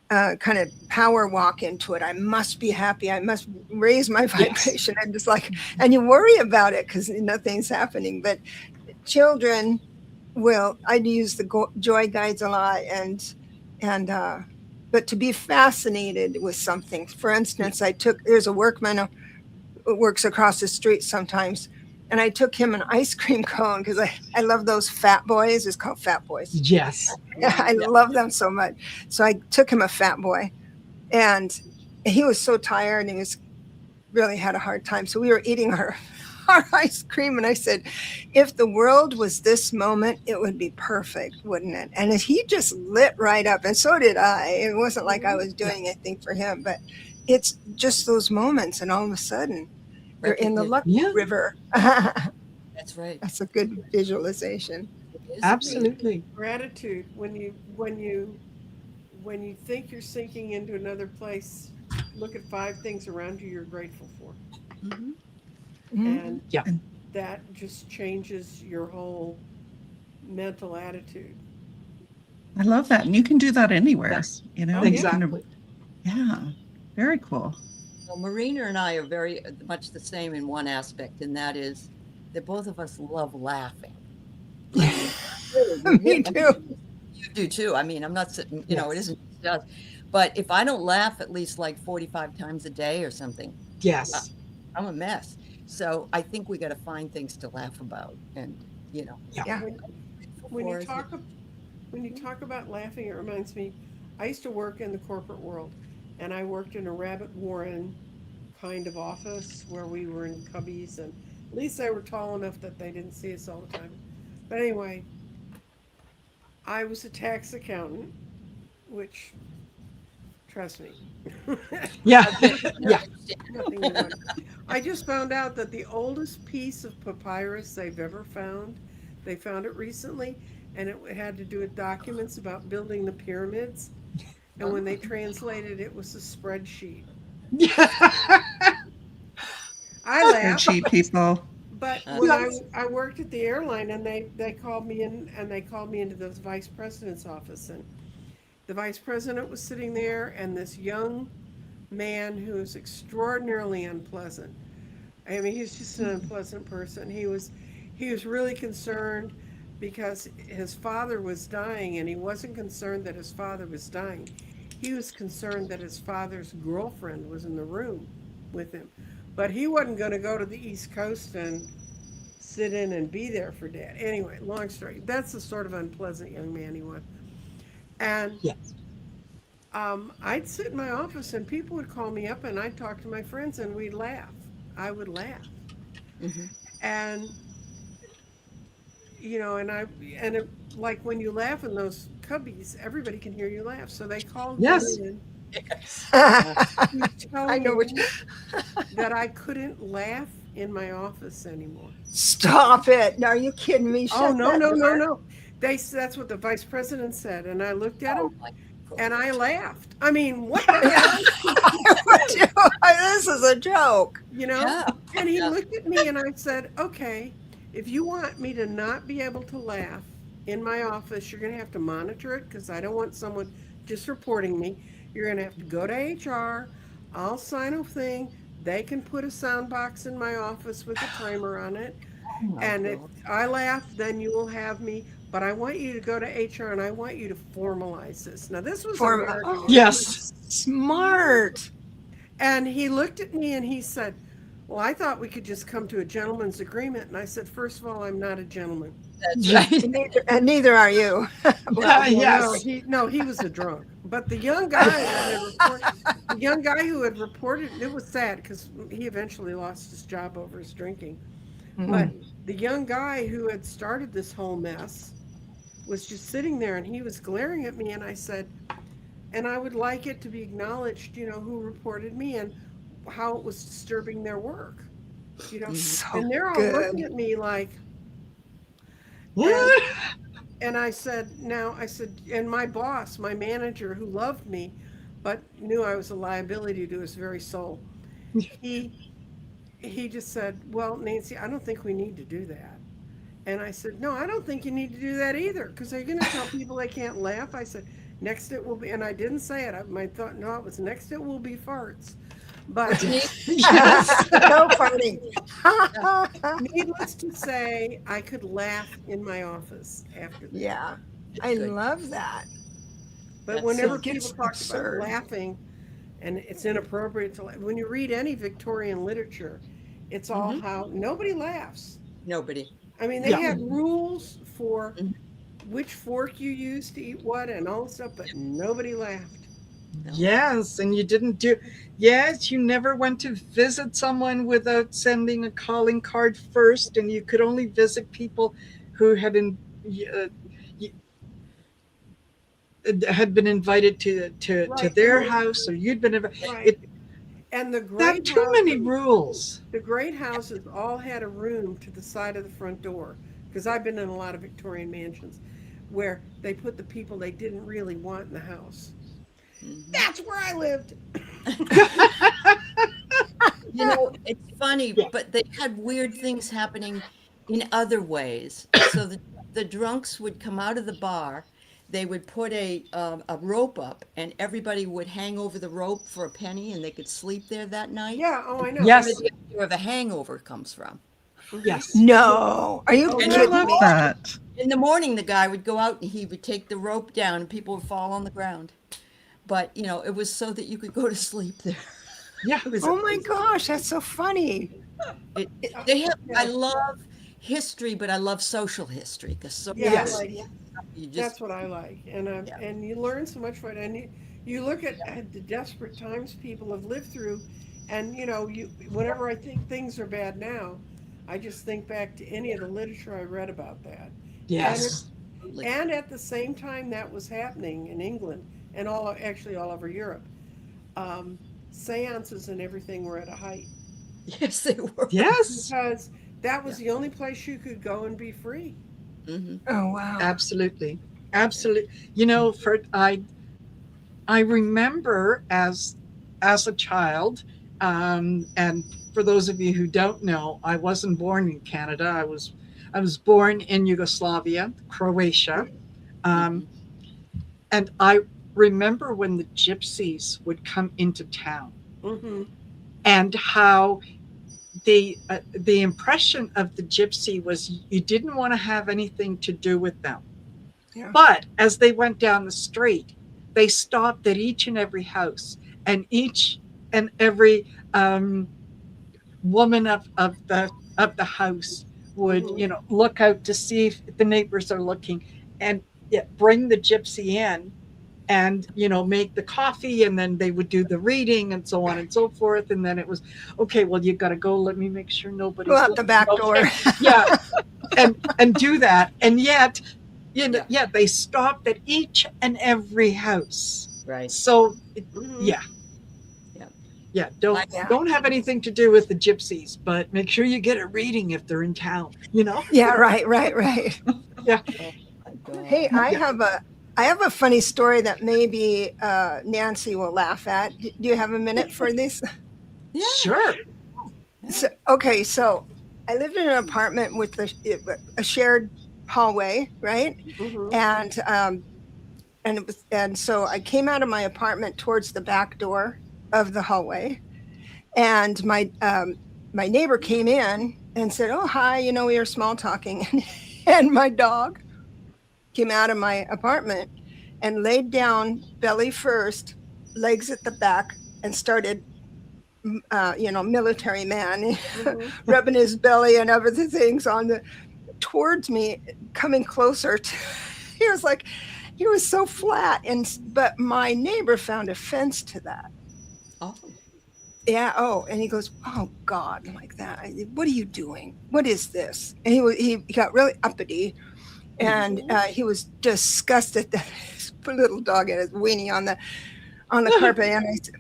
kind of power walk into it. I must be happy. I must raise my vibration. And just like, and you worry about it because nothing's happening. But children will, I use the joy guides a lot, but to be fascinated with something. For instance, there's a workman who works across the street sometimes, and I took him an ice cream cone because I love those fat boys. It's called Fat Boys. Yes. I love them so much. So I took him a fat boy, and he was so tired and he was really had a hard time. So we were eating our ice cream, and I said, if the world was this moment, it would be perfect, wouldn't it? And he just lit right up, and so did I. It wasn't like I was doing anything for him, but it's just those moments, and all of a sudden you're in the luck river. That's right. That's a good visualization. Absolutely. Gratitude. When you think you're sinking into another place, look at 5 things around you you're grateful for. And that just changes your whole mental attitude. I love that. And you can do that anywhere, Yes. you know? Exactly. Yeah, very cool. Well, Marina and I are very much the same in one aspect, and that is that both of us love laughing. Me too. You do too. I mean, I'm not sitting, it isn't just, but if I don't laugh at least like 45 times a day or something, Yes. I'm a mess. So I think we got to find things to laugh about, and Yeah. When you talk about laughing, it reminds me, I used to work in the corporate world, and I worked in a rabbit warren kind of office where we were in cubbies, and at least they were tall enough that they didn't see us all the time. But anyway, I was a tax accountant, which, trust me. Yeah. Yeah. Nothing new. I just found out that the oldest piece of papyrus they've ever found, they found it recently, and it had to do with documents about building the pyramids. And when they translated it, was a spreadsheet. I laughed. Cheap people. But when I worked at the airline, and they called me in, and they called me into the vice president's office, and the vice president was sitting there, and this young man who was extraordinarily unpleasant. I mean, he's just an unpleasant person. He was really concerned because his father was dying, and he wasn't concerned that his father was dying. He was concerned that his father's girlfriend was in the room with him. But he wasn't going to go to the East Coast and sit in and be there for Dad. Anyway, long story. That's the sort of unpleasant young man he was. And Yes. I'd sit in my office, and people would call me up, and I'd talk to my friends, and we'd laugh. I would laugh. And like when you laugh in those cubbies, everybody can hear you laugh. So they called me in to tell I know me that I couldn't laugh in my office anymore. Stop it. Are you kidding me? Oh, Shut no. that door. That's what the vice president said. And I looked at him, And I laughed. I mean, what the hell? This is a joke. You know? Yeah. And he Yeah. looked at me and I said, okay, if you want me to not be able to laugh in my office, you're going to have to monitor it because I don't want someone just reporting me. You're going to have to go to HR. I'll sign a thing. They can put a sound box in my office with a timer on it. Oh my And if God. I laugh, then you will have me. But I want you to go to HR and I want you to formalize this. Now, this was American Oh, English. Yes. smart. And he looked at me and he said, well, I thought we could just come to a gentleman's agreement. And I said, first of all, I'm not a gentleman. That's Yeah. right. And neither are you. Yeah, Well, yes. no, he was a drunk. But the young guy who had reported, it was sad because he eventually lost his job over his drinking. But the young guy who had started this whole mess was just sitting there and he was glaring at me. And I said, and I would like it to be acknowledged, who reported me and how it was disturbing their work, So and they're all looking good. at me like, What? and I said, and my boss, my manager who loved me, but knew I was a liability to his very soul, he just said, well, Nancy, I don't think we need to do that. And I said, no, I don't think you need to do that either, because are you going to tell people they can't laugh? I said, next it will be, and I didn't say it. My thought, no, it was next it will be farts. But Yes. So funny. needless to say, I could laugh in my office after that. Yeah, I Good. love that. But That's whenever so people It's talk absurd. about laughing, and it's inappropriate to laugh, when you read any Victorian literature, it's all how nobody laughs. Nobody. I mean, they Yeah. had rules for Mhm. which fork you use to eat what and all this stuff, but nobody laughed. No. Yes, and you didn't do. Yes, you never went to visit someone without sending a calling card first, and you could only visit people who uh, had been invited to Right, their house, or you'd been invited. right. It And the Not great too many houses, rules. the great houses all had a room to the side of the front door. Because I've been in a lot of Victorian mansions where they put the people they didn't really want in the house. Mhm. That's where I lived. You know, it's funny, Yeah. but they had weird things happening in other ways. So the drunks would come out of the bar, they would put a rope up, and everybody would hang over the rope for a penny, and they could sleep there that night. Yeah, oh, I know. Where Yes, the idea of a hangover comes from. Mhm. yes. No, are you Oh, And I yeah. kidding love me? that. in the morning, the guy would go out and he would take the rope down, and people would fall on the ground. But it was so that you could go to sleep there. Yeah. It was Oh my amazing. gosh, that's so funny. They have. Yeah. I love history, but I love social history because social Yeah, Yes. you just that's what I like. yeah. And you learn so much from it. And you look at the desperate times people have lived through, and whenever I think things are bad now, I just think back to any of the literature I read about that. Yes. Absolutely. And at the same time that was happening in England and actually all over Europe, um, seances and everything were at a height Yes, they were. Yes. because that was the only place you could go and be free. Hmm. Oh wow. Absolutely. Absolutely. For I remember as a child, and for those of you who don't know, I wasn't born in Canada. I was born in Yugoslavia, Croatia, um, and I remember when the gypsies would come into town, Mm-hmm. and how the impression of the gypsy was you didn't want to have anything to do with them. Yeah. But as they went down the street, they stopped at each and every house, and each and every woman of the house would look out to see if the neighbors are looking, and bring the gypsy in, and make the coffee, and then they would do the reading and so on and so forth, and then it was okay, well, you got to go, let me make sure nobody's Go out the looking. back Okay. door. Yeah, and do that, and yet Yeah. they stopped at each and every house. Right. So Mm-hmm. yeah, Yeah. yeah, don't I- don't have anything to do with the gypsies, but make sure you get a reading if they're in town. Yeah, right. Oh my God. Hey, I Yeah. have I have a funny story that maybe Nancy will laugh at. Do you have a minute for this? Yeah, Sure. yeah. So, okay, so I lived in an apartment with a shared hallway, right? Mm-hmm. And it was, and so I came out of my apartment towards the back door of the hallway, and my neighbor came in and said, "Oh, hi," we were small talking, and my dog came out of my apartment and laid down belly first, legs at the back, and started military man, Mm-hmm. rubbing his belly and other things on the towards me, coming closer to. He was like, he was so flat, but my neighbor found offense to that. Oh, Yeah. Oh, and he goes, "Oh God," like that. What are you doing? What is this? And he got really uppity, and he was disgusted that his little dog had his weenie on the carpet,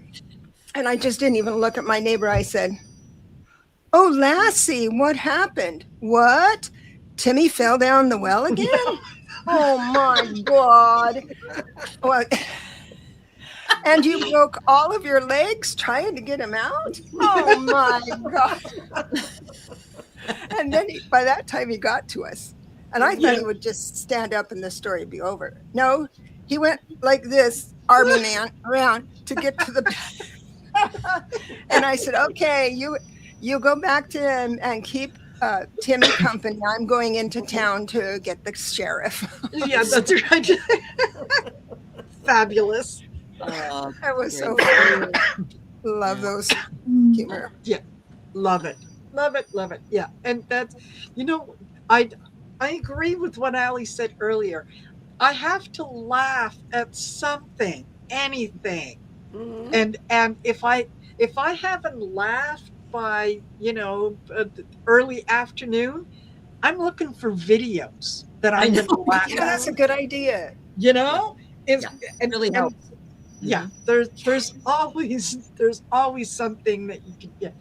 and I just didn't even look at my neighbor. I said, "Oh, Lassie, what happened? What? Timmy fell down the well again? Oh my God. Well, and you broke all of your legs trying to get him out? Oh my God." And then by that time, he got to us. And I thought Yeah. he would just stand up and the story would be over. No, he went like this, army man, around to get to the. And I said, "Okay, you go back to him and keep Timmy company. I'm going into town to get the sheriff." Yeah, that's right. Fabulous. That was so great. funny. Love Yeah. those Mm. humor. Yeah, love it. Love it, love it. Yeah. And that's, you know, I I agree with what Ali said earlier. I have to laugh at something, anything. Mm-hmm. And if I haven't laughed by, early afternoon, I'm looking for videos that I I'm going to know. laugh Yeah, at. that's a good idea. You know, is Yeah, and really and helps. yeah, Mhm. there's always something that you can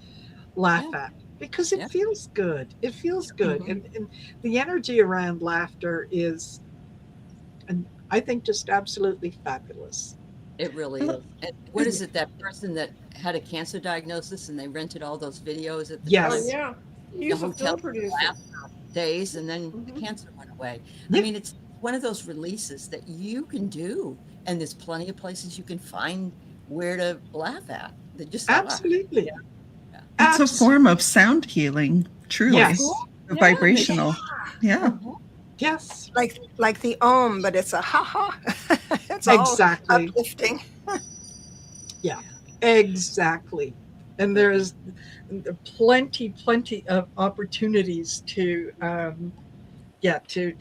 laugh Yeah, at because it yeah. feels good. It feels good, Mhm. and the energy around laughter is, and I think, just absolutely fabulous. It really is. And what is it, that person that had a cancer diagnosis and they rented all those videos at the Oh time Yes. yeah, in the he's a hotel film to producer. laugh days, and then the Mm-hmm. cancer went away. I Yeah. mean, it's one of those releases that you can do, and there's plenty of places you can find where to laugh at. They just are. Absolutely. Yeah, yeah. It's a Abs. form of sound healing, truly, Yes. Yeah, they, vibrational. Yeah. mhm. Yes. Like the but it's a ha ha. It's all Exactly. uplifting. Yeah. Exactly. And there's plenty of opportunities to, yeah, to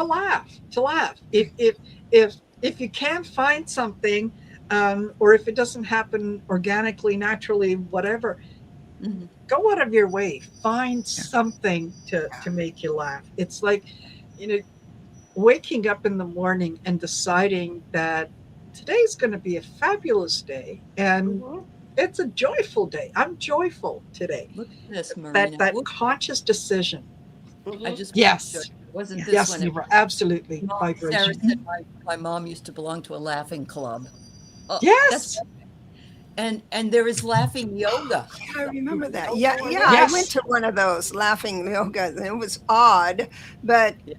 laugh. If you can't find something, or if it doesn't happen organically, naturally, whatever, Mhm. go out of your way, find Yeah. something to make you laugh. It's like, you know waking up in the morning and deciding that today's going to be a fabulous day, and Mm-hmm. it's a joyful day. I'm joyful today. Look at this, that Marina. that Whoop, conscious decision. I Mm-hmm. just moved to it. Yes. It wasn't Yeah. this Yes, one. It Neva, absolutely Sarah vibration. said my mom used to belong to a laughing club. Oh, that's Yes. and there is laughing yoga. Yeah, I remember that. Oh, Yeah, Oh yeah. yeah. I went Yes. to one of those laughing yoga. And it was odd, but yeah.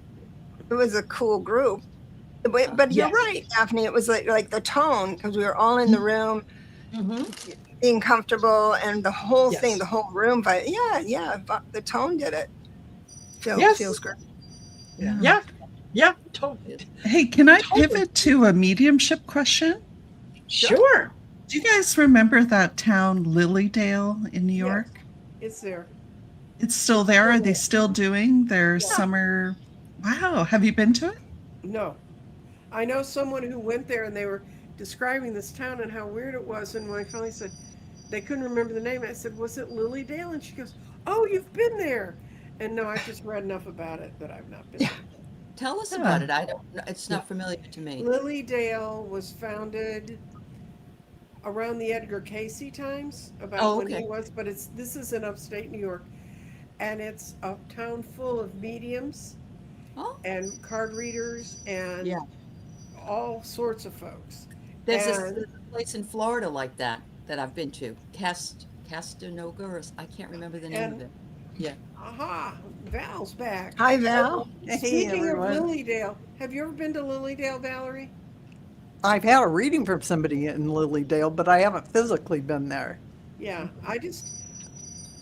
it was a cool group. But you're Yes. right, Daphne. It was like the tone, because we were all in the room, Mhm. being comfortable, and the whole thing, Yes. the whole room. But yeah, but the tone did it. Feels Yes. great. Yeah. Yeah. Yeah. Yeah. Totally. Hey, can I Totally. pivot to a mediumship question? Sure. Sure. Do you guys remember that town, Lilydale in New Yes, York? it's there. It's still there. Are they still doing their Yeah. summer? Wow. Have you been to it? No, I know someone who went there and they were describing this town and how weird it was. And when I finally said they couldn't remember the name, I said, "Was it Lilydale?" And she goes, "Oh, you've been there." And no, I've just read enough about it that I've not been Yeah. there. Tell us Yeah. about it. I don't. It's Yeah. not familiar to me. Lilydale was founded around the Edgar Casey times, about Oh, when okay. he was, but this is in upstate New York, and it's a town full of mediums, Oh, and card readers yeah. and all sorts of folks. There's And a place in Florida like that that I've been to. Castanoga, or I can't remember the name of and it. Yeah. aha, Val's back. Hi, Oh, Val. Hey, speaking of everyone. Lilydale, have you ever been to Lilydale, Valerie? I've had a reading from somebody in Lilydale, but I haven't physically been there. Yeah,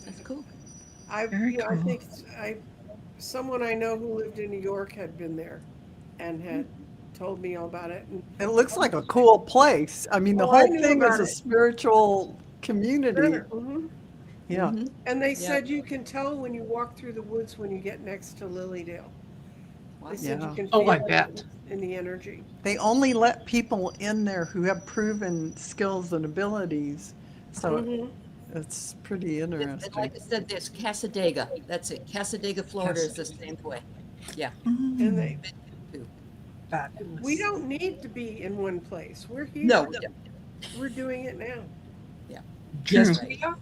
That's cool. Very I cool. think someone I know who lived in New York had been there and had told me all about it. And It looks like a cool place. I mean, the oh, I whole knew thing is about a it. spiritual community. Better. Hmm. Yeah. Mm-hmm. And they Yeah. said you can tell when you walk through the woods when you get next to Lilydale. They Wow. said you Yeah. can Oh, I feel it bet. in the energy. They only let people in there who have proven skills and abilities. So Hmm. it's pretty And like interesting. I said, there's Casadega. That's it. Casadega, Florida is the Cassidy. same way. Yeah. And Mm, they, Too. we Fabulous. don't need to be in one place. We're No, here. we don't. We're doing it now. Yeah. That's Yes, true. right. we are.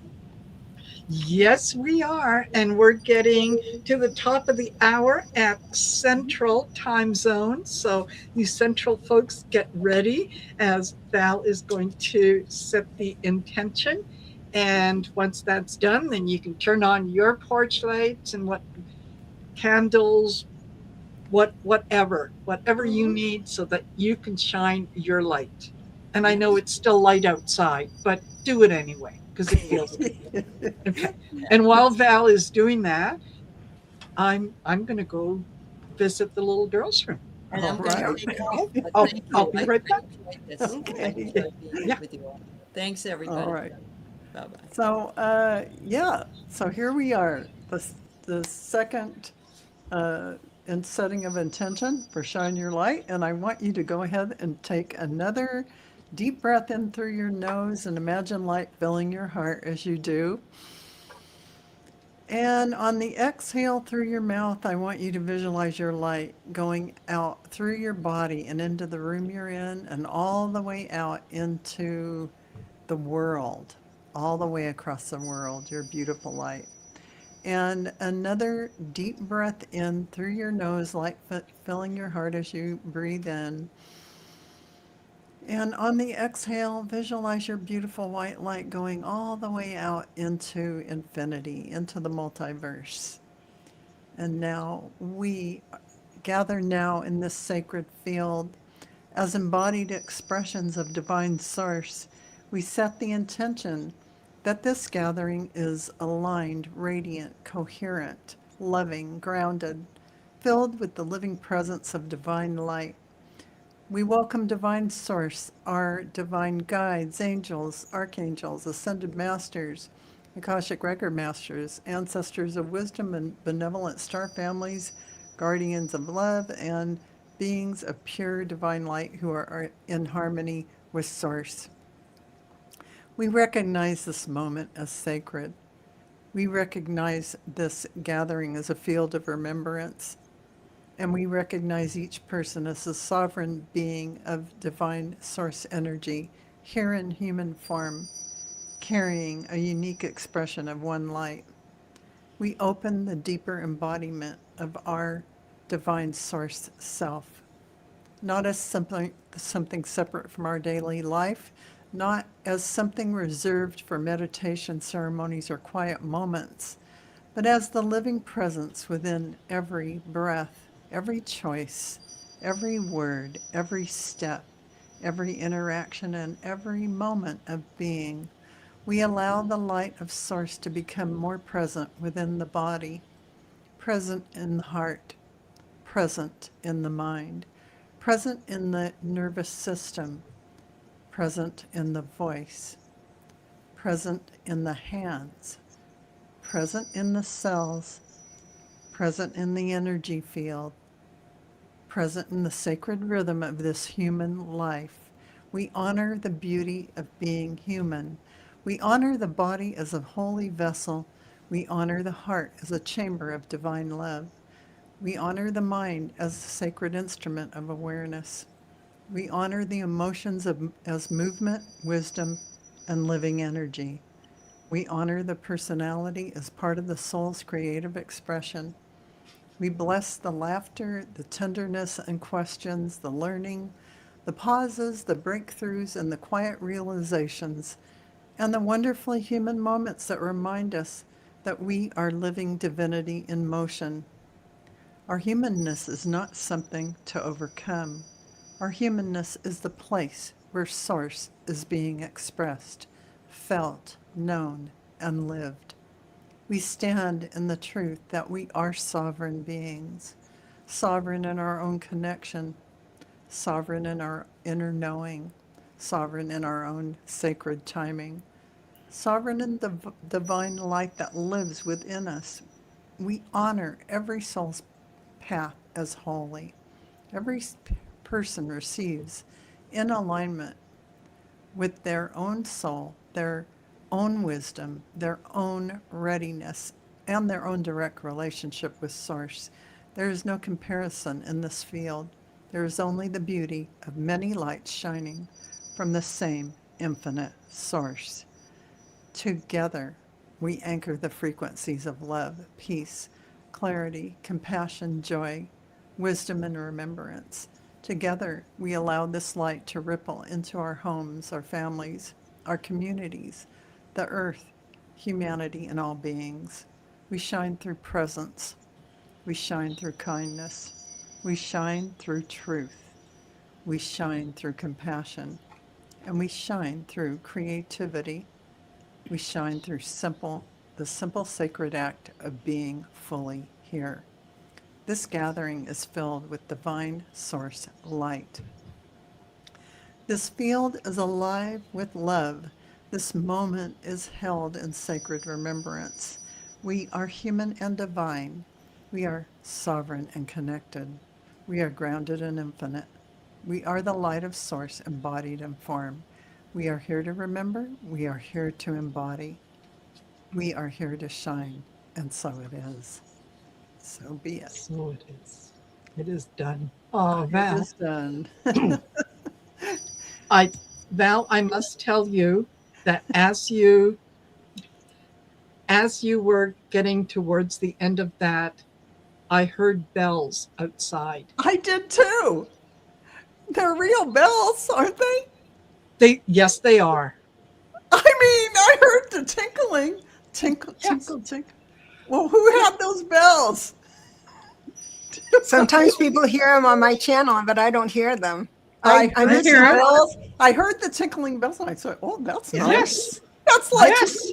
Yes, we are. And we're getting to the top of the hour at Central Time Zone. So, you Central folks, get ready as Val is going to set the intention. And once that's done, then you can turn on your porch lights and what candles, whatever you Hmm. need so that you can shine your light. And I know it's still light outside, but do it anyway because it feels good. Okay. Yeah. And while Val is doing that, I'm going to go visit the little girls' room. And All I'm going to Okay. right. take off. But I'll thank I'll you. be I right back. enjoyed this. I Okay. enjoyed being Yeah. with you all. Thanks, All everybody. right. Bye bye. So, yeah. So here we are, the second uh, in setting of intention for Shine Your Light. And I want you to go ahead and take another deep breath in through your nose and imagine light filling your heart as you do. And on the exhale through your mouth, I want you to visualize your light going out through your body and into the room you're in and all the way out into the world, all the way across the world, your beautiful light. And another deep breath in through your nose, light filling your heart as you breathe in. And on the exhale, visualize your beautiful white light going all the way out into infinity, into the multiverse. And now we gather now in this sacred field as embodied expressions of divine source. We set the intention that this gathering is aligned, radiant, coherent, loving, grounded, filled with the living presence of divine light. We welcome divine source, our divine guides, angels, archangels, ascended masters, Akashic record masters, ancestors of wisdom and benevolent star families, guardians of love, and beings of pure divine light who are in harmony with source. We recognize this moment as sacred. We recognize this gathering as a field of remembrance, and we recognize each person as a sovereign being of divine source energy here in human form, carrying a unique expression of one light. We open the deeper embodiment of our divine source self, not as something separate from our daily life, not as something reserved for meditation ceremonies or quiet moments, but as the living presence within every breath, every choice, every word, every step, every interaction, and every moment of being. We allow the light of Source to become more present within the body, present in the heart, present in the mind, present in the nervous system, present in the voice, present in the hands, present in the cells, present in the energy field, present in the sacred rhythm of this human life. We honor the beauty of being human. We honor the body as a holy vessel. We honor the heart as a chamber of divine love. We honor the mind as a sacred instrument of awareness. We honor the emotions as movement, wisdom, and living energy. We honor the personality as part of the soul's creative expression. We bless the laughter, the tenderness and questions, the learning, the pauses, the breakthroughs, and the quiet realizations, and the wonderfully human moments that remind us that we are living divinity in motion. Our humanness is not something to overcome. Our humanness is the place where Source is being expressed, felt, known, and lived. We stand in the truth that we are sovereign beings, sovereign in our own connection, sovereign in our inner knowing, sovereign in our own sacred timing, sovereign in the divine light that lives within us. We honor every soul's path as holy. Every person receives in alignment with their own soul, their own wisdom, their own readiness, and their own direct relationship with Source. There is no comparison in this field. There is only the beauty of many lights shining from the same infinite Source. Together, we anchor the frequencies of love, peace, clarity, compassion, joy, wisdom, and remembrance. Together, we allow this light to ripple into our homes, our families, our communities, the earth, humanity, and all beings. We shine through presence. We shine through kindness. We shine through truth. We shine through compassion. And we shine through creativity. We shine through the simple sacred act of being fully here. This gathering is filled with divine source light. This field is alive with love. This moment is held in sacred remembrance. We are human and divine. We are sovereign and connected. We are grounded and infinite. We are the light of source embodied in form. We are here to remember. We are here to embody. We are here to shine. And so it is. So be it. So it is. It is done. Oh, It Val. is done. Val, I must tell you that as you were getting towards the end of that, I heard bells outside. I did too. They're real bells, aren't they? Yes, they are. I mean, I heard the tinkling. Tinkle, Yes. tinkle, tinkle. Well, who had those bells? Sometimes people hear them on my channel, but I don't hear them. I I heard miss the hear 'em. them. bells. I heard the tinkling bells, and I said, "Oh, that's nice." Yes. That's like Yes.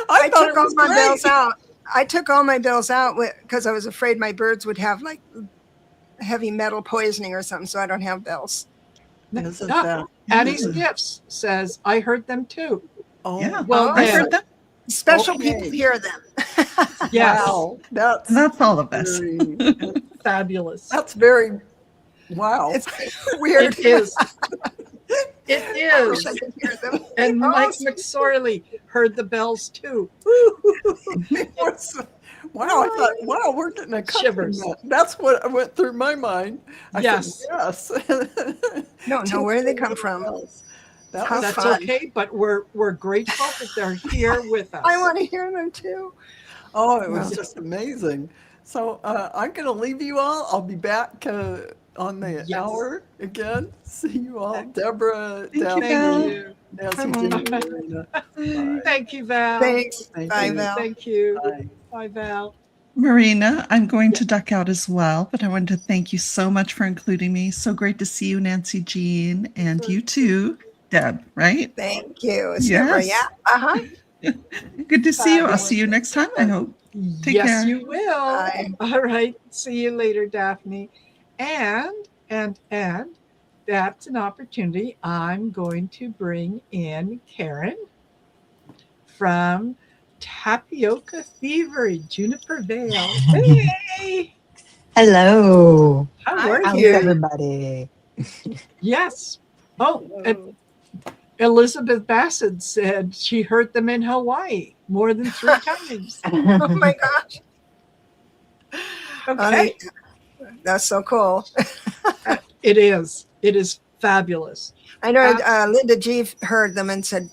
I I thought took it all was my great. bells out. I took all my bells out because I was afraid my birds would have like heavy metal poisoning or something, so I don't have bells. Isn't Ah, that? Addie's Gifts says, I heard them too. Oh, Yeah. Well, Oh, I then, heard them. Special Okay. people hear them. yes, wow. That's And that's all of us. very. fabulous. That's very. Wow. It's weird. It is. It I wish I is. could hear them. And Oh, Mike McSorley heard the bells too. Wow, I thought, wow, we're getting a Shivers. compliment. That's what went through my mind. I Yes. said, yes. don't know where they come from. That How was That's fun. okay, but we're grateful that they're here with us. I want to hear them too. Oh, it was Wow. just amazing. So I'm going to leave you all. I'll be back on the Yes. hour again. See you all. Deborah, Thank you, Daphne, Val. Thank you. Nancy, Come Jean, on. Marina. Bye. Thank you, Val. Thanks. Thank Bye, you. Val. Thank you. Bye. Bye, Val. Marina, I'm going to duck out as well, but I wanted to thank you so much for including me. So great to see you, Nancy Jean, and you too, Deb, right? Thank you. It's Deborah. Yes. Yeah. Uh-huh. Good to see you. I'll Fabulous. see you next time, I hope. Take Yes, care. you will. Bye. All right. See you later, Daphne. And that's an opportunity. I'm going to bring in Karen from Tapioca Thievery, Juniper Vale. Hey, Hello. how Hi. are How's you? everybody? Yes. Oh, and Elizabeth Bassett said she heard them in Hawaii more than 3 times. Oh my gosh. Okay. That's so cool. It is. It is fabulous. I know Linda G heard them and said,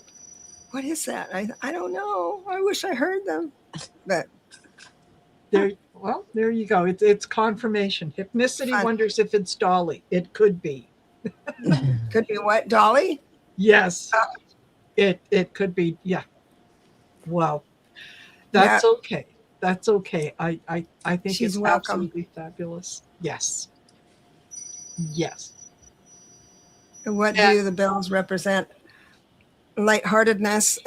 what is that? I don't know. I wish I heard them. But They're Well, there you go. It's confirmation. Hypnicity Fun. wonders if it's Dolly. It could be. Could be what, Dolly? Yes, it could be. Yeah. Well, Yeah, that's okay. That's okay. I think she's it's welcome. absolutely fabulous. Yes. Yes. What And do the bells represent? Lightheartedness,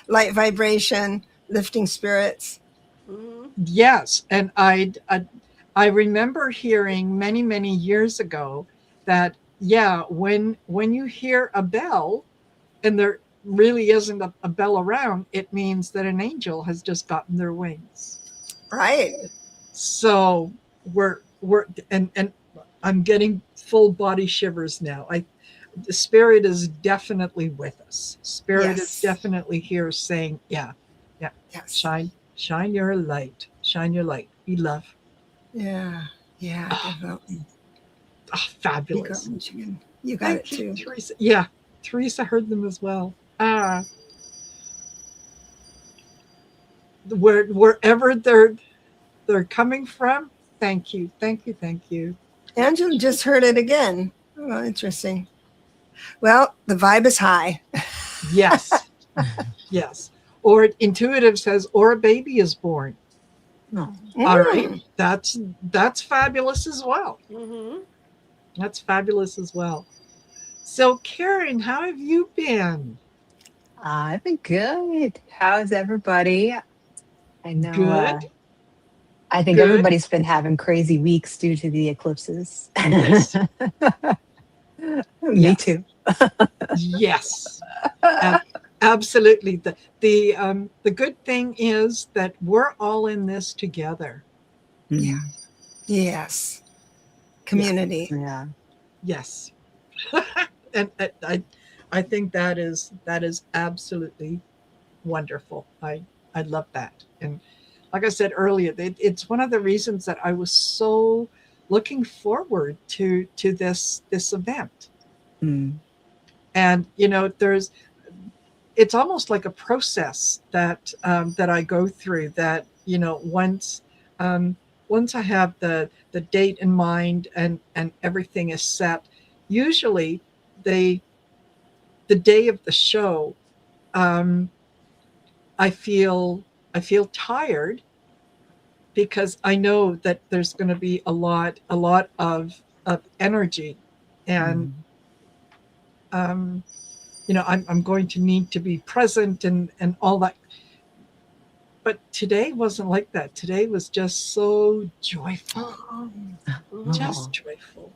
light vibration, lifting spirits. Mm-hmm. yes, and I remember hearing many years ago that yeah, when you hear a bell and there really isn't a bell around, it means that an angel has just gotten their wings. Right. So we're and I'm getting full body shivers now. I The spirit is definitely with us. Spirit is Yes. definitely here saying, yeah, yeah, Yes. shine your light, shine your light. Be love. Yeah. Yeah, Oh, definitely. You got fabulous. Michigan. You got it Thank you, too. Teresa. Yeah, Teresa heard them as well. Ah, wherever they're coming from. Thank you, thank you, thank you. Angela just heard it again. Oh, interesting. Well, the vibe is high. Yes, yes. Or intuitive says, or a baby is born. Oh, All right, Mm. that's fabulous as well. Mm-hmm. That's fabulous as well. So, Karen, how have you been? I've been good. How's everybody? I know, Good, I think good. everybody's been having crazy weeks due to the eclipses. Yes, Me yes, too. yes. Ab- Absolutely. The good thing is that we're all in this together. Yeah. Mm, Yes. Yeah. Community. yeah. Yes. And I think that is absolutely wonderful. I love that. And like I said earlier, it's one of the reasons that I was so looking forward to this event. Mm, And there's it's almost like a process that I go through. That um, once I have the date in mind and everything is set, usually the the day of the show, um, I feel I feel tired because I know that there's going to be a lot of energy, and mm. um, I'm going to need to be present and all that. But today wasn't like that. Today was just so joyful, Oh, Mm-hmm. just Oh, joyful.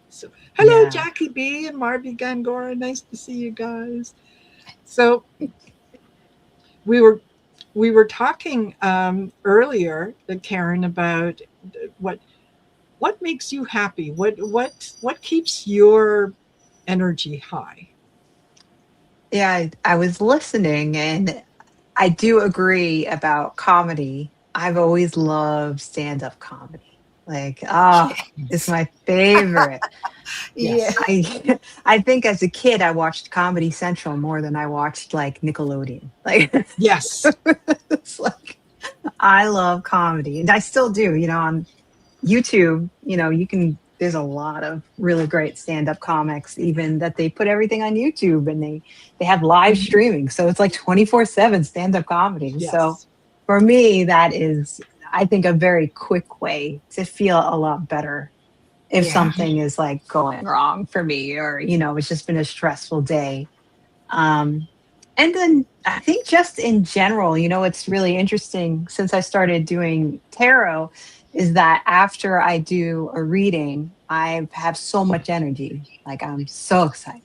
So, hello, yeah. Jackie B and Marby Gangora. Nice to see you guys. So we were we were talking earlier, Karen, about what what makes you happy. What keeps your energy high? Yeah, I was listening and I do agree about comedy. I've always loved stand-up comedy. Like, it's yes. my favorite. Yeah. Yes, I I think as a kid I watched Comedy Central more than I watched like Nickelodeon. Like yes, it's like I love comedy and I still do, on YouTube, you can there's a lot of really great stand-up comics even that they put everything on YouTube and they have live mhm, streaming. So it's like 24/7 stand-up comedy. So yes, for me that is I think a very quick way to feel a lot better if Yeah. something is like going wrong for me or it's just been a stressful day. um and then I think just in general, it's really interesting since I started doing tarot is that after I do a reading I have so much energy, like I'm so excited.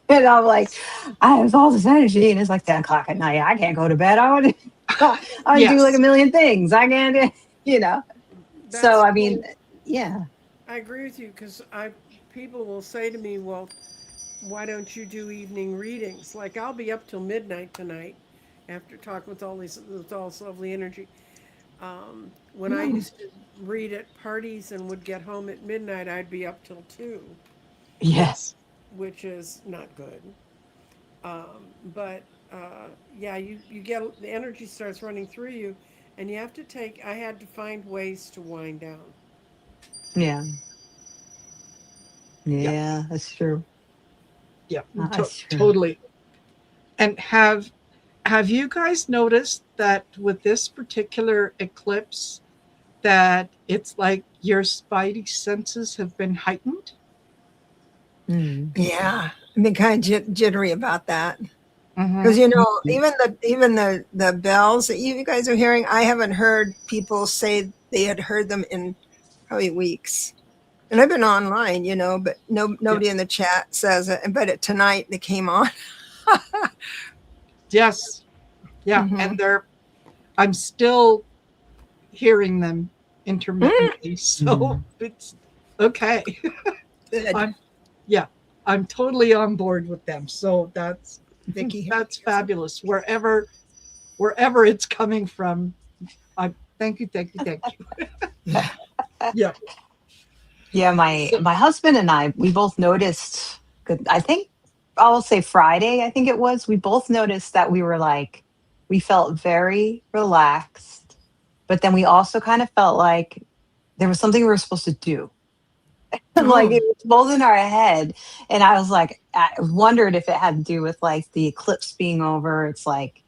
And I'm like, I have all this energy and it's like 10 o'clock at night, I can't go to bed, I want to I want to do like a yes, million things, I can't. you know so That's I mean, cool. yeah. I agree with you because I people will say to me, "Well, why don't you do evening readings?" Like I'll be up till midnight tonight after talking with all this lovely energy. When I Mm. used to read at parties and would get home at midnight, I'd be up till 2, Yeah. yes, which is not good. But yeah, you get the energy starts running through you, And you have to I had to find ways to wind down. Yeah. Yeah, Yeah, that's true. yeah, That's true. totally. And have you guys noticed that with this particular eclipse, that it's like your spidey senses have been heightened? Mm. Yeah, I've been kind of jittery about that because Mm-hmm. Mhm. even the bells that you guys are hearing, I haven't heard people say they had heard them in probably weeks. And I've been online, but Yeah. nobody in the chat says it. But tonight they came on. Yes. Yeah. Hmm. And I'm still hearing them Mm, intermittently. So Mhm. it's okay. good. I'm, yeah, I'm totally on board with them. So Vicky here. that's fabulous. Wherever it's coming from, I thank you, thank you, thank you. Yeah. Yeah, my So, my husband and I, we both noticed. I think I'll say Friday. I think it was. We both noticed that we were like, we felt very relaxed, but then we also kind of felt like there was something we were supposed to do. And like oh, it was both in our head, and I was like, I wondered if it had to do with like the eclipse being over. It's like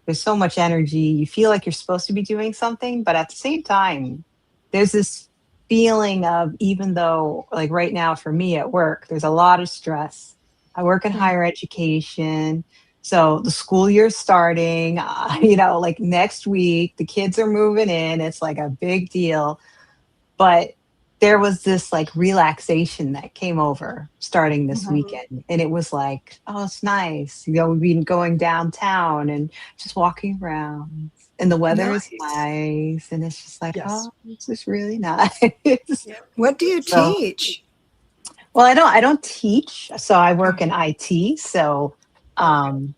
there's so much energy. You feel like you're supposed to be doing something, but at the same time, there's this feeling of, even though, like right now for me at work, there's a lot of stress. I work in Mm. higher education. So the school year's starting, like next week, the kids are moving in. It's like a big deal. But there was this like relaxation that came over starting this mhm. weekend. And it was like, oh, it's nice. We've been going downtown and just walking around. And the weather is Nice. nice. And it's just like, Yes. oh, this is really nice. Yep. What do you So, teach? well, I don't teach. So I Oh, work in IT. So okay. um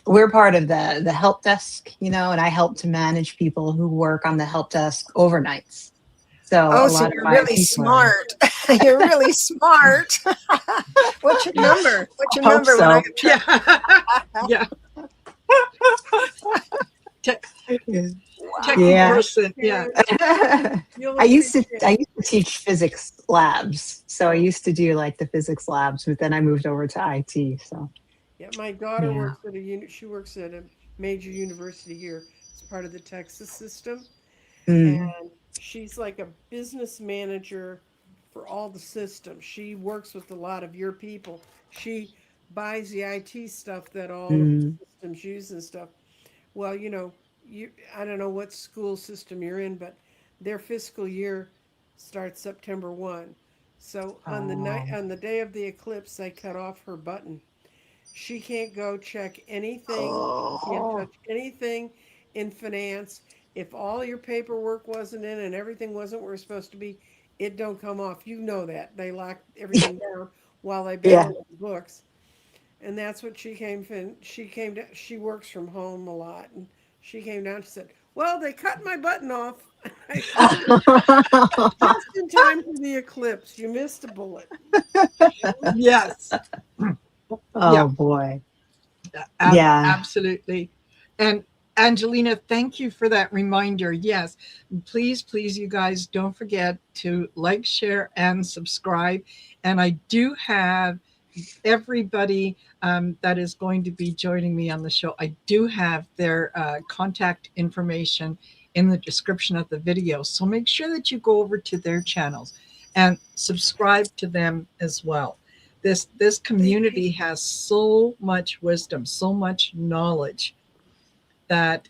we're part of the help desk, and I help to manage people who work on the help desk overnights. So Oh, a so lot of you're my really people are. smart. You're really smart. What's your number? What's your Hope number when I so. try? Yeah. Yeah. Tech, techie Wow. Yeah. person. Yeah. Karen, you'll I used to appreciate I it. used to teach physics labs. So I Oh, used to do like the physics labs, but then I moved over to IT. So yeah, my daughter yeah. works at she works at a major university here. It's part of the Texas system. Mm, And she's like a business manager for all the systems. She works with a lot of your people. She buys the IT stuff that all of the mm, systems use and stuff. Well, I don't know what school system you're in, but their fiscal year starts September 1. So oh. on the day of the eclipse, they cut off her button. She can't go check anything. She can't Oh. touch anything in finance. If all your paperwork wasn't in and everything wasn't where it's supposed to be, it don't come off. You know that. They lock everything down while they Yeah. balance the books. And that's what she works from home a lot. And she came down, she said, well, they cut my button off. I said, just in time for the eclipse. You missed a bullet. Yes. Yeah. Oh boy. Ab- Yeah. absolutely. And Angelina, thank you for that reminder. Yes, please, please, you guys don't forget to like, share, and subscribe. And I do have everybody that is going to be joining me on the show. I do have their contact information in the description of the video. So make sure that you go over to their channels and subscribe to them as well. This community has so much wisdom, so much knowledge that,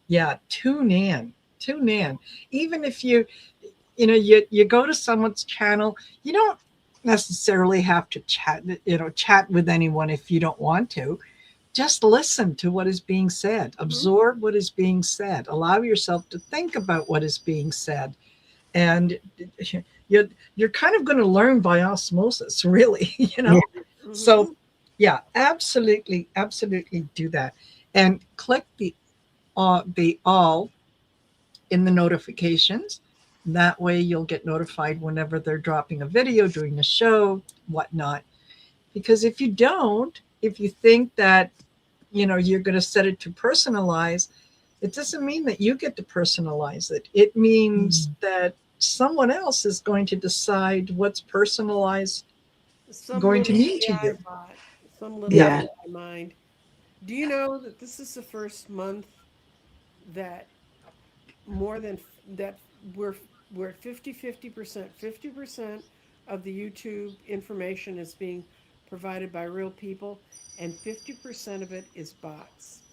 yeah, tune in. Even if you go to someone's channel, you don't necessarily have to chat with anyone if you don't want to. Just listen to what is being said, Hmm. absorb what is being said, allow yourself to think about what is being said, and you're kind of going to learn by osmosis, really. Yeah. Hmm. So yeah, absolutely, absolutely do that, and click the all in the notifications. That way you'll get notified whenever they're dropping a video, doing a show, whatnot. Because if you don't, if you think that you're going to set it to personalize, it doesn't mean that you get to personalize it. It means that someone else is going to decide what's personalized Some going to little mean to AI you. bot, some little Yeah. Yeah. AI mind. Do you know that this is the first month that more than that we're we're at 50-50%. 50% of the YouTube information is being provided by real people, and 50% of it is bots.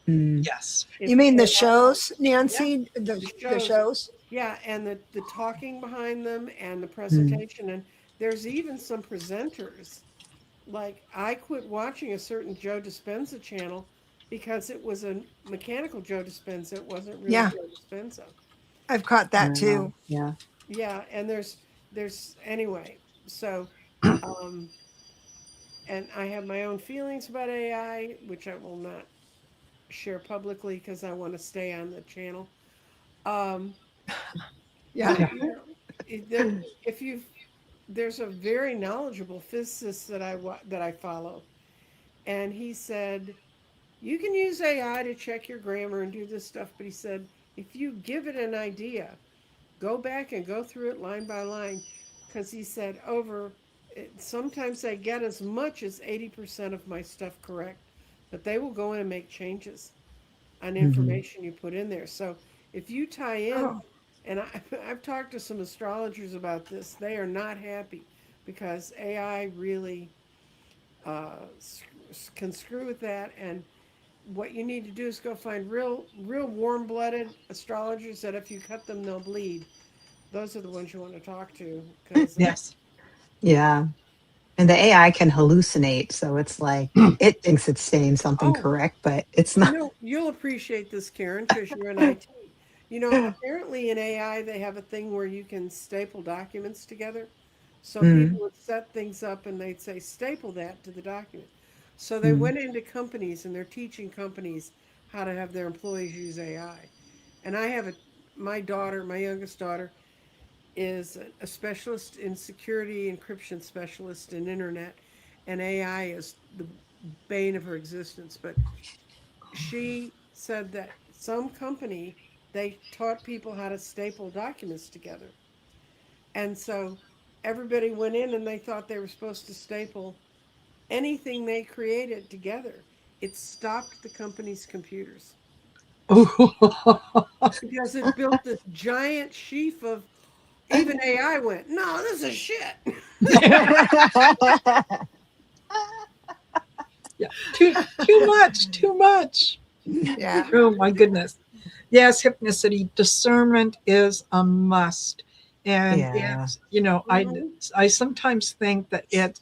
Mm. Yes. You It's mean the AI. shows, Yeah. Nancy? The The shows, shows? yeah, and the talking behind them and the Mm. presentation, and there's even some presenters. Like I quit watching a certain Joe Dispenza channel because it was a mechanical Joe Dispenza. It wasn't real Yeah, Joe Dispenza. I've caught that Wow. too. Yeah. Yeah, and there's anyway. So, um, and I have my own feelings about AI, which I will not share publicly because I want to stay on the channel. Um, Yeah. but Yeah. you know, there if you there's a very knowledgeable physicist that I follow, and he said you can use AI to check your grammar and do this stuff, but he said if you give it an idea, go back and go through it line by line, because he said sometimes I get as much as 80% of my stuff correct, but they will go in and make changes on Hmm. information you put in there. So if you tie in, Oh, and I've talked to some astrologers about this, they are not happy because AI really can screw with that. And what you need to do is go find real warm-blooded astrologers that if you cut them, they'll bleed. Those are the ones you want to talk to because Yes. Yeah. And the AI can hallucinate. So it's like it thinks it's saying something oh, correct, but it's not. you'll appreciate this, Karen, because you're in IT. Apparently in AI they have a thing where you can staple documents together. So people Mm. would set things up and they'd say staple that to the document. So they Mm. went into companies and they're teaching companies how to have their employees use AI. And my youngest daughter, is a specialist in security, encryption specialist in internet, and AI is the bane of her existence. But she said that some company, they taught people how to staple documents together. And so everybody went in and they thought they were supposed to staple anything they created together. It stopped the company's computers Oh, because it built this giant sheaf of, even AI went, no, this is shit. yeah. Too much. Too much. yeah. Oh my goodness. Yes, hypnicity discernment is a must. And Yeah. it's, Mhm. I sometimes think that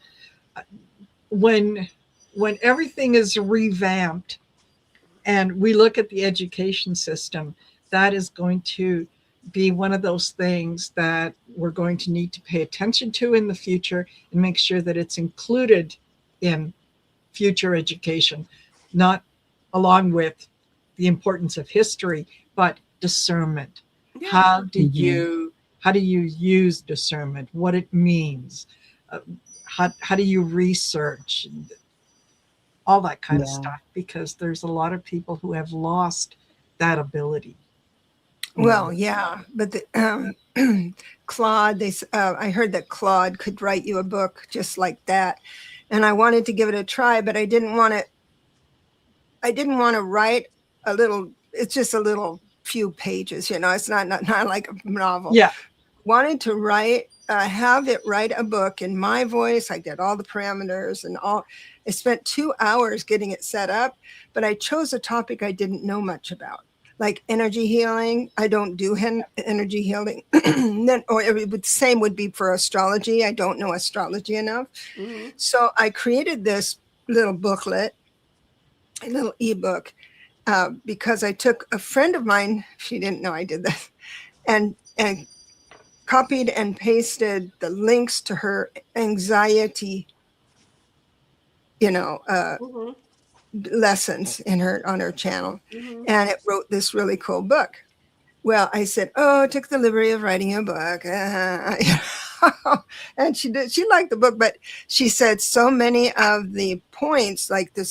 when when everything is revamped and we look at the education system, that is going to be one of those things that we're going to need to pay attention to in the future and make sure that it's included in future education, not along with the importance of history, but discernment. Yeah. Hmm. How do you use discernment? What it means? Uh, how do you research? All that kind of Yeah. stuff, because there's a lot of people who have lost that ability. Yeah. Well, yeah, but Claude, I heard that Claude could write you a book just like that, and I wanted to give it a try, but I didn't want to. I didn't want to write a little. It's just a little few pages, It's not like a novel. Yeah. Wanted to have it write a book in my voice. I did all the parameters and all. I spent 2 hours getting it set up, but I chose a topic I didn't know much about, like energy healing. I don't do energy healing. Then, or same would be for astrology. I don't know astrology enough. Hmm. So I created this little booklet, a little ebook, because I took a friend of mine. She didn't know I did this, and copied and pasted the links to her anxiety, you know, uh, Hmm. lessons on her channel, Hmm. and it wrote this really cool book. Well, I said, "Oh, I took the liberty of writing a book," and she did. She liked the book, but she said so many of the points, like the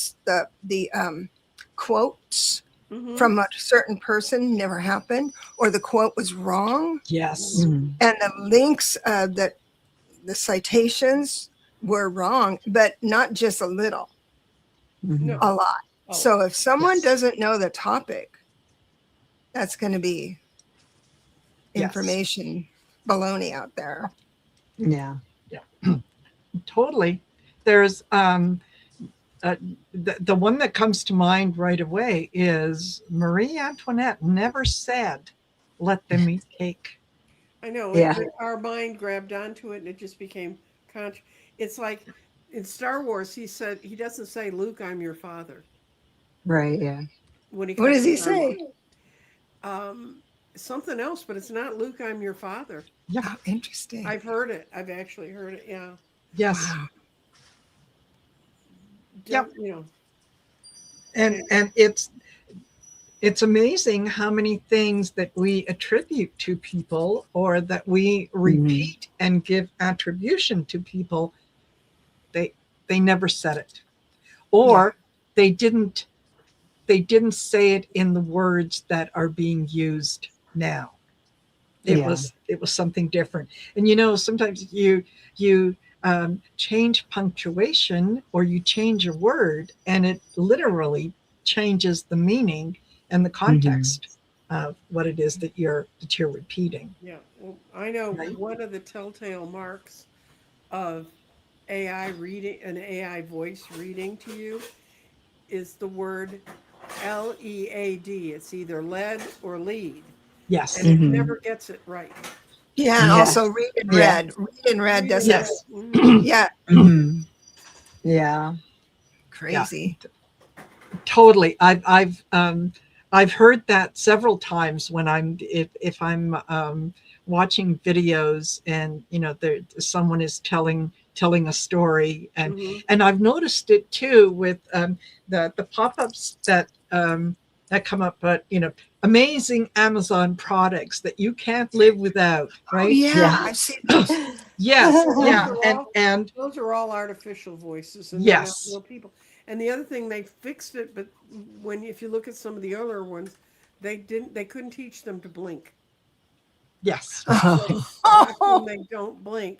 quotes, Mm-hmm. from a certain person never happened, or the quote was wrong, Yes. Mm. and the links that the citations were wrong, but not just a little, Mhm. No, a lot. a So lot. if someone Yes. doesn't know the topic, that's going to be Yes. information baloney out there. Yeah. Yeah. Totally. There's uh, the one that comes to mind right away is Marie Antoinette never said, "Let them eat cake." I know Yeah. our mind grabbed onto it, and it just became It's like in Star Wars, he doesn't say, "Luke, I'm your father," Right. Yeah. when he What cuts does he his arm off. say? Something else, but it's not, "Luke, I'm your father." Yeah. Oh, interesting. I've heard it. I've actually heard it. Yeah. Yes. Wow. Yep. You know. And And, it's amazing how many things that we attribute to people or that we Mhm. repeat and give attribution to people, they they never said it, Yeah. or they didn't they didn't say it in the words that are being used now. it Yeah. was it was something different. And sometimes you change punctuation or you change a word and it literally changes the meaning and the Mhm. context of what it is that you're repeating, yeah. Well, I know right? one of the telltale marks of AI reading, an AI voice reading to you, is the word LEAD. It's either lead or lead, and Yes. it Mhm. never gets it right. Yeah. And Yeah. also read and Yeah. read. Read and read Read and doesn't. read. Yes. Mm-hmm. Yeah. Mhm. Yeah. Yeah, Crazy. totally. I've heard that several times when if I'm watching videos and there someone is telling a story, and Mm-hmm. I've noticed it too with the pop-ups that come up, but amazing Amazon products that you can't live without, Oh right? yeah, Yeah. I've seen those. Yes, Well, yeah, and those are all artificial voices, and they're not yes, real people. And the other thing, they fixed it, but if you look at some of the earlier ones, they couldn't teach them to blink. yes, So how come Oh, they don't blink?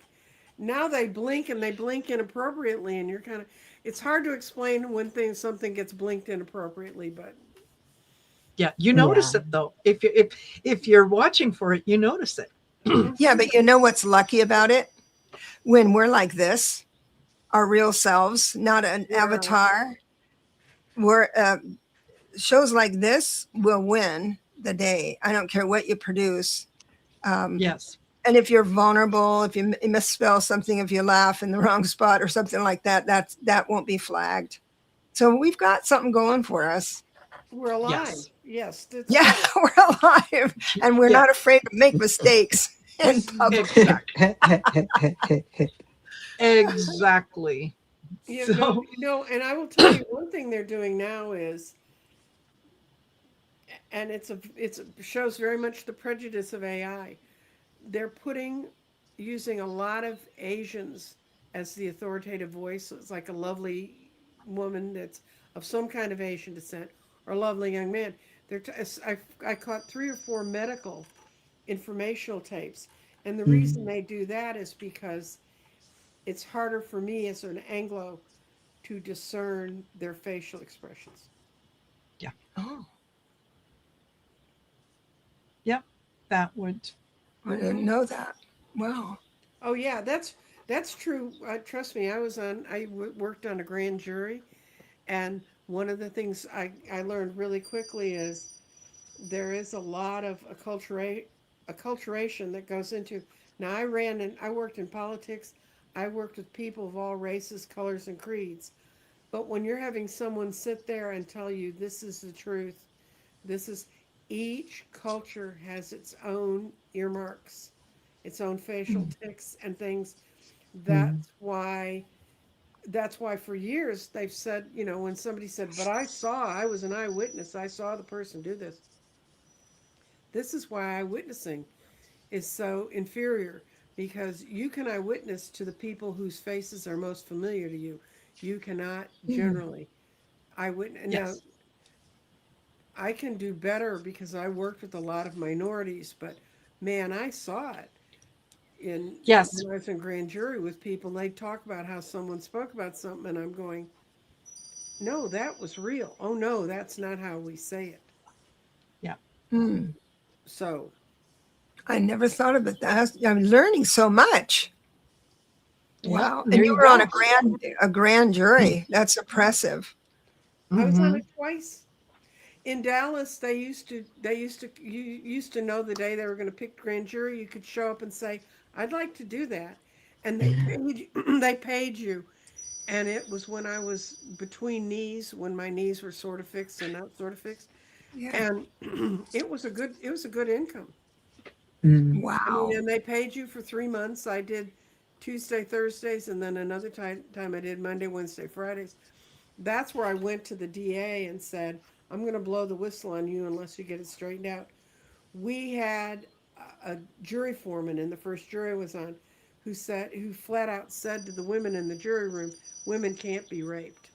Now they blink, and they blink inappropriately, and it's hard to explain when something gets blinked inappropriately, but yeah. You Yeah. notice it though. If you're watching for it, you notice it. mhm. yeah, but you know what's lucky about it? When we're like this, our real selves, not an Yeah, avatar, we're shows like this will win the day. I don't care what you produce. Um, Yes. and if you're vulnerable, if you misspell something, if you laugh in the wrong spot or something like that, that won't be flagged. So we've got something going for us. we're alive. Yes. Yes, that's Yeah, true. we're alive and we're Yeah. not afraid to make mistakes in public. Exactly. Exactly. So And I will tell you one thing they're doing now is, and shows very much the prejudice of AI. They're using a lot of Asians as the authoritative voices, like a lovely woman that's of some kind of Asian descent, or a lovely young man. I caught 3 or 4 medical informational tapes, and the reason Mhm. they do that is because it's harder for me as an Anglo to discern their facial expressions. yeah, Oh, yeah, that would. I didn't know that. Wow. Oh yeah, that's true. Trust me, worked on a grand jury, and one of the things I learned really quickly is there is a lot of acculturation that goes into. Now I worked in politics. I worked with people of all races, colors, and creeds. But when you're having someone sit there and tell you this is the truth, this is each culture has its own earmarks, its own facial Mm. tics and things. Mhm. That's why for years they've said, when somebody said, "But I was an eyewitness, I saw the person do this." This is why eyewitnessing is so inferior, because you can eyewitness to the people whose faces are most familiar to you. You cannot Mm. generally eyewitness. Now, Yes. I can do better because I worked with a lot of minorities, but man, I saw it in Yes. when I was in grand jury with people, and they talk about how someone spoke about something, and I'm going, no, that was real. Oh no, that's not how we say it. Yeah. Hmm. So I never thought of it. I'm learning so much. Yeah. Wow. And There you you were on go. a grand jury. That's impressive. I was on Hmm. it twice. In Dallas, you used to know the day they were going to pick grand jury. You could show up and say, "I'd like to do that," and they paid you, they paid you. And it was when I was between knees, when my knees were sort of fixed and not sort of fixed, Yeah. and it was a good income. Mm. I mean, Wow. and they paid you for 3 months. I did Tuesday, Thursdays, and then another time I did Monday, Wednesday, Fridays. That's where I went to the DA and said, I'm going to blow the whistle on you unless you get it straightened out. We had a jury foreman in the first jury I was on who flat out said to the women in the jury room, women can't be raped.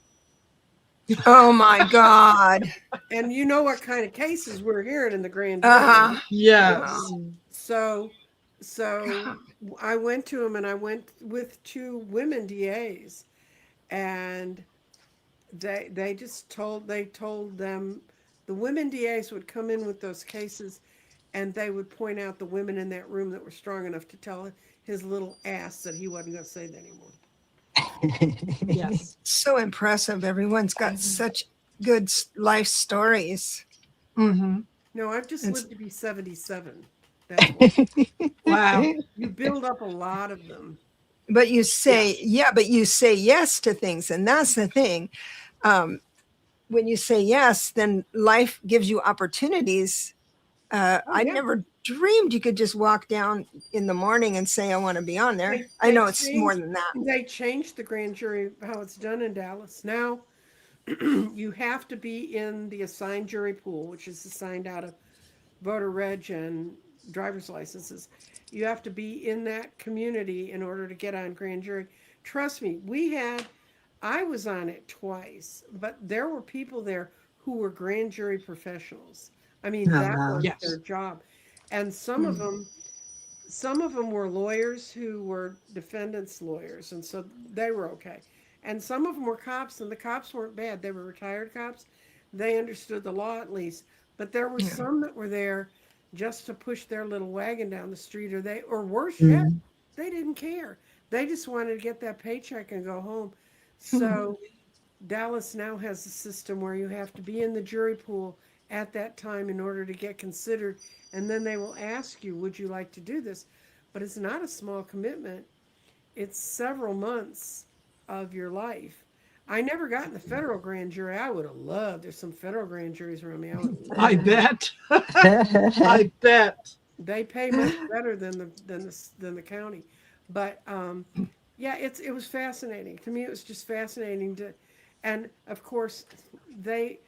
Oh my God. And you know what kind of cases we're hearing in the grand jury, Uh-huh. right? Yes. Oh, So, so God. I went to him and I went with two women DAs, and they told them the women DAs would come in with those cases, and they would point out the women in that room that were strong enough to tell his little ass that he wasn't going to say that anymore. Yes. So impressive. Everyone's got such good life stories. Hmm. No, I've just It's, lived to be 77. That's why. Wow. You build up a lot of them. but you Yeah. say, yeah, but you say yes to things. And that's the thing. Um, when you say yes, then life gives you opportunities. Oh I yeah, never dreamed you could just walk down in the morning and say, I want to be on there. I they know it's more changed than that. they changed the grand jury how it's done in Dallas. Now you have to be in the assigned jury pool, which is assigned out of voter reg and driver's licenses. You have to be in that community in order to get on grand jury. Trust me, I was on it twice, but there were people there who were grand jury professionals. I mean, Oh, that wow. was their Yes. job. And Hmm. some of them were lawyers who were defendants' lawyers, and so they were okay. And some of them were cops, and the cops weren't bad. They were retired cops. They understood the law at least. But there were Yeah. some that were there just to push their little wagon down the street, or worse yet, Mm. they didn't care. They just wanted to get that paycheck and go home. So Dallas now has a system where you have to be in the jury pool at that time in order to get considered, and then they will ask you, would you like to do this? But it's not a small commitment. It's several months of your life. I never got in the federal grand jury. I would have loved, there's some federal grand juries around me. I would have I loved. bet. I bet. They pay much better than the county. But yeah, it was fascinating. To me, it was just fascinating to, and of course, they,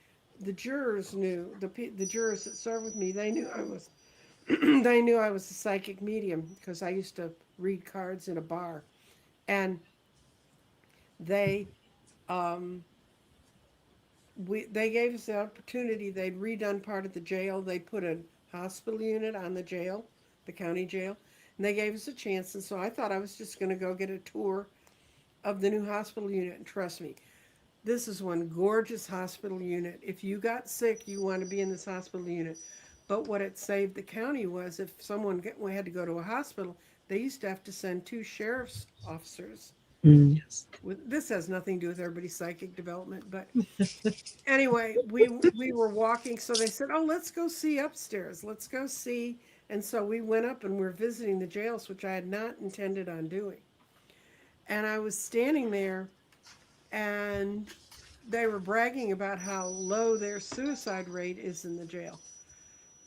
the jurors knew, the jurors that served with me, they knew I was, they knew I was a psychic medium because I used to read cards in a bar, and they, um, they gave us the opportunity. They'd redone part of the jail. They put a hospital unit on the jail, the county jail, and they gave us a chance. And so I thought I was just going to go get a tour of the new hospital unit. And trust me, this is one gorgeous hospital unit. If you got sick, you want to be in this hospital unit. But what it saved the county was if someone had to go to a hospital, they used to have to send two sheriff's officers. Mm. Yes. This has nothing to do with everybody's psychic development, but anyway, we were walking, so they said, "Oh, let's go see upstairs. Let's go see." And so we went up and we're visiting the jails, which I had not intended on doing. And I was standing there, and they were bragging about how low their suicide rate is in the jail.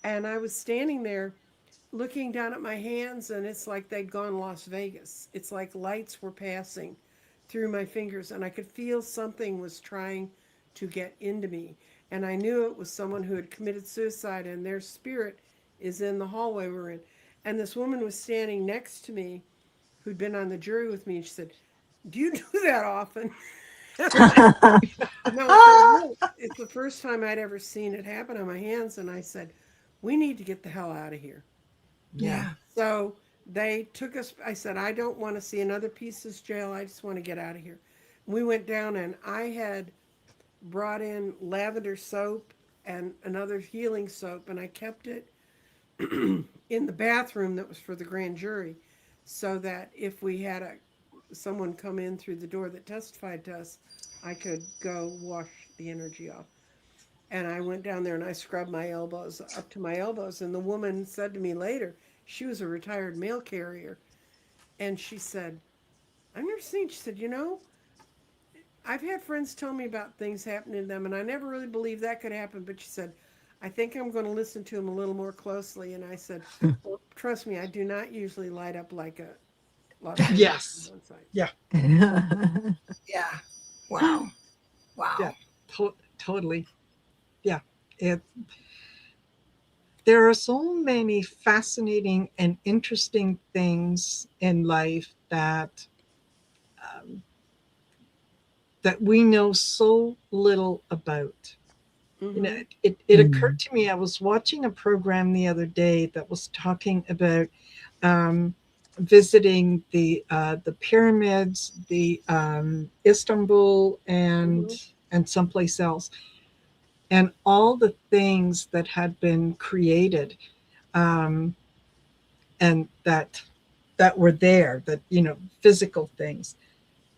And I was standing there looking down at my hands, and it's like they'd gone Las Vegas. It's like lights were passing through my fingers, and I could feel something was trying to get into me. And I knew it was someone who had committed suicide, and their spirit is in the hallway we're in. And this woman was standing next to me who'd been on the jury with me, and she said, "Do you do that often?" No, for real, it's the first time I'd ever seen it happen on my hands, and I said, "We need to get the hell out of here." Yeah. Yeah. So they took us. I said, "I don't want to see another piece of jail. I just want to get out of here." We went down, and I had brought in lavender soap and another healing soap, and I kept it in the bathroom that was for the grand jury, so that if we had someone come in through the door that testified to us, I could go wash the energy off. And I went down there and I scrubbed my elbows up to my elbows. And the woman said to me later, she was a retired mail carrier, and she said, "I've never seen." She said, "I've had friends tell me about things happening to them, and I never really believed that could happen." But she said, "I think I'm going to listen to them a little more closely." And I said, "Well, trust me, I do not usually light up like a Los Angeles Yes. on one side." Yeah. Yeah. Wow. Wow. Yeah. Totally. Yeah. It. There are so many fascinating and interesting things in life um, that we know so little about. Mm-hmm. It occurred to me, I was watching a program the other day that was talking about visiting the pyramids, the Istanbul, Mm-hmm. and someplace else, and all the things that had been created, um, and that were there, that physical things.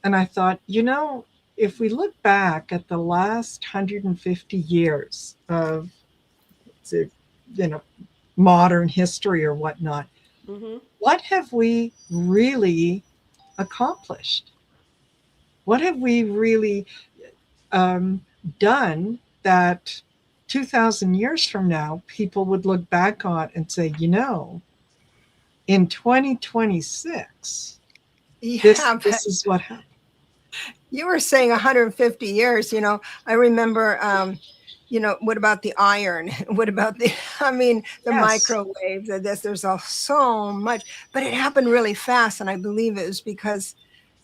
And I thought, if we look back at the last 150 years of the, you know modern history or whatnot, Mm-hmm. what have we really accomplished? What have we really um, done that 2,000 years from now people would look back on and say, in 2026, this Yeah, but this is what happened. you were saying 150 years, I remember, what about the iron? What about I mean, the Yes. microwave, there's so much, but it happened really fast. And I believe it was because,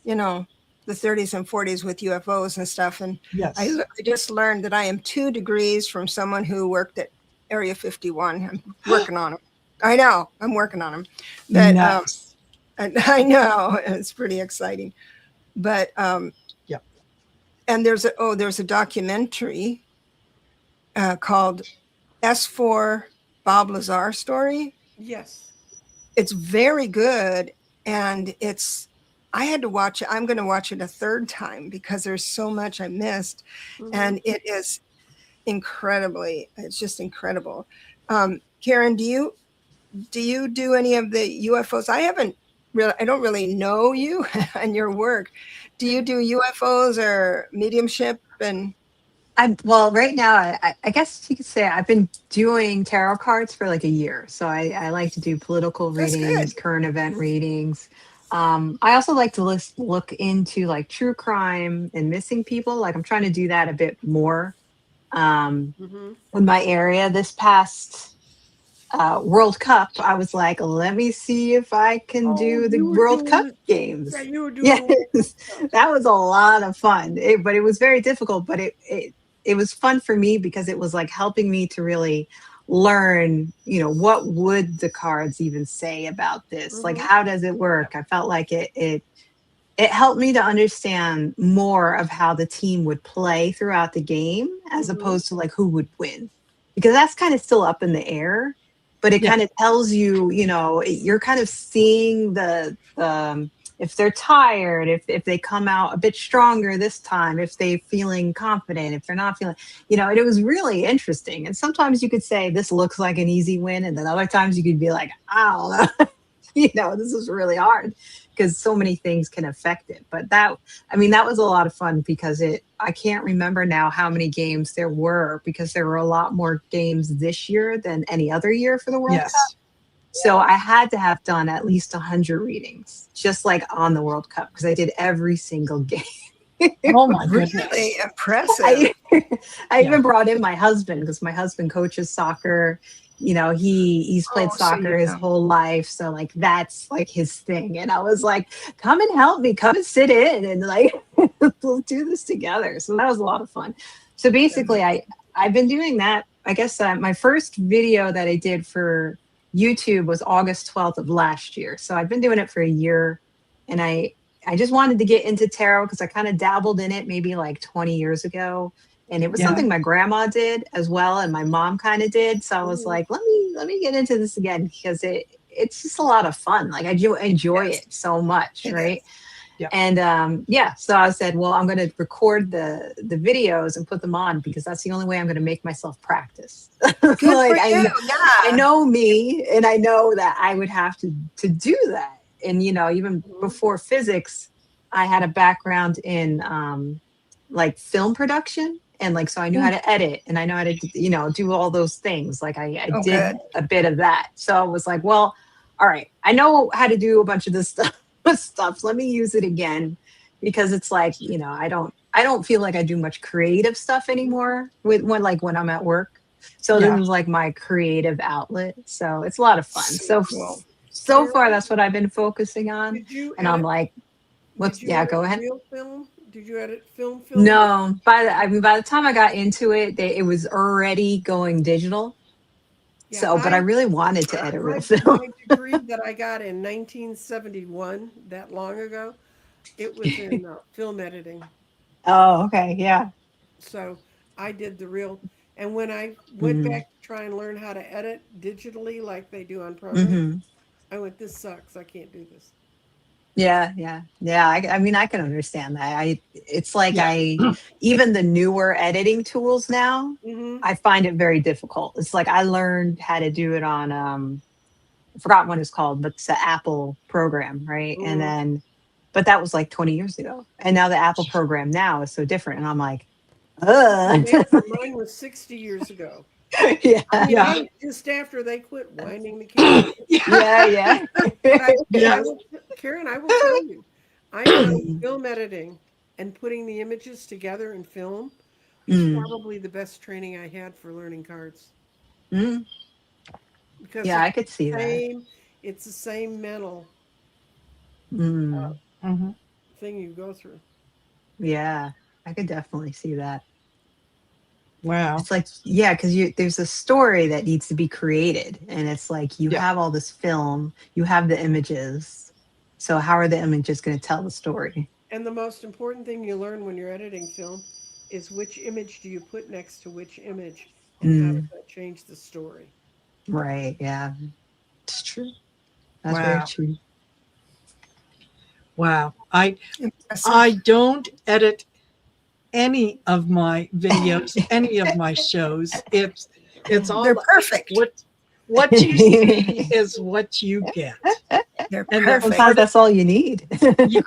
you know, the 30s and 40s with UFOs and stuff. And Yes. I just learned that I am 2 degrees from someone who worked at Area 51. I'm working on him. I know, I'm working on him. But Nice. I know it's pretty exciting. But Yeah. and there's a documentary called S4 Bob Lazar story. Yes. It's very good, and I had to watch it. I'm going to watch it a third time because there's so much I missed, Mm-hmm. and it's just incredible. Karen, do you do any of the UFOs? I don't really know you and your work. Do you do UFOs or mediumship? And Well, right now, I guess you could say I've been doing tarot cards for like a year. So I like to do political that's good. readings, current event readings. I also like to look into like true crime and missing people. Like I'm trying to do that a bit more Mm-hmm. in my area. This past World Cup, I was like, let me see if I can Oh, do the you were World doing Cup the yeah, games. you were doing Yes, the World Cup. that was a lot of fun. But it was very difficult, but it was fun for me because it was like helping me to really learn, what would the cards even say about this? Like, Mm-hmm. how does it work? I felt like it helped me to understand more of how the team would play throughout the game as Mm-hmm. opposed to like who would win, because that's kind of still up in the air, but it Yeah. kind of tells you, you're kind of seeing if they're tired, if they come out a bit stronger this time, if they're feeling confident, if they're not feeling, and it was really interesting. And sometimes you could say this looks like an easy win, and then other times you could be like, I don't know. This is really hard because so many things can affect it. But that was a lot of fun because I can't remember now how many games there were, because there were a lot more games this year than any other year for the World Cup. Yes. So I had to have done at least 100 readings just like on the World Cup, because I did every single game. Oh my Really goodness. impressive. I Yeah. even brought in my husband because my husband coaches soccer. He's played So soccer his whole life, so like that's like his thing. And I was like, come and help me, come and sit in, and like we'll do this together. So that was a lot of fun. So basically, I've been doing that. I guess my first video that I did for YouTube was August 12th of last year. So I've been doing it for a year, and I just wanted to get into tarot because I kind of dabbled in it maybe like 20 years ago. And it was Yeah. something my grandma did as well, and my mom kind of did. So I was Mhm. like, let me get into this again because it's just a lot of fun. Like I do enjoy Yes, it so much, it right? is. Yeah. And yeah, so I said, well, I'm going to record the videos and put them on because that's the only way I'm going to make myself practice. Good for Like you. I Yeah. know me, and I know that I would have to do that. And even Mhm. before physics, I had a background in like film production, and like so I knew how Mm. to edit, and I know how to do all those things. Like I Oh, did good. a bit of that. So I was like, well, all right, I know how to do a bunch of this stuff. Let me use it again because it's like, I don't feel like I do much creative stuff anymore when I'm at work. So this Yeah. is like my creative outlet. So it's a lot of fun. So So cool. so far Karen, that's what I've been focusing on. did you And I'm edit? like, Did what's you yeah, edit go ahead. real film? Did you edit film? Or No, by the time I got into it, it was already going digital. yeah, So, but I really wanted to edit real my film. my degree that I got in 1971, that long ago, it was in film editing. Oh, okay, yeah. So I did the real. And when I went Mm, back to try and learn how to edit digitally like they do on programs, hmm. I went, this sucks. I can't do this. Yeah, yeah, yeah. I mean, I can understand that. It's like Yeah. even the newer editing tools now, Hmm. I find it very difficult. It's like I learned how to do it on, I forgot what it's called, but it's the Apple program, right? And Hmm. then, but that was like 20 years ago. And now the Apple program now is so different. And I'm like, ugh. Mine was 60 years ago. I Yeah, mean, I Yeah. was just after they quit winding the camera. yeah, Yeah. yeah. But I Yes. will, Karen, I will tell you, I found film editing and putting the images together in film was Mm, probably the best training I had for learning cards mm. because Yeah, I could see that. it's the same mental Mm, Mhm. thing you go through. yeah, I could definitely see that. Wow. It's like, yeah, because there's a story that needs to be created, and it's like you Yeah. have all this film, you have the images. So how are the images going to tell the story? And the most important thing you learn when you're editing film is which image do you put next to which image and how does Mm, that change the story. right. Yeah, it's true. That's very Wow. true. Wow. I Impressive. don't edit any of my videos, any of my shows. It's They're all perfect. what you see is what you get. They're And that perfect. Sometimes part of that's all you need. yeah,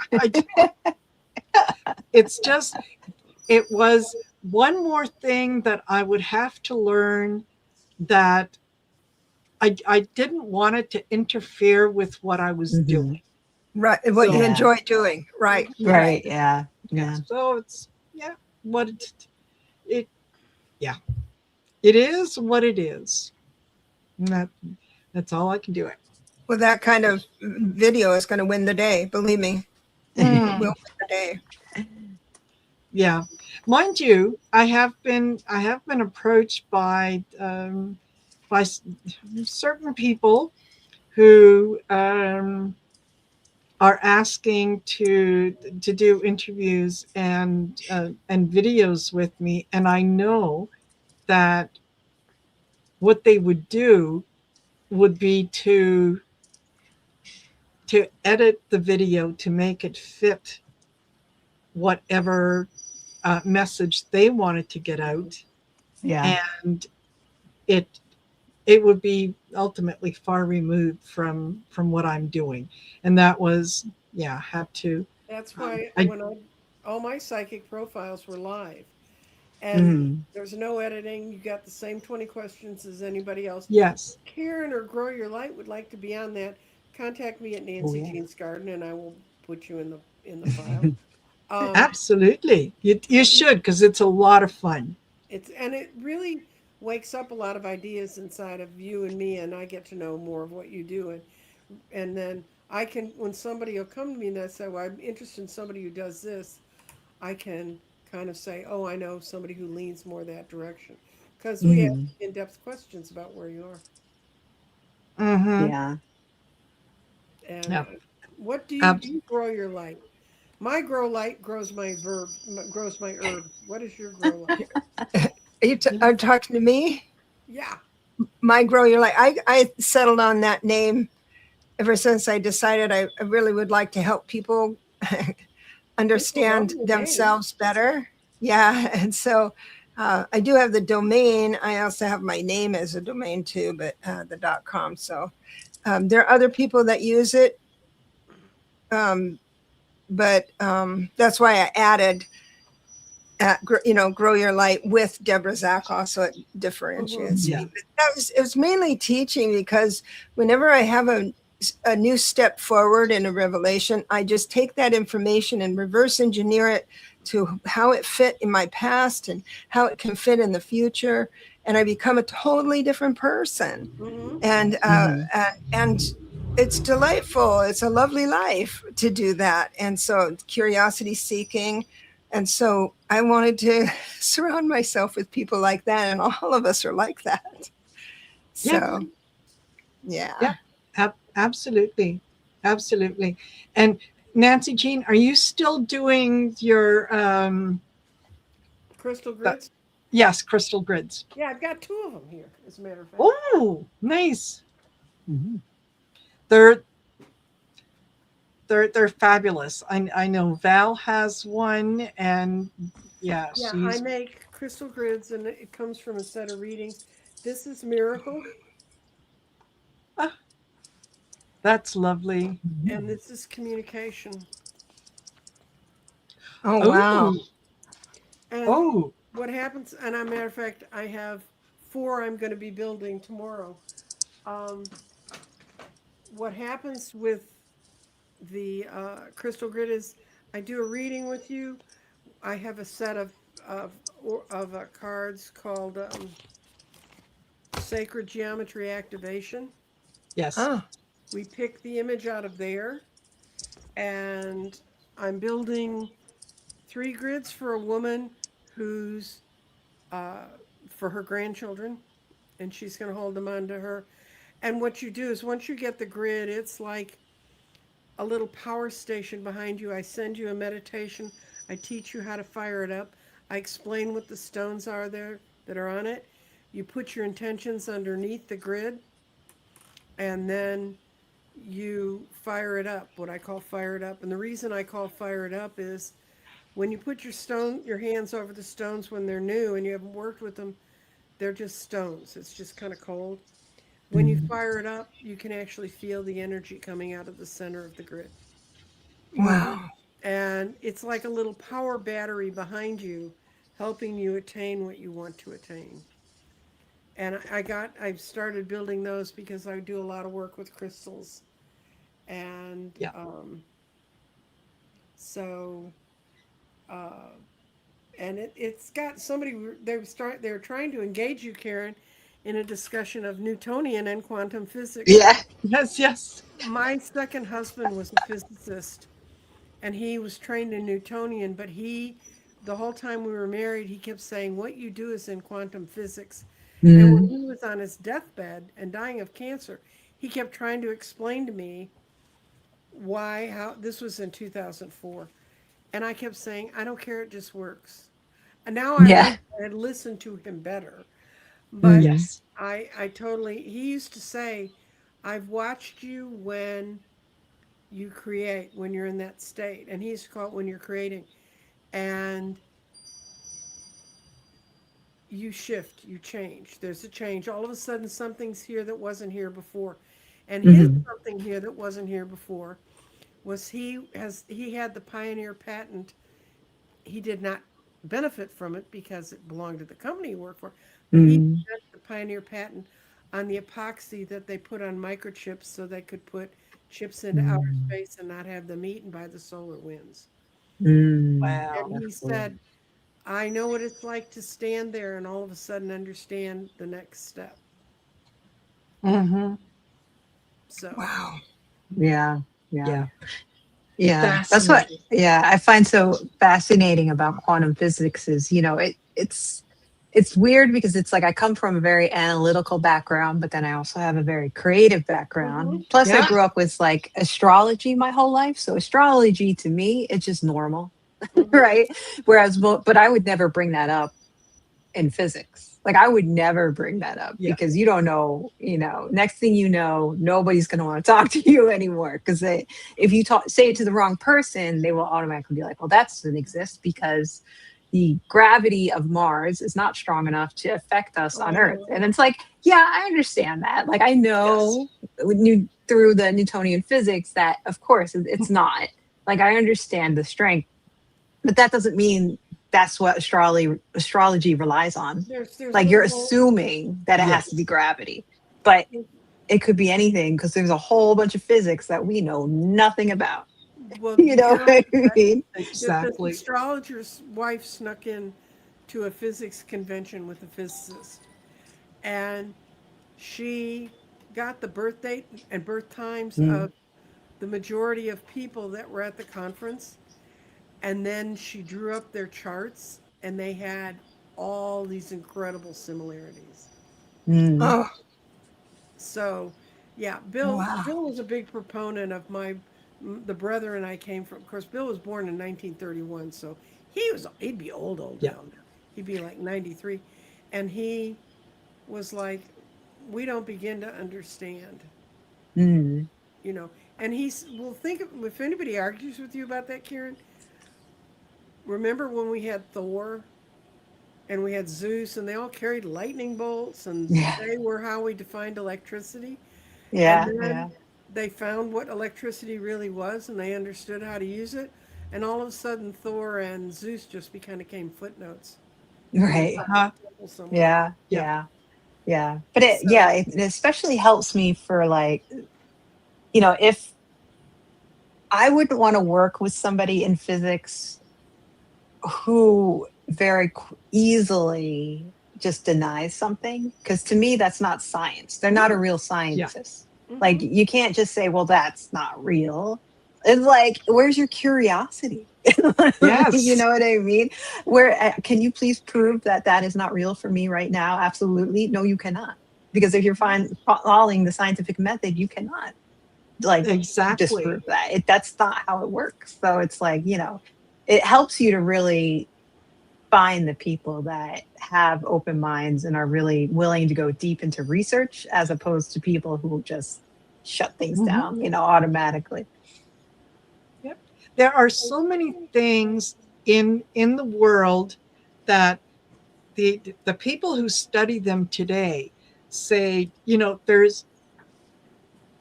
it's just it was one more thing that I would have to learn that I didn't want it to interfere with what I was Hmm. doing. Right. What you So Yeah. enjoy doing. Right. yeah, Right. Right. Yeah. yeah. Yeah. So it's yeah, what it yeah. It is what it is. And that's all I can do it. Well, that kind of video is going to win the day. Believe me, it will Mm, win the day. yeah, mind you, I have been approached by certain people who are asking to do interviews and videos with me, and I know that what they would do would be to edit the video to make it fit whatever message they wanted to get out, Yeah. and it it would be ultimately far removed from what I'm doing, and that was yeah had to That's why I all my psychic profiles were live and Mm. there's no editing. You got the same 20 questions as anybody else. yes Karen or Grow Your Light would like to be on that. Contact me at Oh Nancy yeah. Jean's Garden and I will put you in the file. Um, absolutely you but should because it's a lot of fun. it really wakes up a lot of ideas inside of you and me and I get to know more of what you do and then I can when somebody will come to me and I say, well, I'm interested in somebody who does this, I can kind of say, oh, I know somebody who leans more that direction. Because we ask Mhm. in-depth questions about where you are. Mm-hmm. Yeah. And Yeah. what do Ab- you grow your light? My grow light grows my grows my herbs. What is your grow light? Are you talking to me? Yeah. My Grow Your Light. I settled on that name ever since I decided I really would like to help people It's a understand lovely name. themselves better. Yeah. And so I do have the domain. I also have my name as a domain too, but the .com. So there are other people that use it. Um, but that's why I added, Grow Your Light with Deborah Zakoff, so it Hmm. differentiates yeah. me. But it was mainly teaching because whenever I have a new step forward in a revelation, I just take that information and reverse engineer it to how it fit in my past and how it can fit in the future, and I become a totally different person. Hmm. And Mhm. and it's delightful. It's a lovely life to do that. And so curiosity seeking. And so I wanted to surround myself with people like that. And all of us are like that. Yeah. So, yeah. Yeah. Absolutely. Absolutely. And Nancy Jean, are you still doing your Crystal uh, grits. yes, crystal grids? Yeah, I've got two of them here, as a matter of fact. Oh, nice. Mhm. They're they're fabulous. I know Val has one, and yeah, Yeah, I she's make crystal grids, and it comes from a set of readings. This is Miracle, ah, that's lovely. and Mhm. this is Communication. Oh, wow. Oh, And oh, what happens, and as a matter of fact, I have four I'm going to be building tomorrow. Um, what happens with the crystal grid is I do a reading with you. I have a set of cards called Sacred Geometry Activation. yes. Oh, We pick the image out of there, and I'm building three grids for a woman who's uh, for her grandchildren, and she's going to hold them onto her. And what you do is once you get the grid, it's like a little power station behind you. I send you a meditation. I teach you how to fire it up. I explain what the stones are there that are on it. You put your intentions underneath the grid, and then you fire it up, what I call fire it up. And the reason I call fire it up is when you put your hands over the stones when they're new and you haven't worked with them, they're just stones. It's just kind of cold. When you Mhm. fire it up, you can actually feel the energy coming out of the center of the grid. wow. And it's like a little power battery behind you, helping you attain what you want to attain. And I've started building those because I do a lot of work with crystals. And Yeah. so, uh, and it's got somebody, they were trying to engage you, Karen, in a discussion of Newtonian and quantum physics. Yeah. Yes, yes. My second husband was a physicist, and he was trained in Newtonian, but the whole time we were married, he kept saying, what you do is in quantum physics. And when Mm. he was on his deathbed and dying of cancer, he kept trying to explain to me how this was in 2004. And I kept saying, I don't care, it just works. And now I Yeah. wish I had listened to him better. But Mhm. Yes. he used to say, I've watched you when you create, when you're in that state. And he used to call it when you're creating. And you shift, you change. There's a change. All of a sudden, something's here that wasn't here before. And his Mhm. something here that wasn't here before was he had the pioneer patent. He did not benefit from it because it belonged to the company he worked for, but he Mm. had the pioneer patent on the epoxy that they put on microchips so they could put chips into outer Mm. space and not have them eaten by the solar winds. Mm. And Wow. he That's cool. said, I know what it's like to stand there and all of a sudden understand the next step. Mm-hmm. So, Wow. Yeah. Yeah. Yeah. Yeah, that's what. Fascinating. Yeah, I find so fascinating about quantum physics is, it's weird because it's like I come from a very analytical background, but then I also have a very creative Mm-hmm. background. Plus, I Yeah. grew up with like astrology my whole life, so astrology to me it's just normal, Mm-hmm. right? Whereas, but I would never bring that up in physics. Like I would never bring that up Yeah. because you don't know, next thing you know, nobody's going to want to talk to you anymore because if you say it to the wrong person, they will automatically be like, well, that doesn't exist because the gravity of Mars is not strong enough to affect us on Earth. Uh-huh. And it's like, yeah, I understand that. Like I Yes. know through the Newtonian physics that of course it's not. Like I understand the strength, but that doesn't mean that's what astrology relies on. There's Like you're little assuming that it has to be Yes. gravity, but holes. it could be anything because there's a whole bunch of physics that we know nothing about. Well, You you know know what I that mean? this Exactly. astrologer's wife snuck in to a physics convention with a physicist, and she got the birth date and birth times Mm. of the majority of people that were at the conference, and then she drew up their charts, and they had all these incredible similarities. Mm. Oh, So, yeah, wow. Bill was a big proponent of the brother and I came from. Of course, Bill was born in 1931, so he'd be old Yeah. now. He'd be like 93, and he was like, we don't begin to understand, Mm. you know. And well, think of, if anybody argues with you about that, Karen. Remember when we had Thor and we had Zeus, and they all carried lightning bolts, and Yeah. they were how we defined electricity. And Yeah. then Yeah. they found what electricity really was and they understood how to use it. And all of a sudden, Thor and Zeus just became footnotes in the Right. Uh-huh. temple somewhere. Yeah. Yeah. Yeah. Yeah. But So, it especially helps me for like, if I wouldn't want to work with somebody in physics who very easily just denies something, because to me that's not science. They're not a no. real Yeah. scientist. Like Hmm. you can't just say, well, that's not real. It's like, where's your curiosity? You Yes. know what I mean? Where can you please prove that that is not real for me right now? Absolutely no, you cannot, because if you're following the scientific method, you cannot like Exactly. disprove that. That's not how it works. So it's like, it helps you to really find the people that have open minds and are really willing to go deep into research as opposed to people who just shut things Mhm. down, automatically. Yep. There are so many things in the world that the people who study them today say,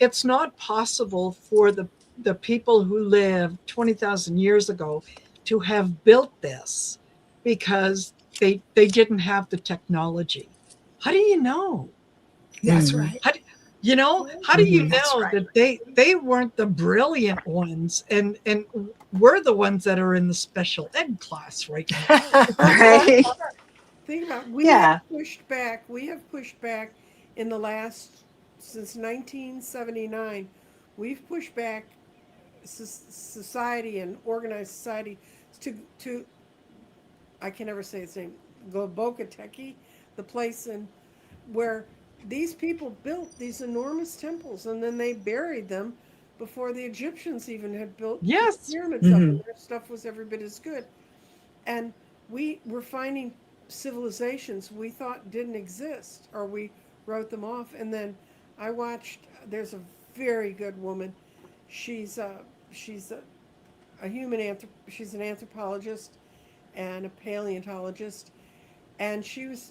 it's not possible for the people who lived 20,000 years ago to have built this because they didn't have the technology. How do you know? That's Mm. right. How do, how do you Hmm. That's know right. that they weren't the brilliant ones and we're the ones that are in the special ed class right now? Right. Think about Yeah. we have pushed back in the last, since 1979, we've pushed back society and organized society to I can never say its name, Globokateki, the place where these people built these enormous temples and then they buried them before the Egyptians even had put the Yes. pyramids up, Hmm. and their stuff was every bit as good. And we were finding civilizations we thought didn't exist, or we wrote them off. And then I watched, there's a very good woman. She's a, she's a she's an anthropologist and a paleontologist, and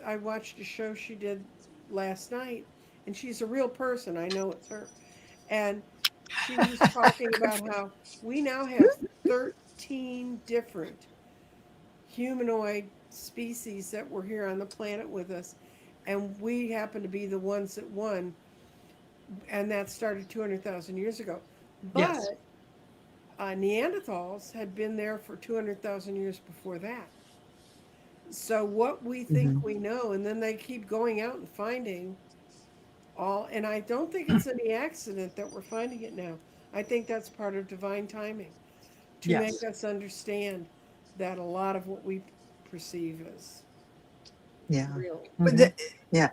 I watched a show she did last night, and she's a real person. I know it's her. And she was talking about how we now have 13 different humanoid species that were here on the planet with us, and we happen to be the ones that won, and that started 200,000 years ago. Yes. But Neanderthals had been there for 200,000 years before that. So what we think Hmm. we know, and then they keep going out and finding and I don't think it's any accident that we're finding it now. I think that's part of divine timing. to make Yes. us understand that a lot of what we perceive as Yeah. real. But Hmm. Yeah.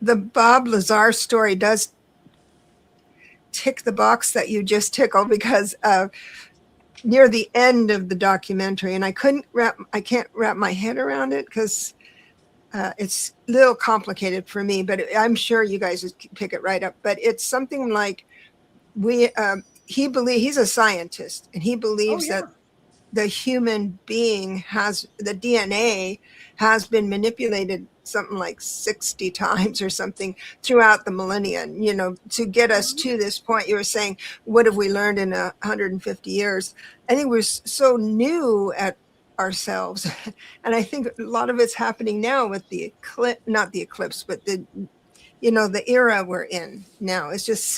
the Bob Lazar story does tick the box that you just tickled because near the end of the documentary, and I can't wrap my head around it because it's a little complicated for me, but I'm sure you guys would pick it right up. But it's something like he's a scientist and he Oh believes that yeah. the human being has the DNA has been manipulated something like 60 times or something throughout the millennia, to get us Mhm. to this point. You were saying, what have we learned in 150 years? I think we're so new at ourselves. And I think a lot of it's happening now with the eclipse, not the eclipse, but the era we're in now. It's just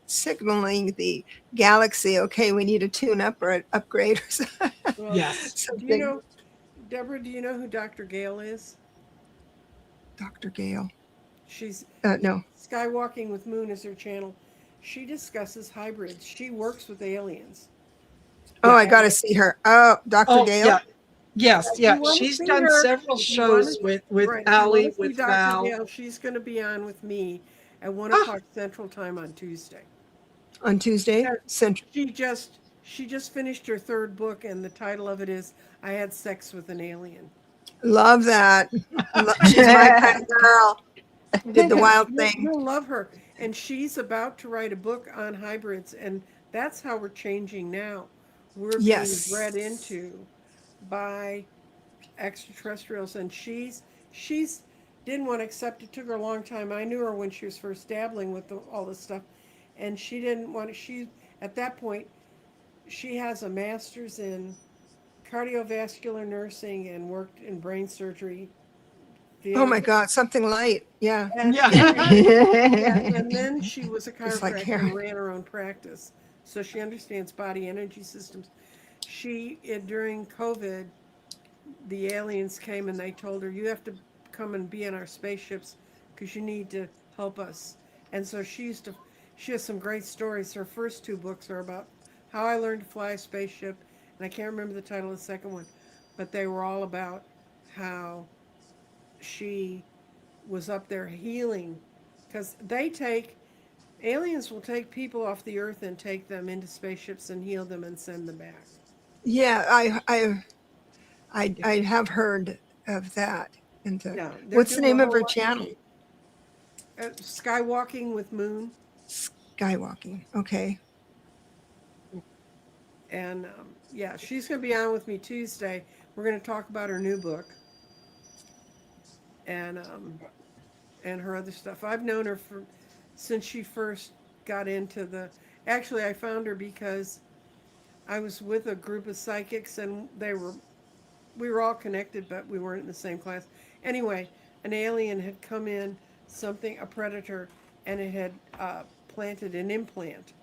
signaling the galaxy, okay, we need a tune up or an upgrade or Well, Yes. do you something. know, Deborah? Do you know who Dr. Gale is? Dr. Gale. She's No. Skywalking with Moon is her channel. She discusses hybrids. She works with aliens. Oh, Yeah. I got And to see her. Oh, Dr. Oh, Gale. yeah. Yes. if you Yeah. want to She's see done her, several if you want to, shows with right, if you want Allie, to see with Dr. Val. Gale, she's going to be on with me at one Ah, o'clock Central Time on Tuesday. On Tuesday, Because Central. she just finished her third book, and the title of it is "I Had Sex with an Alien." Love that. She's my kind of girl. Did the Yeah, wild you'll, thing. you'll love her. And she's about to write a book on hybrids, and that's how we're changing now. We're being Yes. bred into by extraterrestrials, and she's didn't want to accept it. Took her a long time. I knew her when she was first dabbling with all this stuff, and she didn't want to. She at that point she has a master's in cardiovascular nursing and worked in brain surgery Oh my theater. God, something light. Yeah. And yeah. yeah, and then she was a Just like chiropractor and Karen. ran her own practice, so she understands body energy systems. During COVID, the aliens came and they told her, "You have to come and be in our spaceships because you need to help us." And so she has some great stories. Her first two books are about how I learned to fly a spaceship, and I can't remember the title of the second one, but they were all about how she was up there healing, because aliens will take people off the earth and take them into spaceships and heal them and send them back. Yeah, Yeah, I have heard of that. And yeah, they're what's the doing a name of whole her lot. channel? Skywalking with Moon, Skywalking. Okay. and yeah, she's going to be on with me Tuesday. We're going to talk about her new book and her other stuff. I've known her since she first got into the. Actually, I found her because I was with a group of psychics, and we were all connected, but we weren't in the same class. Anyway, an alien had come in, a predator, and it had planted an implant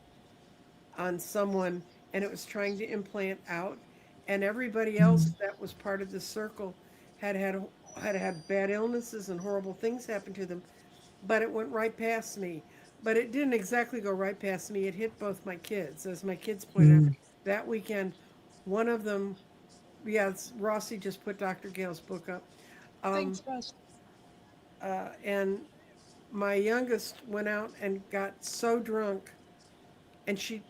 on someone, and it was trying to implant out, and everybody else that was part of the circle had had had bad illnesses and horrible things happen to them, but it went right past me. But it didn't exactly go right past me. It hit both my kids, as my kids pointed out. That weekend, one of them, yeah, Rossi just put Dr. Gale's book up. Um, Thanks, Russ. and my youngest went out and got so drunk, and she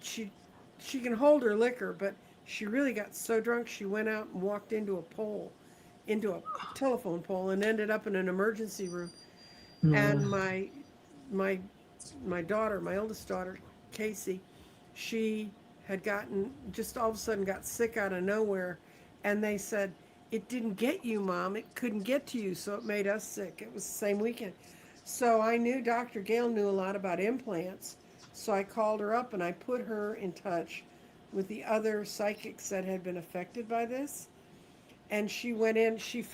can hold her liquor, but she really got so drunk she went out and walked into a telephone pole, and ended up in an emergency room. And my my daughter, my oldest daughter, Casey, she had gotten just all of a sudden got sick out of nowhere, and they said, "It didn't get you, Mom. It couldn't get to you, so it made us sick." It was the same weekend. So I knew Dr. Gale knew a lot about implants. So I called her up and I put her in touch with the other psychics that had been affected by this. And she went in, she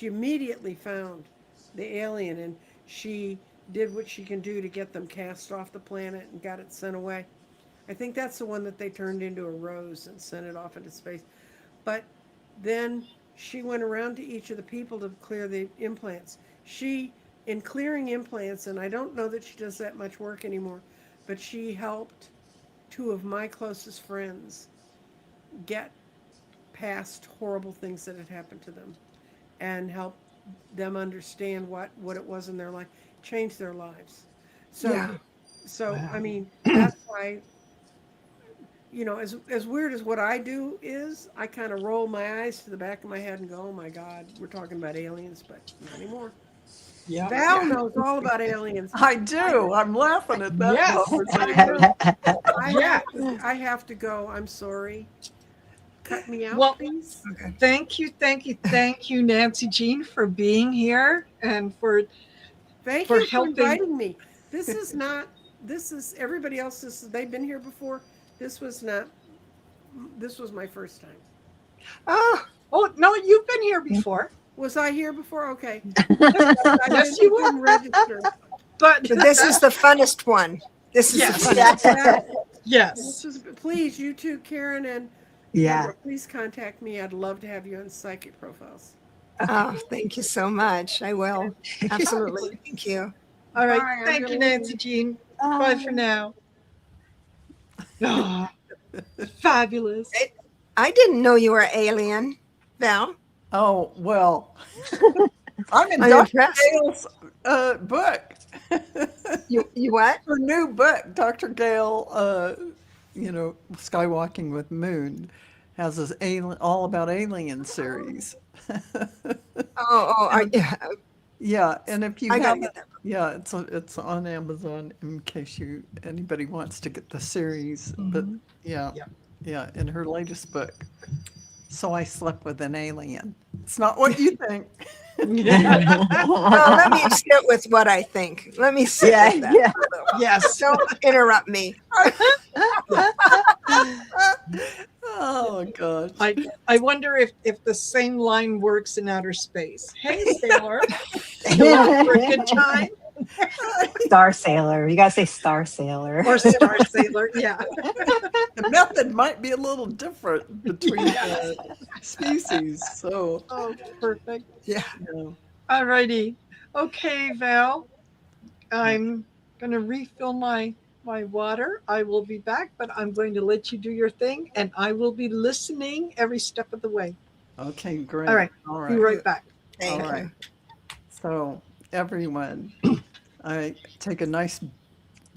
immediately found the alien, and she did what she can do to get them cast off the planet and got it sent away. I think that's the one that they turned into a rose and sent it off into space. But then she went around to each of the people to clear the implants. In clearing implants, and I don't know that she does that much work anymore, but she helped two of my closest friends get past horrible things that had happened to them and help them understand what it was in their life, change their lives. So, Yeah. I Wow. mean, that's why, as weird as what I do is, I kind of roll my eyes to the back of my head and go, "Oh my God, we're talking about aliens," but not anymore. Yeah. Val knows all about aliens. I I, do. I'm laughing at that Yes. I conversation. know. Yeah. I have to go. I'm sorry. Cut me out, Well, please. Okay. thank you, Nancy Jean, for being here and Thank for you for helping. inviting me. This is not. This is everybody else's. They've been here before. This was not. This was my first time. Oh, Oh no, you've been here before. Was I here before? Okay. Yes, I yes, you were. didn't register. But but this is the funnest one. This is the yes, funnest one. Yeah. yes. Please, you too, Karen and Yeah. Deborah, please contact me. I'd love to have you on Psychic Profiles. Okay. Oh, thank you so much. I will. Absolutely. Thank you. All right. Bye. I'm Thank you, gonna leave. Nancy Jean. Bye for now. Oh, fabulous. I didn't know you were alien, Val. Oh, well, I'm in I'm Dr. impressed. Gale's book. You what? Her new book, Dr. Gale, Skywalking with Moon, has this all about alien series. Oh, Yeah, and if you I gotta haven't, get that. yeah, it's on Amazon in case anybody wants to get the series. But yeah, Yeah. yeah, in her latest book, So I Slept with an Alien. It's not what you think. Well, let me sit with what I think. Let me sit Yeah, with that yeah. for a little while. Yes. Don't interrupt me. Oh gosh. I wonder if the same line works in outer space. Hey, sailor, you looking for a good time? Star Sailor. You gotta say Star Sailor. Or Star Sailor? Yeah. The method might be a little different between species. So, Oh, perfect. Yeah. All righty. Okay, Val. I'm gonna refill my water. I will be back, but I'm going to let you do your thing, and I will be listening every step of the way. okay, great. All right. All Be right. right back. Thank All right. you. So, everyone, I take a nice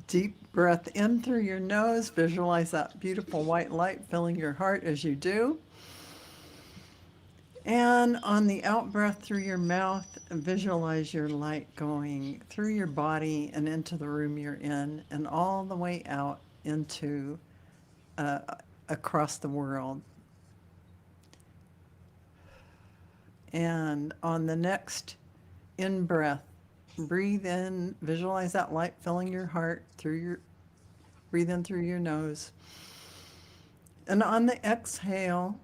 deep breath in through your nose. Visualize that beautiful white light filling your heart as you do. And on the out breath through your mouth, visualize your light going through your body and into the room you're in, and all the way out into uh, across the world. And on the next in breath, breathe in, visualize that light filling your heart breathe in through your nose. And on the exhale,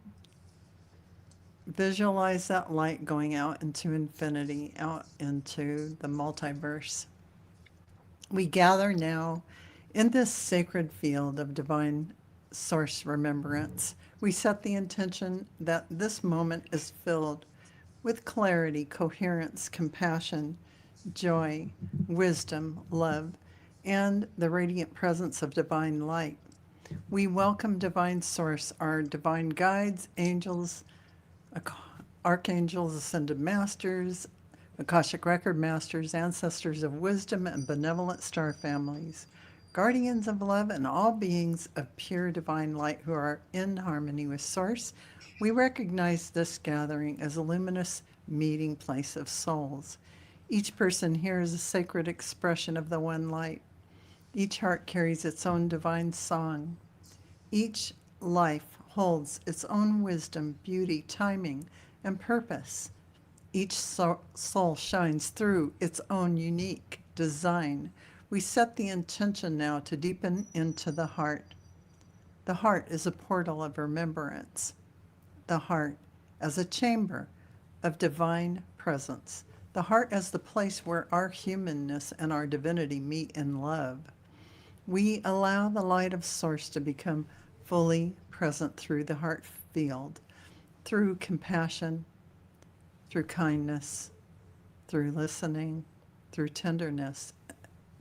visualize that light going out into infinity, out into the multiverse. We gather now in this sacred field of divine source remembrance. We set the intention that this moment is filled with clarity, coherence, compassion, joy, wisdom, love, and the radiant presence of divine light. We welcome divine source, our divine guides, angels, archangels, ascended masters, Akashic record masters, ancestors of wisdom, and benevolent star families, guardians of love, and all beings of pure divine light who are in harmony with source. We recognize this gathering as a luminous meeting place of souls. Each person here is a sacred expression of the one light. Each heart carries its own divine song. Each life holds its own wisdom, beauty, timing, and purpose. Each soul shines through its own unique design. We set the intention now to deepen into the heart. The heart is a portal of remembrance. The heart as a chamber of divine presence. The heart as the place where our humanness and our divinity meet in love. We allow the light of Source to become fully present through the heart field, through compassion, through kindness, through listening, through tenderness,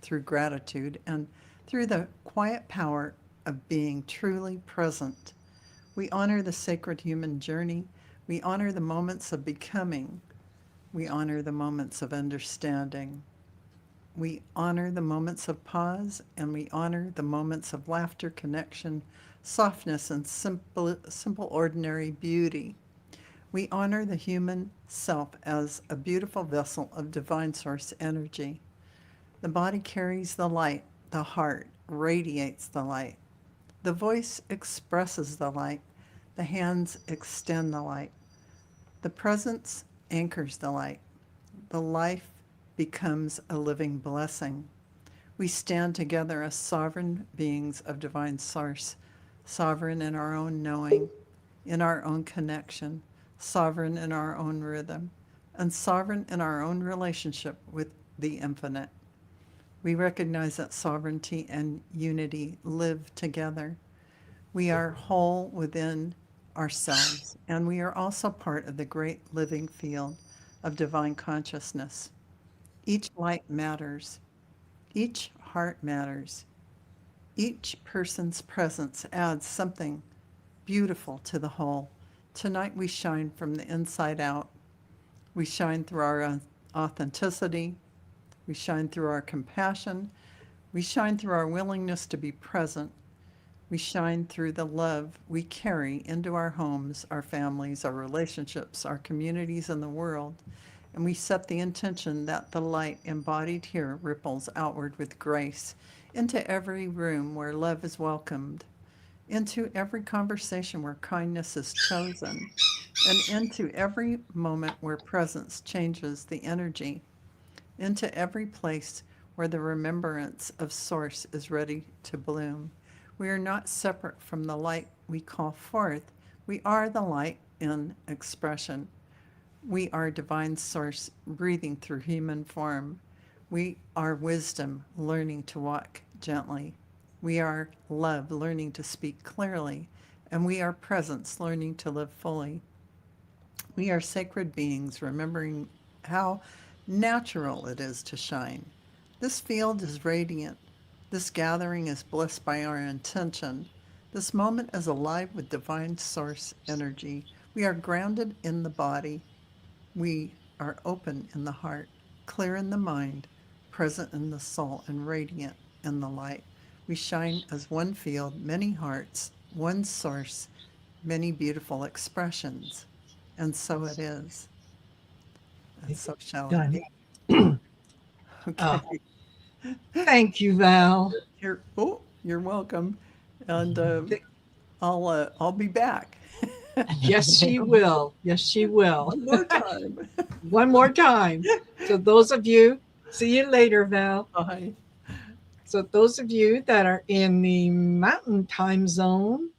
through gratitude, and through the quiet power of being truly present We honor the sacred human journey. We honor the moments of becoming. We honor the moments of understanding. We honor the moments of pause, and we honor the moments of laughter, connection, softness, and simple ordinary beauty. We honor the human self as a beautiful vessel of divine source energy. The body carries the light. The heart radiates the light. The voice expresses the light. The hands extend the light. The presence anchors the light. The life becomes a living blessing. We stand together as sovereign beings of divine source, sovereign in our own knowing, in our own connection, sovereign in our own rhythm, and sovereign in our own relationship with the infinite. We recognize that sovereignty and unity live together. We are whole within ourselves, and we are also part of the great living field of divine consciousness. Each light matters. Each heart matters. Each person's presence adds something beautiful to the whole. Tonight we shine from the inside out. We shine through our authenticity. We shine through our compassion. We shine through our willingness to be present. We shine through the love we carry into our homes, our families, our relationships, our communities, and the world. And we set the intention that the light embodied here ripples outward with grace into every room where love is welcomed, into every conversation where kindness is chosen, and into every moment where presence changes the energy, into every place where the remembrance of Source is ready to bloom. We are not separate from the light we call forth. We are the light in expression. We are divine source breathing through human form. We are wisdom learning to walk gently. We are love learning to speak clearly. And we are presence learning to live fully. We are sacred beings remembering how natural it is to shine. This field is radiant. This gathering is blessed by our intention. This moment is alive with divine source energy. We are grounded in the body. We are open in the heart, clear in the mind, present in the soul, and radiant in the light. We shine as one field, many hearts, one source, many beautiful expressions. And so it is. And so shall it Done. be. Okay. Thank you, Val. You're welcome. And I'll be back. Yes, she will. Yes, she will. One more time. One more time. So those of you, see you later, Val. Bye. So those of you that are in the mountain time zone,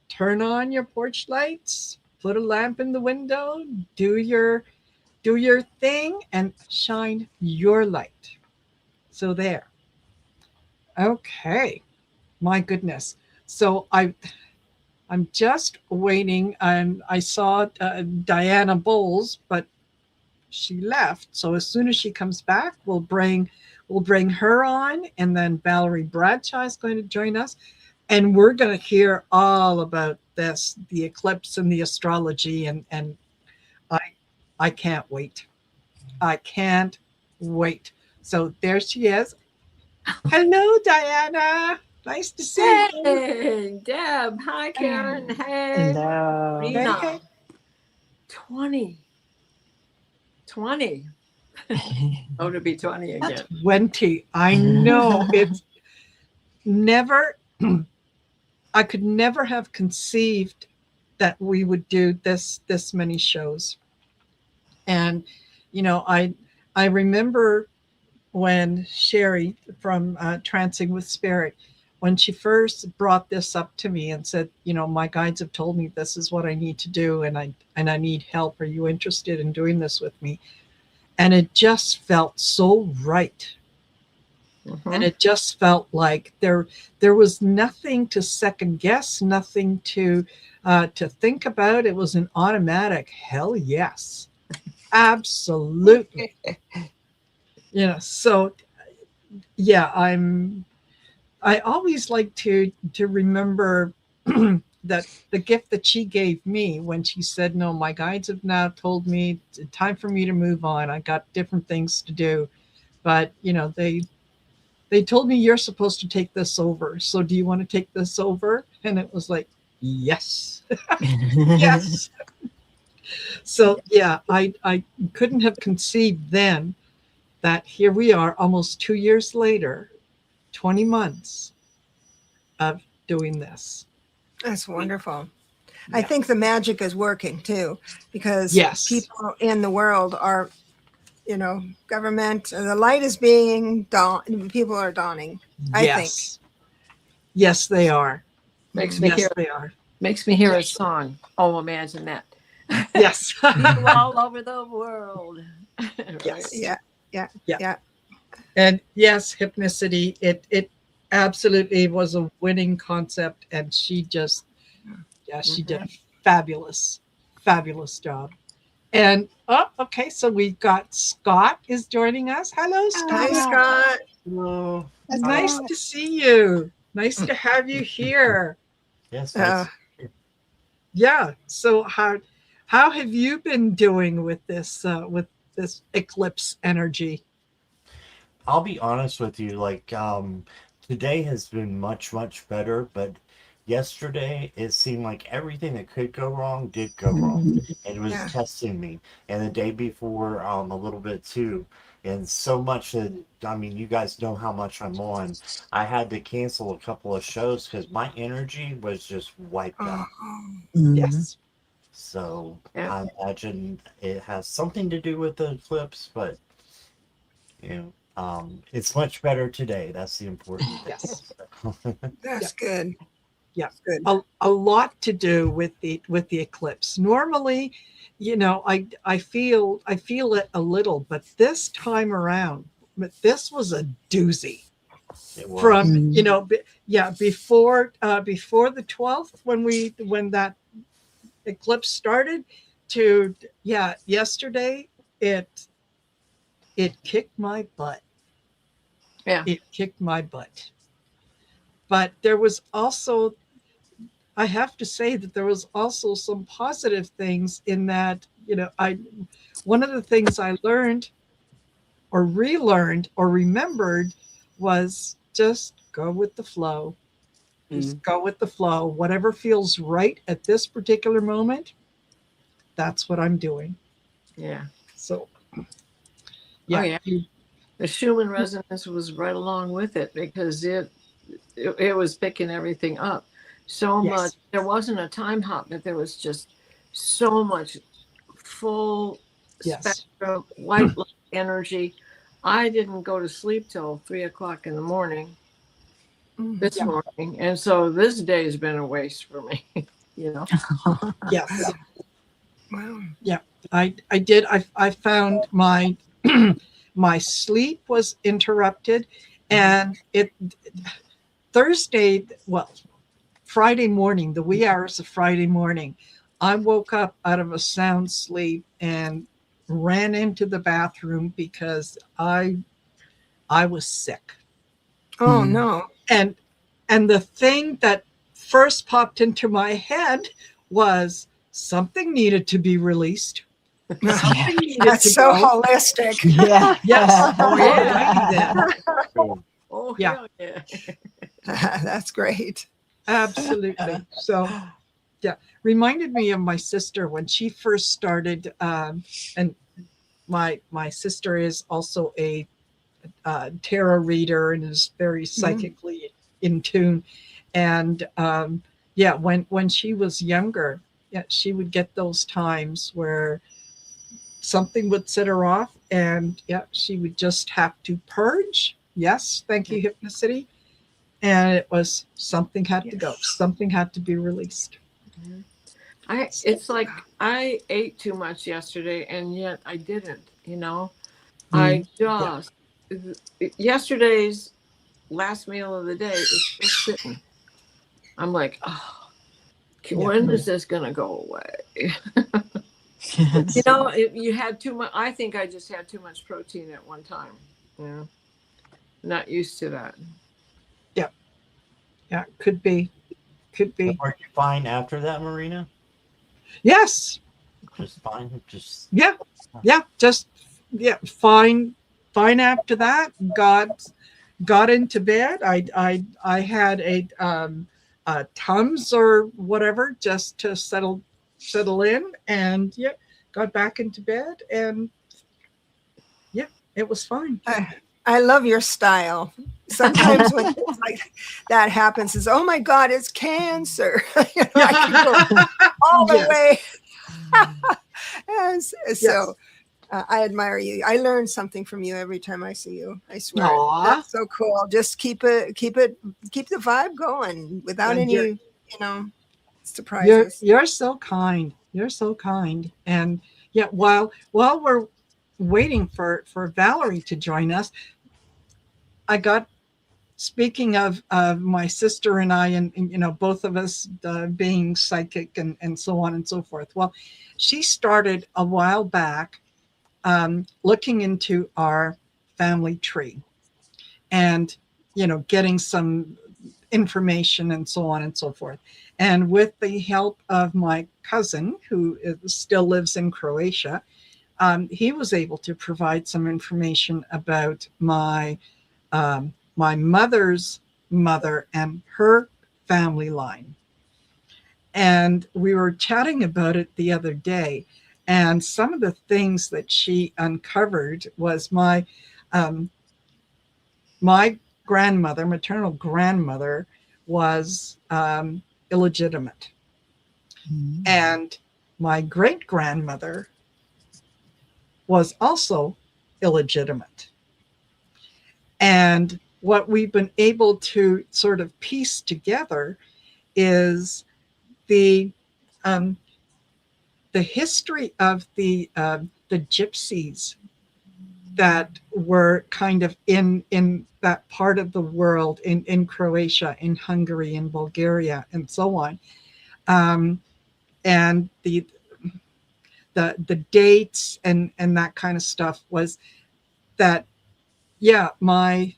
turn on your porch lights, put a lamp in the window, do your thing and shine your light. So there. Okay. My goodness. So I'm just waiting. I saw Diana Bowles, but she left. So as soon as she comes back, we'll bring her on, and then Valerie Bradshaw is going to join us, and we're going to hear all about this, the eclipse and the astrology, and I can't wait. I can't wait. So there she is. Hello, Diana. Nice to see you. Hey, Deb. Hi, Karen. Hey, Hello. Rena. Hey. 20. Oh, to be 20 again. 20. I know. It's never, I could never have conceived that we would do this many shows. And, you know, I remember when Sherry from Trancing with Spirit, when she first brought this up to me and said, you know, my guides have told me this is what I need to do, and I need help. Are you interested in doing this with me? And it just felt so right. Mhm. And it just felt like there was nothing to second guess, nothing to think about. It was an automatic hell yes, absolutely. You know, so yeah, I always like to remember that the gift that she gave me when she said, no, my guides have now told me it's time for me to move on. I got different things to do. But, they told me you're supposed to take this over. So do you want to take this over? And it was like, yes, yes. So yeah, I couldn't have conceived then that here we are almost 2 years later, 20 months of doing this. That's wonderful. I Yeah. think the magic is working too, because Yes. people in the world are, government, the light is being dawned, people are dawning, I think. Yes. Yes, they are. Makes me Yes, hear they are. makes me hear a song. Oh, imagine that. Yes. People all over the world. Right? Yes. Yeah. Yeah. And yes, hypnicity, it absolutely was a winning concept. And she just, she did a fabulous, fabulous job. And okay, so we've got Scott is joining us. Hello, Hi, Scott. Scott. Hello. Nice to see you. Nice to have you here. Yes. Uh, Yeah. So how have you been doing with this eclipse energy? I'll be honest with you. Today has been much, much better, but yesterday it seemed like everything that could go wrong did go wrong, and it was Yeah. testing me. And the day before, a little bit too. And so much that, you guys know how much I'm on. I had to cancel a couple of shows because my energy was just wiped out. Yes. So Yeah. I imagine it has something to do with the eclipse, but it's much better today. That's the important thing. Yes. That's good. Yeah. Good. A lot to do with the eclipse. Normally, I feel it a little, but this time around, this was a doozy. It was. From before the 12th when that eclipse started to yesterday, it kicked my butt. Yeah. It kicked my butt. But there was also, I have to say that there was also some positive things in that, one of the things I learned or relearned or remembered was just go with the flow. Just go with the flow. Whatever feels right at this particular moment, that's what I'm doing. Yeah. So, Oh, yeah. The Schumann resonance was right along with it because it was picking everything up so Yes. much. There wasn't a time hop, but there was just so much full Yes. spectrum white light energy. I didn't go to sleep till 3:00 in the morning this morning, and so this day has been a waste for me. Yes. Wow. Yeah, I did. I found my my sleep was interrupted, and Friday morning, the wee hours of Friday morning, I woke up out of a sound sleep and ran into the bathroom because I was sick. Oh no. And the thing that first popped into my head was something needed to be released. Something needed That's to so go. holistic. Yeah. Yes. Oh, yeah. Alrighty then. Oh, Yeah. hell yeah. That's great. Absolutely. So, yeah, reminded me of my sister when she first started. And my sister is also a tarot reader and is very psychically in tune. And when she was younger, she would get those times where something would set her off, and she would just have to purge. Yes, thank you, hypnicity. And it was something had to go. Something had to be released. It's like I ate too much yesterday, and yet I didn't. I just yesterday's last meal of the day is still sitting. I'm like, oh, when is this gonna go away? You had too much. I think I just had too much protein at one time. Not used to that. Yeah, could be. could be. Are you fine after that, Marina? Yes. Just fine. Just Yeah. Yeah. Just yeah. Fine. Fine. After that, got into bed. I had a Tums or whatever just to settle in, and yeah, got back into bed, and yeah, it was fine. I love your style. Sometimes when things like that happens, is oh my God, it's cancer. You know, I can go all the Yes. way. So Yes. I admire you. I learn something from you every time I see you. I swear. Aw. That's so cool. Just keep the vibe going without And any, you're surprises. you're so kind. You're so kind. And yeah, while we're waiting for Valerie to join us, I got speaking of my sister and I, and you know, both of us being psychic and so on and so forth. Well, she started a while back looking into our family tree and, you know, getting some information and so on and so forth. And with the help of my cousin, who still lives in Croatia, he was able to provide some information about my mother's mother and her family line. And we were chatting about it the other day. And some of the things that she uncovered was um, my grandmother, maternal grandmother, was illegitimate. Mm. And my great grandmother was also illegitimate. And what we've been able to sort of piece together is the um, the history of the gypsies that were kind of in that part of the world, in Croatia, in Hungary, in Bulgaria, and so on, and the dates and that kind of stuff was that, yeah, my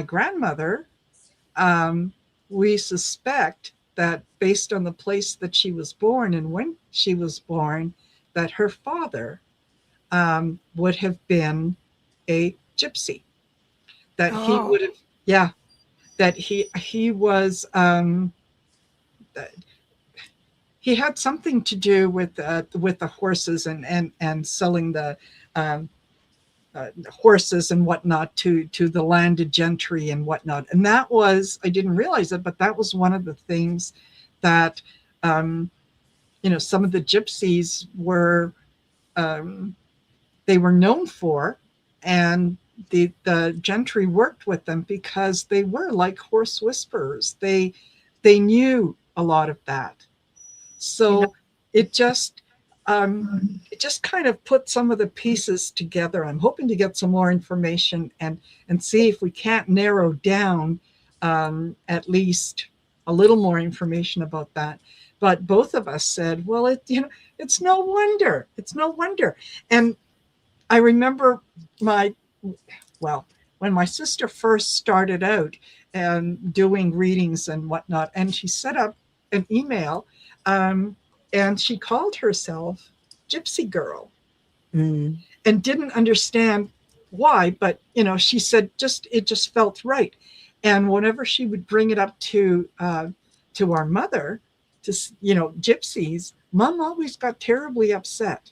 grandmother, um, we suspect that based on the place that she was born and when she was born, that her father would have been a gypsy, that he Oh, would have, yeah, that he was, he had something to do with the horses and selling the um, horses and whatnot to the landed gentry and whatnot. And that was, I didn't realize it, but that was one of the things that, um, you know, some of the gypsies were, um, they were known for. And the gentry worked with them because they were like horse whisperers. They knew a lot of that. You know, So it just it just kind of put some of the pieces together. I'm hoping to get some more information and see if we can't narrow down at least a little more information about that. But both of us said, well, it's no wonder. It's no wonder. And I remember my well, when my sister first started out and doing readings and whatnot, and she set up an email, um, and she called herself Gypsy Girl Mm. and didn't understand why, but you know, she said it just felt right. And whenever she would bring it up to our mother, to you know, gypsies, Mom always got terribly upset.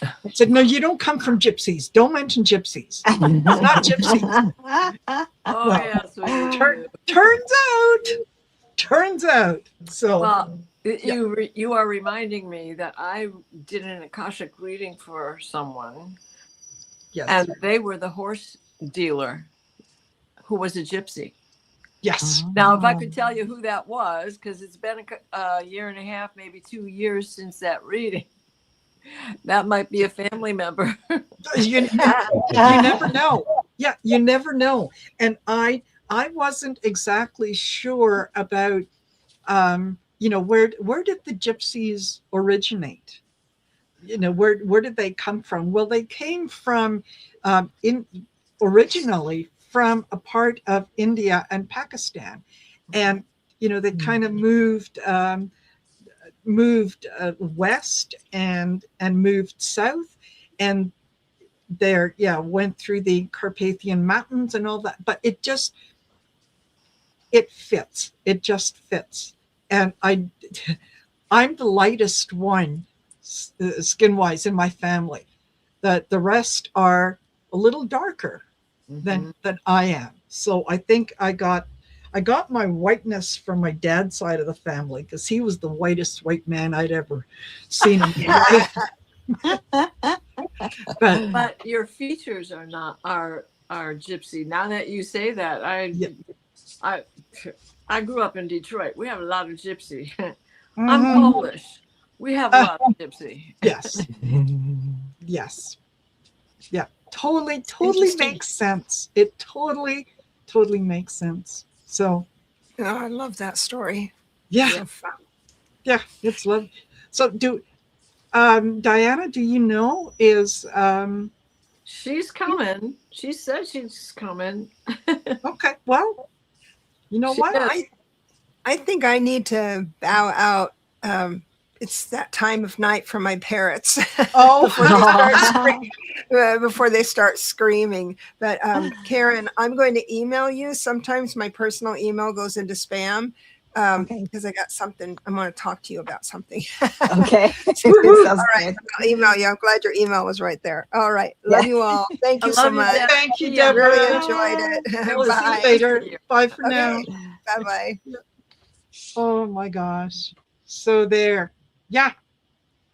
I said, no, you don't come from gypsies. Don't mention gypsies. It's not gypsies. oh Well, yes, we do. turns out. So Well, yeah. you are reminding me that I did an Akashic reading for someone, Yes. and they were the horse dealer who was a gypsy. Yes. Now, if I could tell you who that was, because it's been a year and a half, maybe 2 years since that reading, that might be a family member. You never know. Yeah, you never know. And I wasn't exactly sure about you know, where did the gypsies originate? You know, where did they come from? Well, they came from in originally from a part of India and Pakistan. And they kind of moved west and moved south, and there, yeah, went through the Carpathian Mountains and all that. But it fits. It just fits. And I'm the lightest one, skin wise, in my family. The rest are a little darker than I am. So I think I got my whiteness from my dad's side of the family, because he was the whitest white man I'd ever seen in my life. But your features are not are gypsy. Now that you say that, I grew up in Detroit. We have a lot of gypsy. I'm Polish. We have a lot of gypsy. Yes. Yes. Yeah. Totally makes sense. It totally makes sense. So, Oh, I love that story. yeah. So fun. Yeah, it's lovely. So Diana, do you know, is she's coming. She said she's coming. okay. Well, you know what? I think I need to bow out. It's that time of night for my parrots. Oh, before they start screaming. But Karen, I'm going to email you. Sometimes my personal email goes into spam because I got something. I'm going to talk to you about something. Okay. All right, I'll email you. I'm glad your email was right there. All right, love you all. Thank you so much. Thank you, Deborah. Really enjoyed it. We'll see you later. Bye for now. Bye bye. Oh my gosh. So there. Yeah.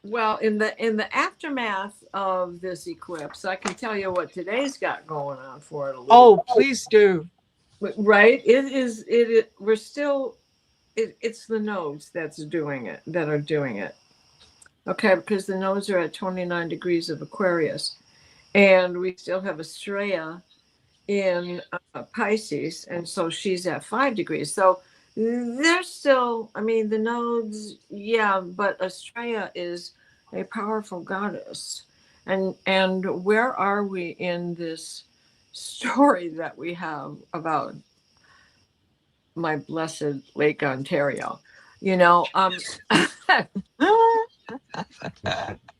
Well, in the aftermath of this eclipse, I can tell you what today's got going on for it a little. Oh, please do. Right? We're still it's the nodes that are doing it. Okay, because the nodes are at 29 degrees of Aquarius, and we still have Estrella in Pisces, and so she's at 5 degrees. So they're still, I mean, the nodes, yeah, but Estrella is a powerful goddess. And where are we in this story that we have about my blessed Lake Ontario?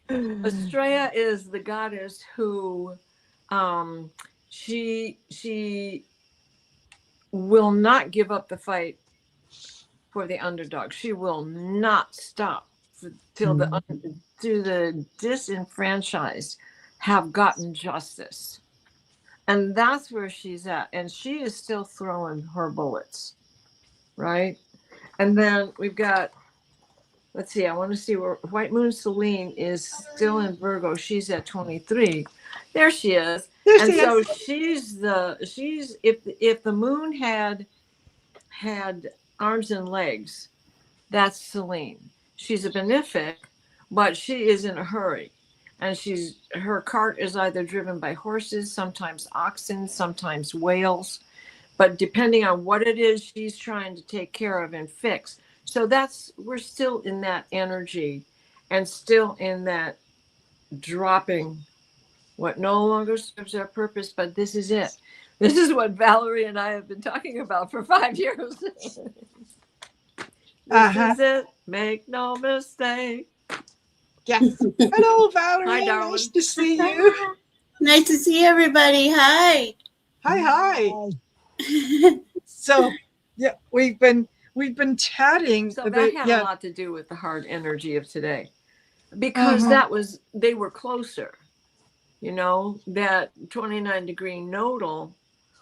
Estrella is the goddess who she will not give up the fight for the underdog. She will not stop till the disenfranchised have gotten justice. And that's where she's at. And she is still throwing her bullets, right? And then we've got, let's see, I want to see where White Moon Selene is still in Virgo. She's at 23. There she is. And so she's if the moon had arms and legs, that's Selene. She's a benefic, but she is in a hurry. And her cart is either driven by horses, sometimes oxen, sometimes whales. But depending on what it is she's trying to take care of and fix. So we're still in that energy and still in that dropping what no longer serves our purpose, but this is it. This is what Valerie and I have been talking about for 5 years. This is it. Make no mistake. Yes. Hello, Valerie. Hi, darling. Nice to see you. Nice to see everybody. Hi. Hi. So, yeah, we've been chatting. So that had a lot to do with the hard energy of today, because they were closer. That 29 degree nodal,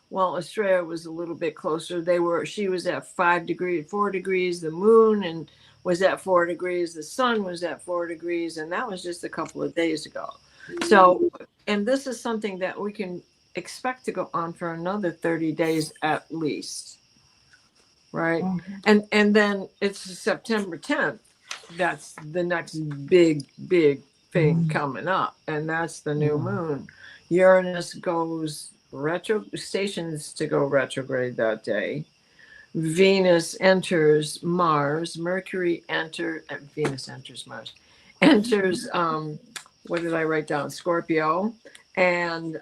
well, Estrella was a little bit closer. She was at 4 degrees, the moon was at 4 degrees, the sun was at 4 degrees, and that was just a couple of days ago. So, and this is something that we can expect to go on for another 30 days at least. Right. And then it's September 10th. That's the next big thing coming up. And that's the new moon. Uranus stations to go retrograde that day. Venus enters Mars. Venus enters Mars. Enters, what did I write down? Scorpio. And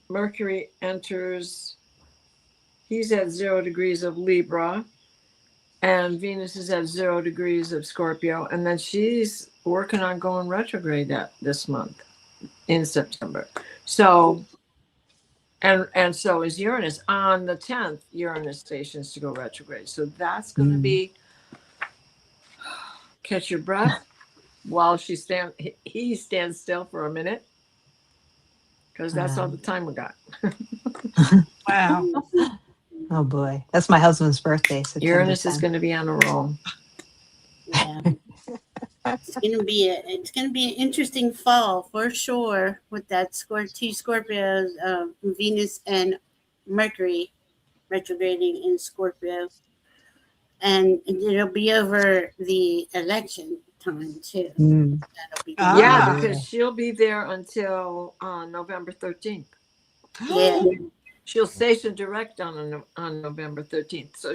Mercury enters, he's at 0 degrees of Libra, and Venus is at 0 degrees of Scorpio, and then she's working on going retrograde this month in September. So, and so is Uranus on the 10th. Uranus stations to go retrograde. So that's going to be catch your breath while he stands still for a minute, because that's all the time we got. Wow. Oh boy, that's my husband's birthday. September Uranus is 10th. going to be on a roll. Yeah. It's gonna be an interesting fall for sure with that two Scorpios, Venus and Mercury retrograding in Scorpio, and it'll be over the election time too. Mm. That'll be Ah. Yeah, good. because she'll be there until November 13th. Yeah. She'll station direct on November 13th. So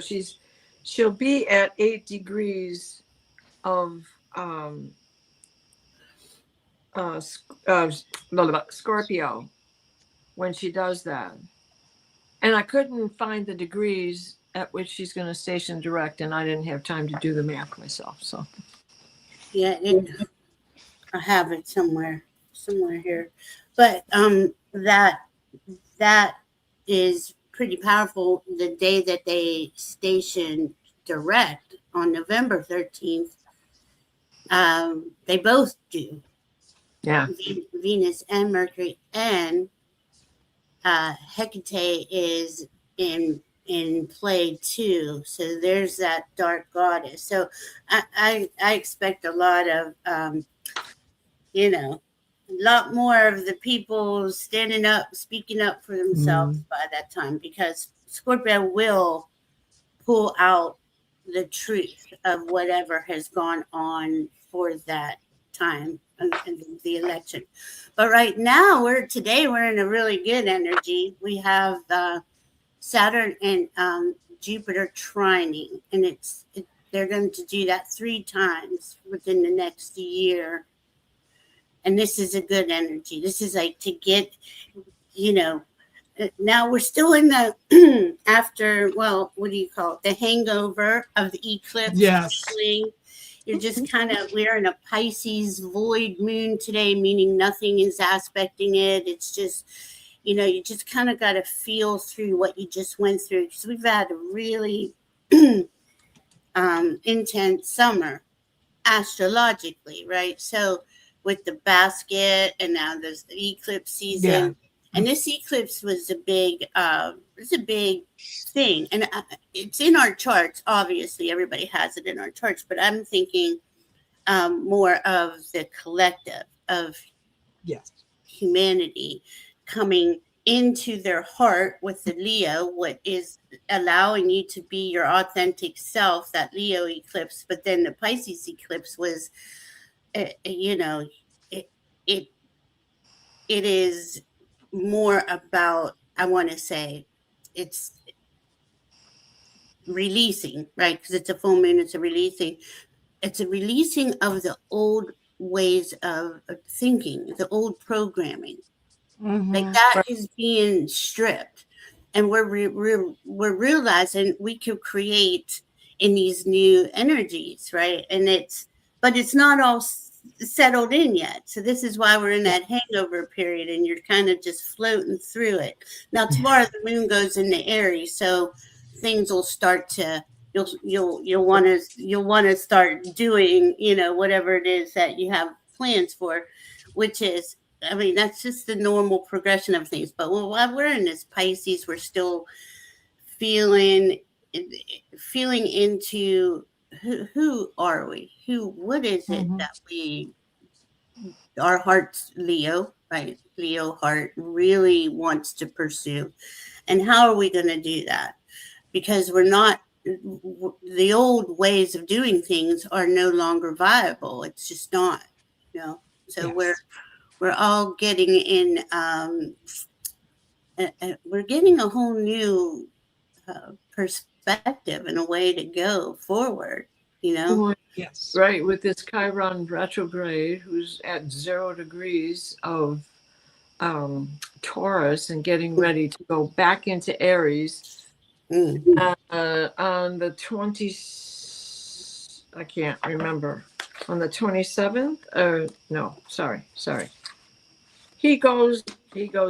she'll be at 8 degrees of Scorpio when she does that. And I couldn't find the degrees at which she's going to station direct, and I didn't have time to do the math myself. So Yeah, I have it somewhere here, but that is pretty powerful. The day that they station direct on November 13th, they both do. yeah, Venus and Mercury, and Hecate is in play too. So there's that dark goddess. So I expect a lot of a lot more of the people standing up, speaking up for themselves by that time, because Scorpio will pull out the truth of whatever has gone on for that time of the election. But right now, we're in a really good energy. We have Saturn and Jupiter trining, and they're going to do that 3 times within the next year. And this is a good energy. This is like to get, now we're still in the after, well, what do you call it? The hangover of the eclipse. Yes. You're just we're in a Pisces void moon today, meaning nothing is aspecting it. It's just, you just kind of got to feel through what you just went through. Because we've had a really intense summer astrologically, right? So with the basket, and now there's the eclipse season. Yeah. And this eclipse was a big thing. And it's in our charts. Obviously, everybody has it in our charts. But I'm thinking more of the collective of humanity coming into their heart with the Leo, what is allowing you to be your authentic self, that Leo eclipse. But then the Pisces eclipse was, it is more about, I want to say, it's releasing, right? Because it's a full moon, it's a releasing of the old ways of thinking, the old programming. Like that is being stripped, and we're realizing we could create in these new energies, right? But it's not all settled in yet. So this is why we're in that hangover period, and you're kind of just floating through it. Now tomorrow the moon goes into Aries, so things will start to you'll want to start doing whatever it is that you have plans for, which is, I mean, that's just the normal progression of things. But while we're in this Pisces, we're still feeling into who are we? What is it that our heart's Leo, right? Leo heart really wants to pursue. And how are we going to do that? Because we're not, the old ways of doing things are no longer viable. It's just not, So we're all getting in, we're getting a whole new perspective and a way to go forward, Yes. Right, with this Chiron retrograde, who's at 0 degrees of Taurus and getting ready to go back into Aries Mm. On the 20, I can't remember, on the 27th, no, sorry. He goes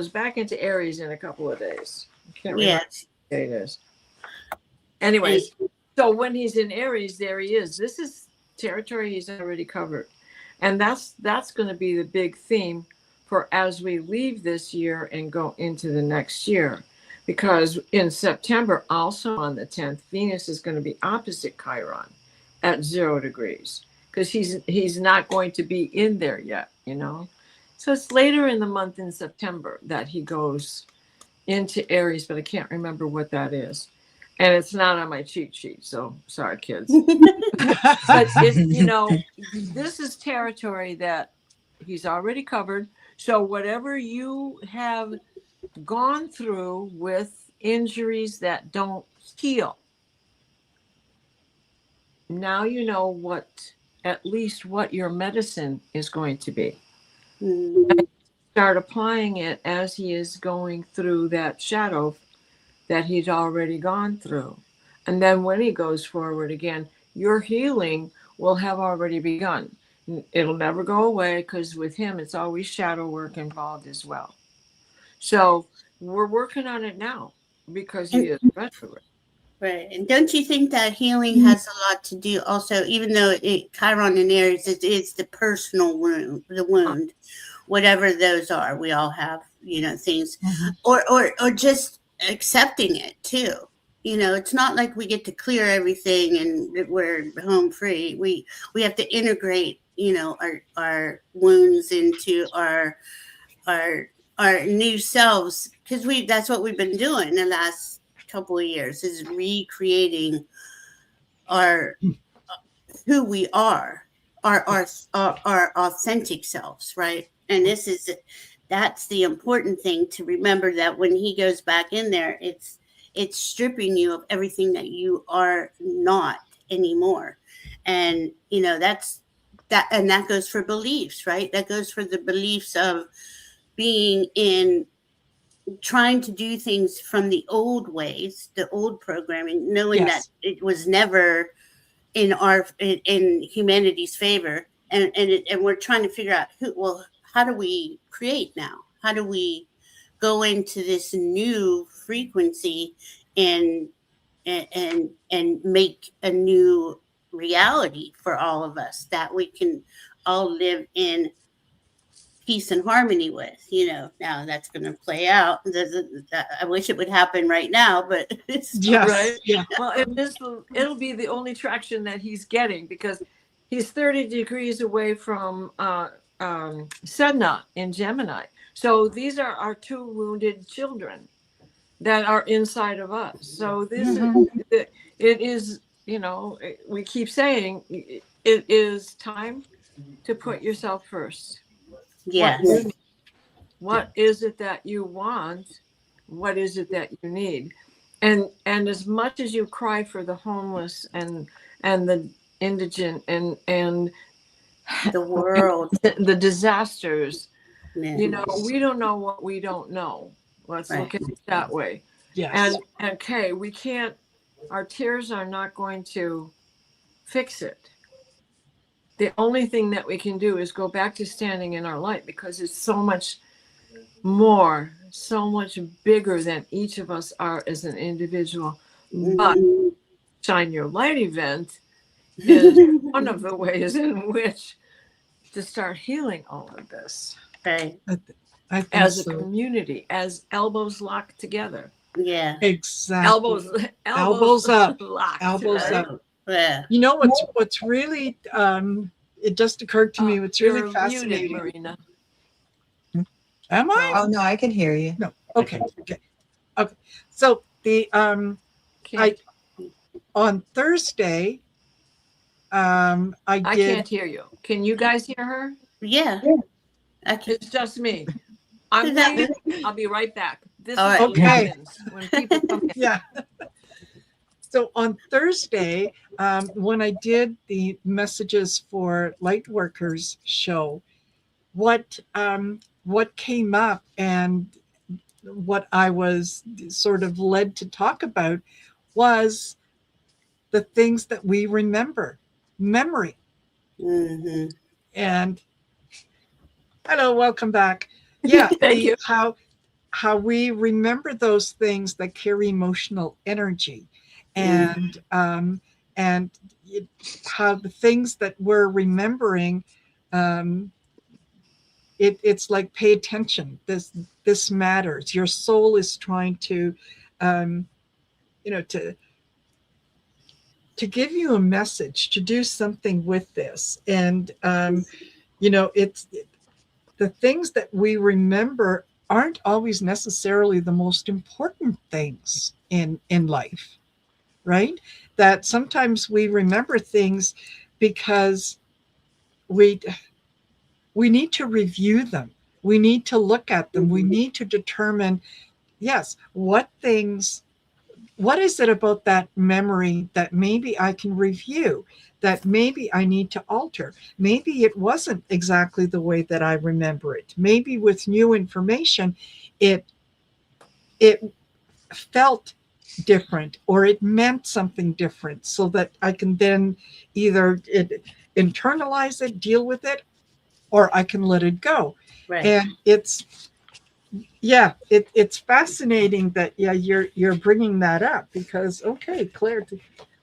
back into Aries in a couple of days. I can't remember Yes. what day it is. And Anyways, so when he's in Aries, there he is. This is territory he's already covered. And that's going to be the big theme for as we leave this year and go into the next year. Because in September, also on the 10th, Venus is going to be opposite Chiron at 0 degrees. Because he's not going to be in there yet, you know. So it's later in the month in September that he goes into Aries, but I can't remember what that is. And it's not on my cheat sheet, so sorry, kids. But this is territory that he's already covered. So whatever you have gone through with injuries that don't heal, now you know at least what your medicine is going to be. Mm. Start applying it as he is going through that shadow that he's already gone through. And then when he goes forward again, your healing will have already begun. It'll never go away because with him, it's always shadow work involved as well. So we're working on it now because he And, is retrograde. right. And don't you think that healing has a lot to do also, even though Chiron and Aries is the personal wound, the wound, whatever those are, we all have, things, or just accepting it too. It's not like we get to clear everything and we're home free. We have to integrate, our wounds into our our new selves, because that's what we've been doing the last couple of years, is recreating our who we are, our authentic selves, right? And that's the important thing to remember, that when he goes back in there, it's stripping you of everything that you are not anymore. And that goes for beliefs, right? That goes for the beliefs of being in trying to do things from the old ways, the old programming, knowing that it was never in humanity's favor, and we're trying to figure out how do we create now? How do we go into this new frequency and make a new reality for all of us that we can all live in peace and harmony with? Now that's going to play out. I wish it would happen right now, but it's not. Right. Yeah. Well, it'll be the only traction that he's getting because he's 30 degrees away from Sedna in Gemini. So these are our two wounded children that are inside of us. So it is, we keep saying it is time to put yourself first. Yes. What is it that you want? What is it that you need? And as much as you cry for the homeless and the indigent and the world, the disasters, yeah. we don't know what we don't know. Let's look at it that way. Yes. And okay, we can't. Our tears are not going to fix it. The only thing that we can do is go back to standing in our light, because it's so much more, so much bigger than each of us are as an individual. But Shine Your Light event is one of the ways in which to start healing all of this. Right. I think as a so. community, as elbows locked together. Yeah. Exactly. Elbows up. Locked, elbows right? up. Yeah. You know what's really it just occurred to me, what's really You're fascinating. muted, Marina. Am I? Oh no, I can hear you. No. Okay. So the on Thursday, I can't hear you. Can you guys hear her? Yeah. It's just me. I'm leaving. I'll be right back. This All is right. what Okay. happens when people come in. Yeah. So on Thursday, when I did the Messages for Lightworkers show, what came up and what I was sort of led to talk about was the things that we remember, memory. Mm-hmm. And hello, welcome back. Yeah, Thank you. how we remember those things that carry emotional energy, Mm-hmm. and how the things that we're remembering, um, it's like, pay attention. This matters. Your soul is trying to, um, you know, to give you a message, to do something with this, and it's the things that we remember aren't always necessarily the most important things in life, right? That sometimes we remember things because we we need to review them. We need to look at them. We need to determine, yes, what is it about that memory that maybe I can review, that maybe I need to alter? Maybe it wasn't exactly the way that I remember it. Maybe with new information, it it felt different, or it meant something different, so that I can then either internalize it, deal with it, or I can let it go. Right. And it's fascinating that, yeah, you're bringing that up, because, okay, Claire,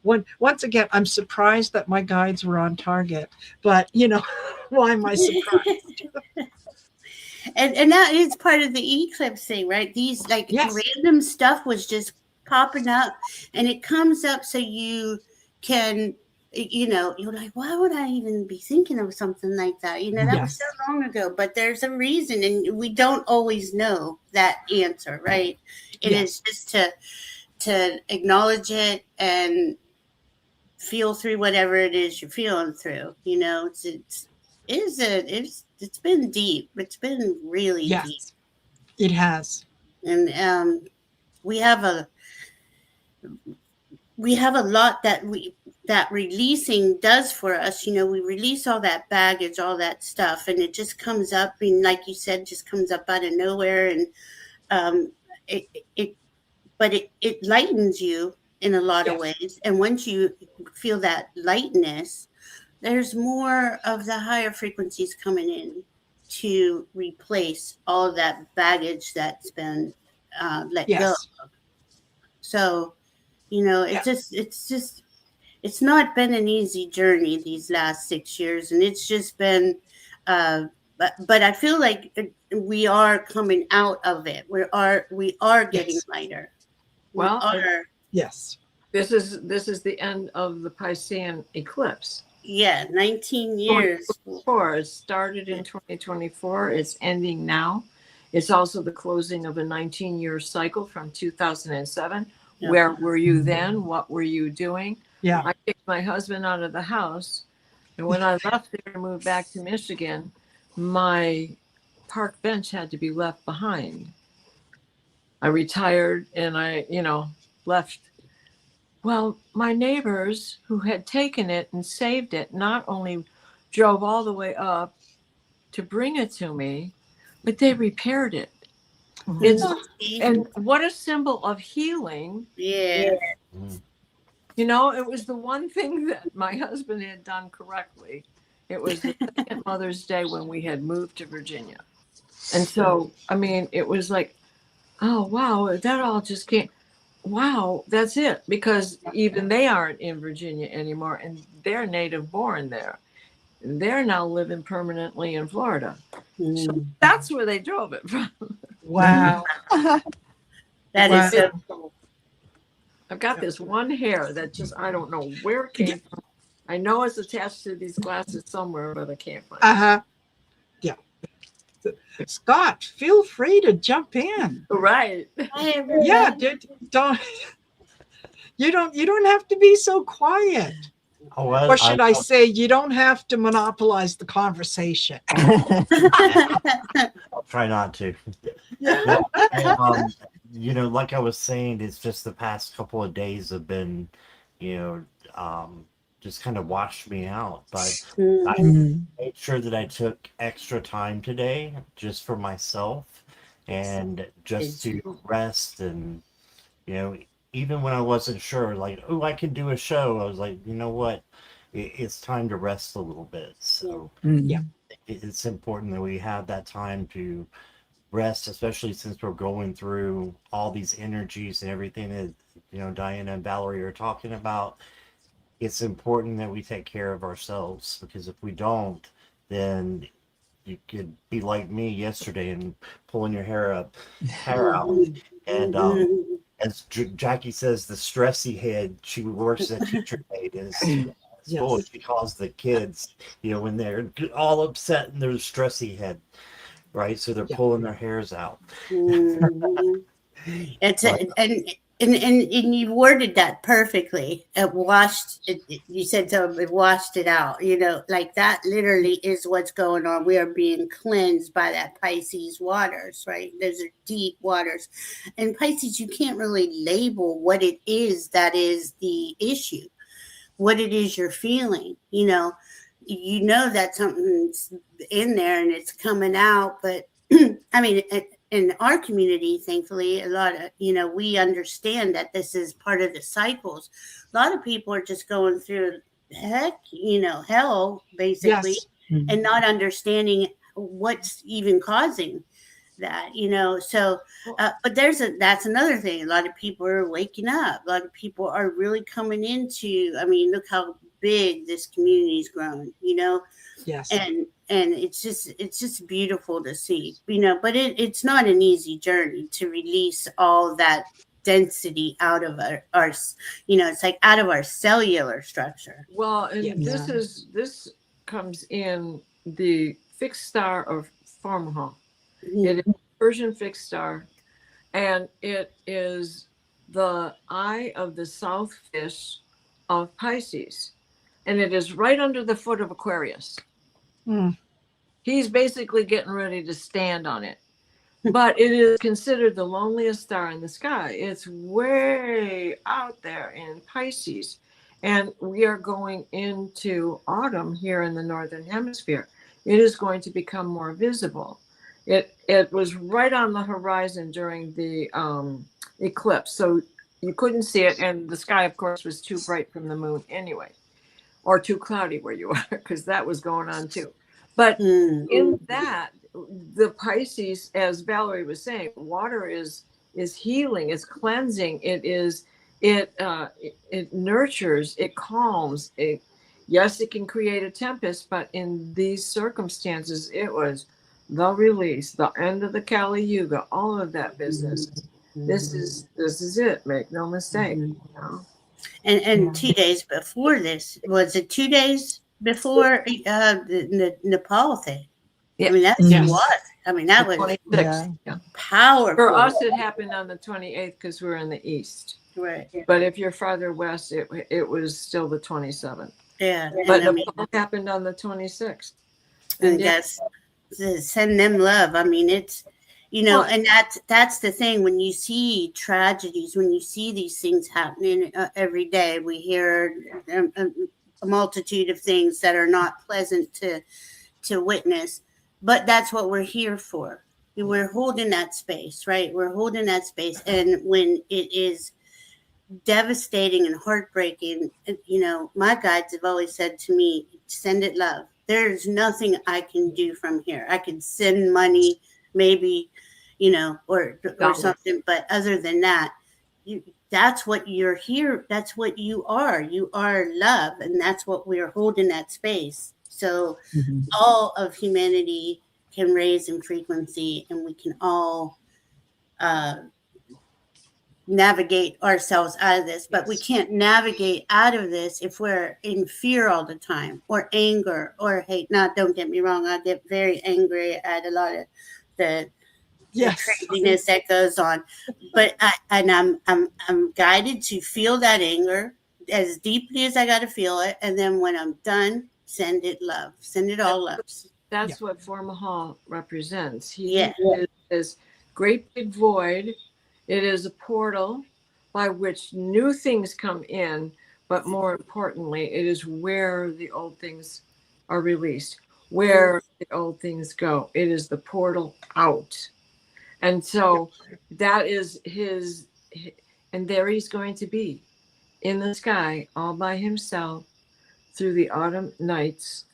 once again, I'm surprised that my guides were on target, but why am I surprised? And that is part of the eclipse thing, right? These like Yes. random stuff was just popping up, and it comes up so you can, you're like, why would I even be thinking of something like that? That was so Yes. long ago, but there's a reason, and we don't always know that answer, right? It is Yes. just to acknowledge it and feel through whatever it is you're feeling through. It's been deep. It's been really deep, Yes, it has. and we have a lot that releasing does for us. We release all that baggage, all that stuff, and it just comes up. And like you said, just comes up out of nowhere, and um, it lightens you in a lot of Yes. ways. And once you feel that lightness, there's more of the higher frequencies coming in to replace all that baggage that's been let go. Yes. So, Yeah. it's not been an easy journey these last 6 years, and it's just been, but I feel like we are coming out of it. We are getting Yes. lighter. We Well, are, Yes. this is the end of the Piscean eclipse. 19 years. 2024. It started in 2024. It's ending now. It's also the closing of a 19-year cycle from 2007. Yeah. Where were you then? What were you doing? Yeah. I kicked my husband out of the house. And when I left there and moved back to Michigan, my park bench had to be left behind. I retired and I, left. Well, my neighbors who had taken it and saved it not only drove all the way up to bring it to me, but they repaired it. It's and what a symbol of healing. Yeah. It was the one thing that my husband had done correctly. It was the second Mother's Day when we had moved to Virginia. And so, it was like, oh, wow, that all just came. Wow, that's it. Because even they aren't in Virginia anymore, and they're native born there. They're now living permanently in Florida. So that's where they drove it from. Wow. That Wow. is so cool. I've got this one hair that just, I don't know where it came from. I know it's attached to these glasses somewhere, but I can't find it. Uh-huh. Yeah. Scott, feel free to jump in. Right. Yeah, don't you don't have to be so quiet. Oh, well, Or should I say, you don't have to monopolize the conversation. I'll try not to. Yeah. Like I was saying, it's just the past couple of days have been, just kind of washed me out. But I made sure that I took extra time today just for myself and just to rest and, even when I wasn't sure, like, oh, I can do a show, I was like, you know what? It's time to rest a little bit. So Yeah. it's important that we have that time to rest, especially since we're going through all these energies and everything that, Diana and Valerie are talking about. It's important that we take care of ourselves, because if we don't, then you could be like me yesterday and pulling your hair out. And as Jackie says, the stressy head, she works as a teacher aide in school. Yes. She calls the kids, when they're all upset and they're stressy head, right? So they're Yeah. pulling their hairs out. It's But and you worded that perfectly. It washed it, you said so, it washed it out. Like that literally is what's going on. We are being cleansed by that Pisces waters, right? Those are deep waters. And Pisces, you can't really label what it is that is the issue, what it is you're feeling. That something's in there and it's coming out, but I mean, in our community, thankfully, a lot of, we understand that this is part of the cycles. A lot of people are just going through hell, basically, Yes. and not understanding what's even causing that. So, but that's another thing. A lot of people are waking up. A lot of people are really coming into, I mean, look how big this community's grown, Yes. and it's just beautiful to see, but it's not an easy journey to release all that density out of our it's like out of our cellular structure. Well, and Yes. this comes in the fixed star of Farmha. Mhm. It is Persian fixed star, and it is the eye of the south fish of Pisces, and it is right under the foot of Aquarius. Mm. He's basically getting ready to stand on it. But it is considered the loneliest star in the sky. It's way out there in Pisces. And we are going into autumn here in the Northern Hemisphere. It is going to become more visible. It was right on the horizon during the eclipse. So you couldn't see it. And the sky, of course, was too bright from the moon anyway, or too cloudy where you are, because that was going on too. But in that, the Pisces, as Valerie was saying, water is healing, it's cleansing, it nurtures, it calms. Yes, it can create a tempest, but in these circumstances, it was the release, the end of the Kali Yuga, all of that business. This is it. Make no mistake. And 2 days before this, was it 2 days before the Nepal thing? Yeah. I mean, that Yes. was, I mean, that was 26th. Yeah. powerful. For us, it happened on the 28th because we're in the east. Right. But if you're farther west, it was still the 27th. Yeah. But And I mean, Nepal happened on the 26th. and that's send them love. I mean, it's, and that's the thing. When you see tragedies, when you see these things happening every day, we hear a multitude of things that are not pleasant to witness. But that's what we're here for. We're holding that space, right? We're holding that space. And when it is devastating and heartbreaking, my guides have always said to me, send it love. There's nothing I can do from here. I can send money, maybe, or something. But other than that, that's what you're here. That's what you are. You are love. And that's what we're holding that space. So all of humanity can raise in frequency, and we can all navigate ourselves out of this. But we can't navigate out of this if we're in fear all the time, or anger, or hate. Now, don't get me wrong, I get very angry at a lot of the craziness that goes on, but I'm guided to feel that anger as deeply as I got to feel it, and then when I'm done, send it love, send it all love. That's what Formahal represents. He is this great big void. It is a portal by which new things come in, but more importantly, it is where the old things are released, where the old things go. It is the portal out. And so that is And there he's going to be in the sky all by himself through the autumn nights.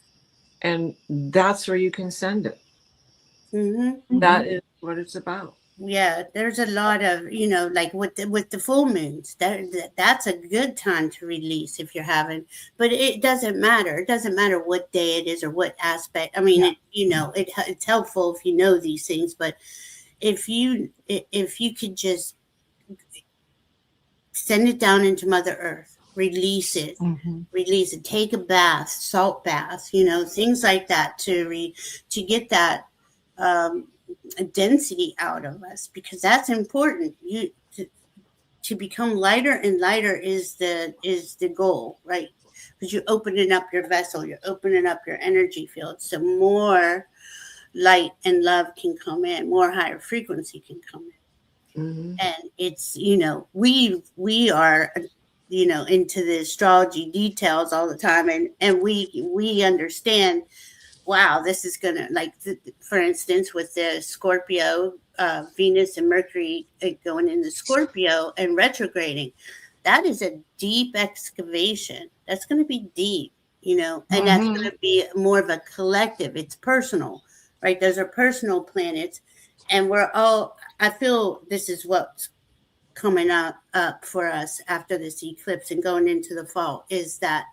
And that's where you can send it. Mm-hmm. That is what it's about. Yeah, there's a lot of, like with the full moons, that's a good time to release if you're having, but it doesn't matter. It doesn't matter what day it is or what aspect. I mean, it's helpful if you know these things, but if you could just send it down into Mother Earth, release it, take a bath, salt bath, things like that to get that density out of us, because that's important. To become lighter and lighter is the goal, right? Because you're opening up your vessel, you're opening up your energy field, so more light and love can come in, more higher frequency can come in. And it's, we are, into the astrology details all the time, and we understand, wow, this is gonna, like, for instance, with the Scorpio, Venus and Mercury going into Scorpio and retrograding, that is a deep excavation. That's going to be deep, and that's going to be more of a collective. It's personal, right? Those are personal planets, and I feel this is what's coming up for us after this eclipse and going into the fall, is that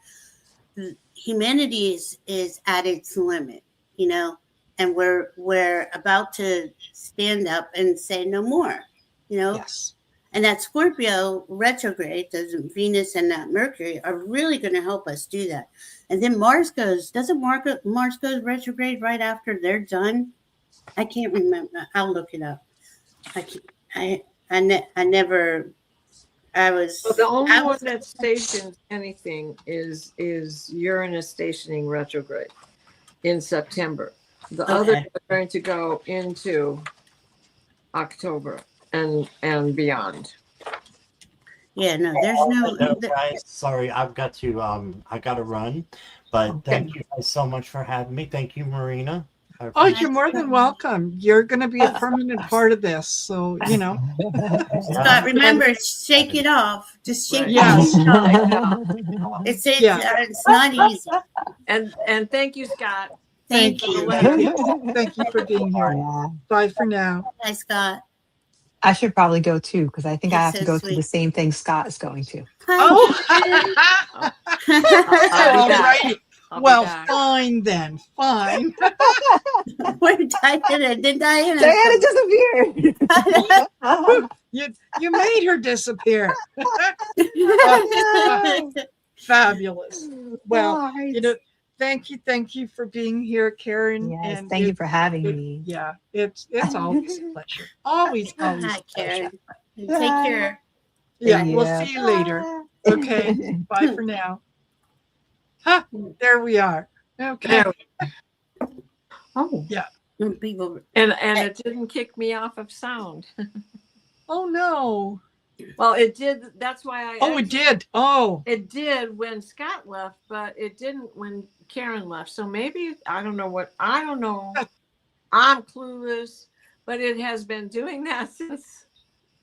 humanity is at its limit, and we're about to stand up and say no more, Yes. And that Scorpio retrograde, those Venus and that Mercury, are really going to help us do that. And then Mars goes retrograde right after they're done? I can't remember. I'll look it up. I was. Well, the only one that stations anything is Uranus stationing retrograde in September. The others are going to go into October and beyond. Yeah, no, there's no. Guys, sorry, I got to run, but thank you guys so much for having me. Thank you, Marina. Oh, you're more than welcome. You're going to be a permanent part of this. So, Scott, remember, shake it off. Just shake Yes. it off. It's not easy. And thank you, Scott. Thank you. Thank you for being here. Yeah. Bye for now. Bye, Scott. I should probably go too, because I think I have That's to so go sweet. to the same thing Scott is going to. Oh, I'll all be back. right. I'll be Well, back. fine then. Fine. Where did Diana? Did Diana? Diana disappeared. You made her disappear. Fabulous. Well, thank you for being here, Karen. Yes, and thank you for having me. Yeah, it's always a pleasure. Always Hi, a pleasure. Karen. Take care. Yeah, Yeah. we'll see you later. Okay, bye for now. Huh, there we are. Okay. Oh, Yeah. People. and it didn't kick me off of sound. Oh no. Well, it did. That's why I. Oh, it did. Oh. It did when Scott left, but it didn't when Karen left. So maybe I don't know. I'm clueless, but it has been doing that since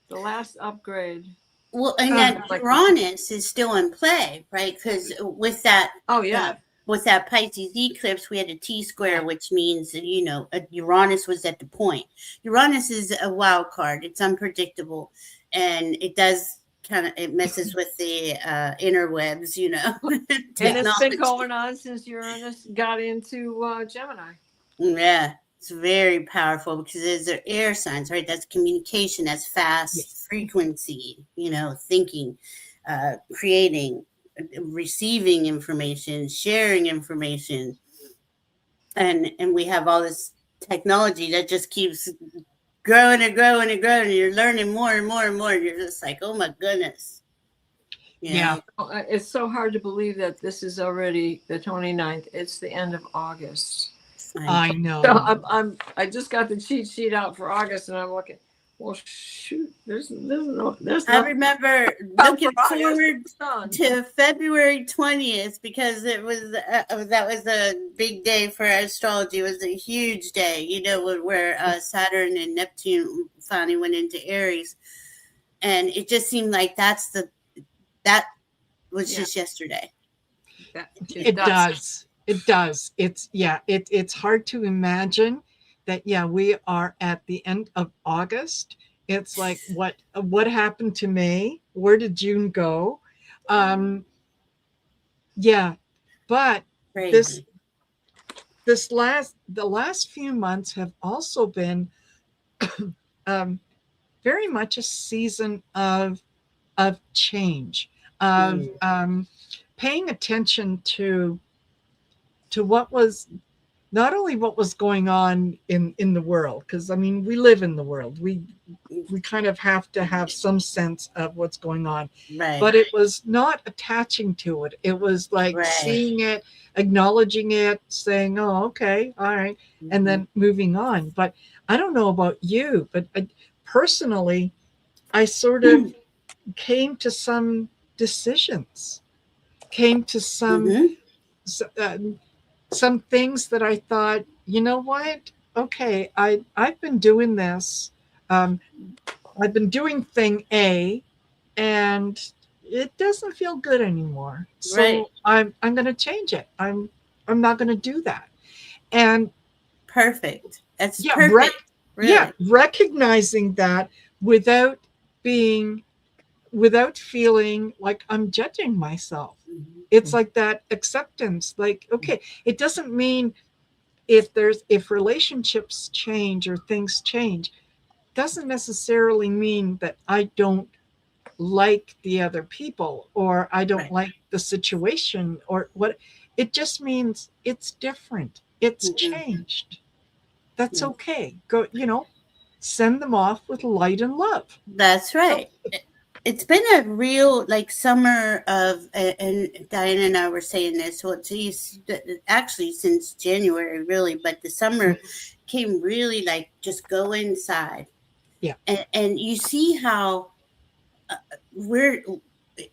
the last upgrade. Well, and that Uranus is still in play, right? Because with that, Oh yeah. with that Pisces eclipse, we had a T-square, which means, Uranus was at the point. Uranus is a wild card. It's unpredictable, and it does it messes with the interwebs, And it's been going on since Uranus got into Gemini. Yeah, it's very powerful because they're air signs, right? That's communication, that's fast frequency, thinking, creating, receiving information, sharing information. And we have all this technology that just keeps growing and growing and growing. And you're learning more and more and more. And you're just like, oh my goodness. Yeah. It's so hard to believe that this is already the 29th. It's the end of August. I know. So I just got the cheat sheet out for August, and I'm looking. Well, shoot, there's I remember looking forward to February 20th because it was that was a big day for astrology. It was a huge day, where Saturn and Neptune finally went into Aries. And it just seemed like that was Yeah. just yesterday. It does. It does. It's hard to imagine that, we are at the end of August. It's like, what happened to May? Where did June go? Yeah, but this Crazy. the last few months have also been um, very much a season of change, of paying attention to what was, not only what was going on in the world, because I mean, we live in the world, we kind of have to have some sense of what's going on, Right. but it was not attaching to it. It was like Right. seeing it, acknowledging it, saying, oh, okay, all right, and then moving on. But I don't know about you, but personally, I sort of came to some decisions, came to some some things that I thought, you know what? Okay, I've been doing this. I've been doing thing A, and it doesn't feel good anymore. So Right. I'm going to change it. I'm not going to do that. And Perfect. That's yeah, perfect. Really. recognizing that without feeling like I'm judging myself. It's like that acceptance, like, okay, it doesn't mean if relationships change or things change, doesn't necessarily mean that I don't like the other people, or I don't Right. like the situation, or what. It just means it's different. It's changed. That's okay. Go, send them off with light and love. That's right. It's been a real summer of, and Diana and I were saying this. Well, geez, actually since January, really, but the summer came really just go inside. Yeah. And you see how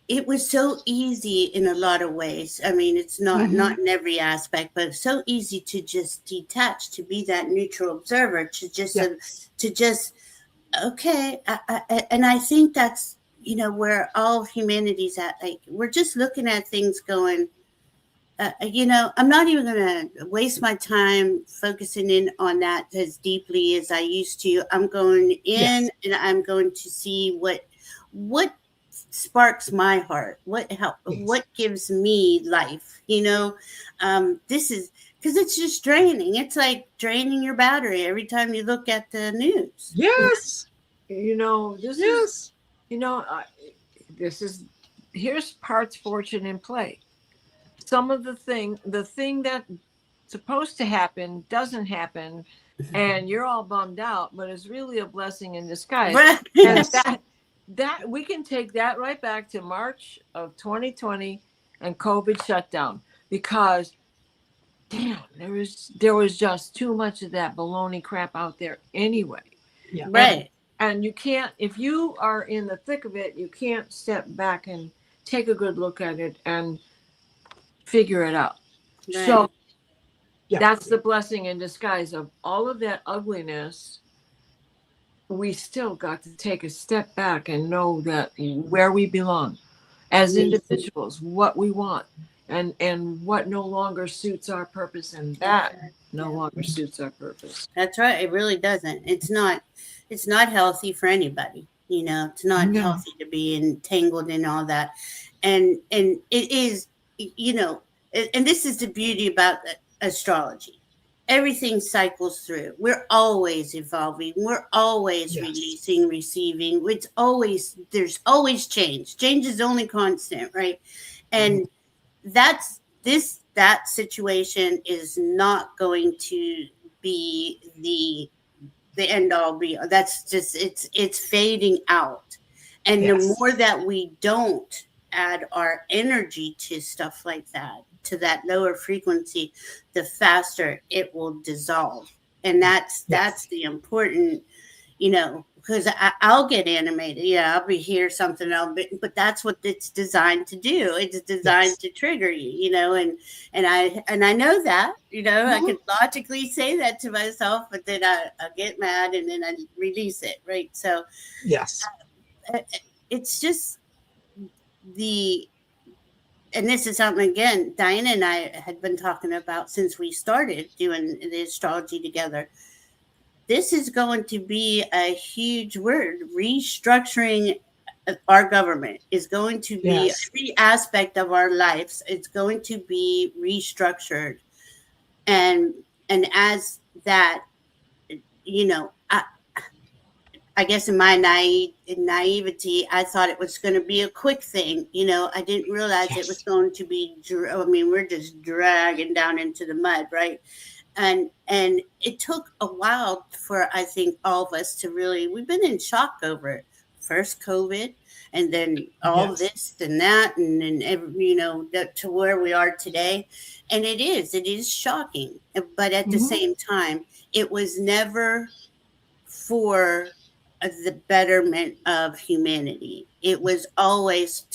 it was so easy in a lot of ways. I mean, it's not in every aspect, but it's so easy to just detach, to be that neutral observer, to just okay. And I think that's where all of humanity's at. We're just looking at things going, I'm not even going to waste my time focusing in on that as deeply as I used to. I'm going in and I'm going to see what sparks my heart, what gives me life. This is because it's just draining. It's like draining your battery every time you look at the news. Yes. Here's parts fortune in play. Some of the thing that's supposed to happen doesn't happen, and you're all bummed out, but it's really a blessing in disguise. Right. And that we can take that right back to March of 2020 and COVID shutdown, because damn, there was just too much of that baloney crap out there anyway. Yeah. Right. And you can't, if you are in the thick of it, you can't step back and take a good look at it and figure it out. Right. So that's the blessing in disguise of all of that ugliness. We still got to take a step back and know that where we belong as individuals, what we want, and what no longer suits our purpose, and that no longer suits our purpose. That's right. It really doesn't. It's not healthy for anybody. It's not healthy to be entangled in all that. And it is, and this is the beauty about astrology. Everything cycles through. We're always evolving. We're always releasing, receiving. There's always change. Change is only constant, right? And that situation is not going to be the end all be. That's just it's fading out. And the more that we don't add our energy to stuff like that, to that lower frequency, the faster it will dissolve. And that's the important, because I'll get animated. Yeah, I'll be here something else, but that's what it's designed to do. It's designed to trigger you, and I know that, I can logically say that to myself, but then I get mad and then I release it, right? So it's just the, and this is something, again, Diana and I had been talking about since we started doing the astrology together. This is going to be a huge word. Restructuring our government is going to be, Yes. every aspect of our lives. It's going to be restructured, and as that, I guess in my naivety, I thought it was going to be a quick thing. I didn't realize it was Yes. going to be. I mean, we're just dragging down into the mud, right? And it took a while for, I think, all of us to really. We've been in shock over it. First COVID, and then all Yes. this and that, and then to where we are today. And it is shocking, but at the Mhm. same time, it was never for the betterment of humanity. It was always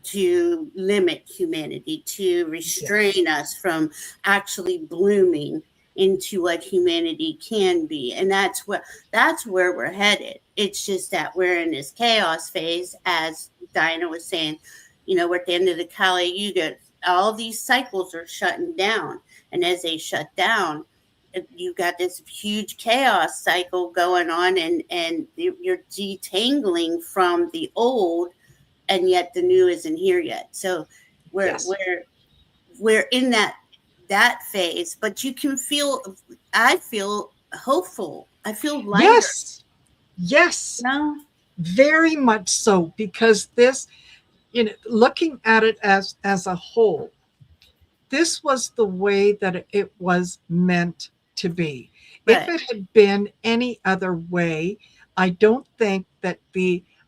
to limit humanity, to Yes. restrain us from actually blooming into what humanity can be. And that's where we're headed. It's just that we're in this chaos phase, as Dinah was saying. We're at the end of the Kali Yuga. All these cycles are shutting down, and as they shut down, you got this huge chaos cycle going on, and you're detangling from the old, and yet the new isn't here yet. So we're Yes. we're we're in that phase, but you can feel, I feel hopeful, I feel lighter. Yes. Yes. No. Very much so, because this, looking at it as a whole, this was the way that it was meant to be. If Right. it had been any other way, I don't think that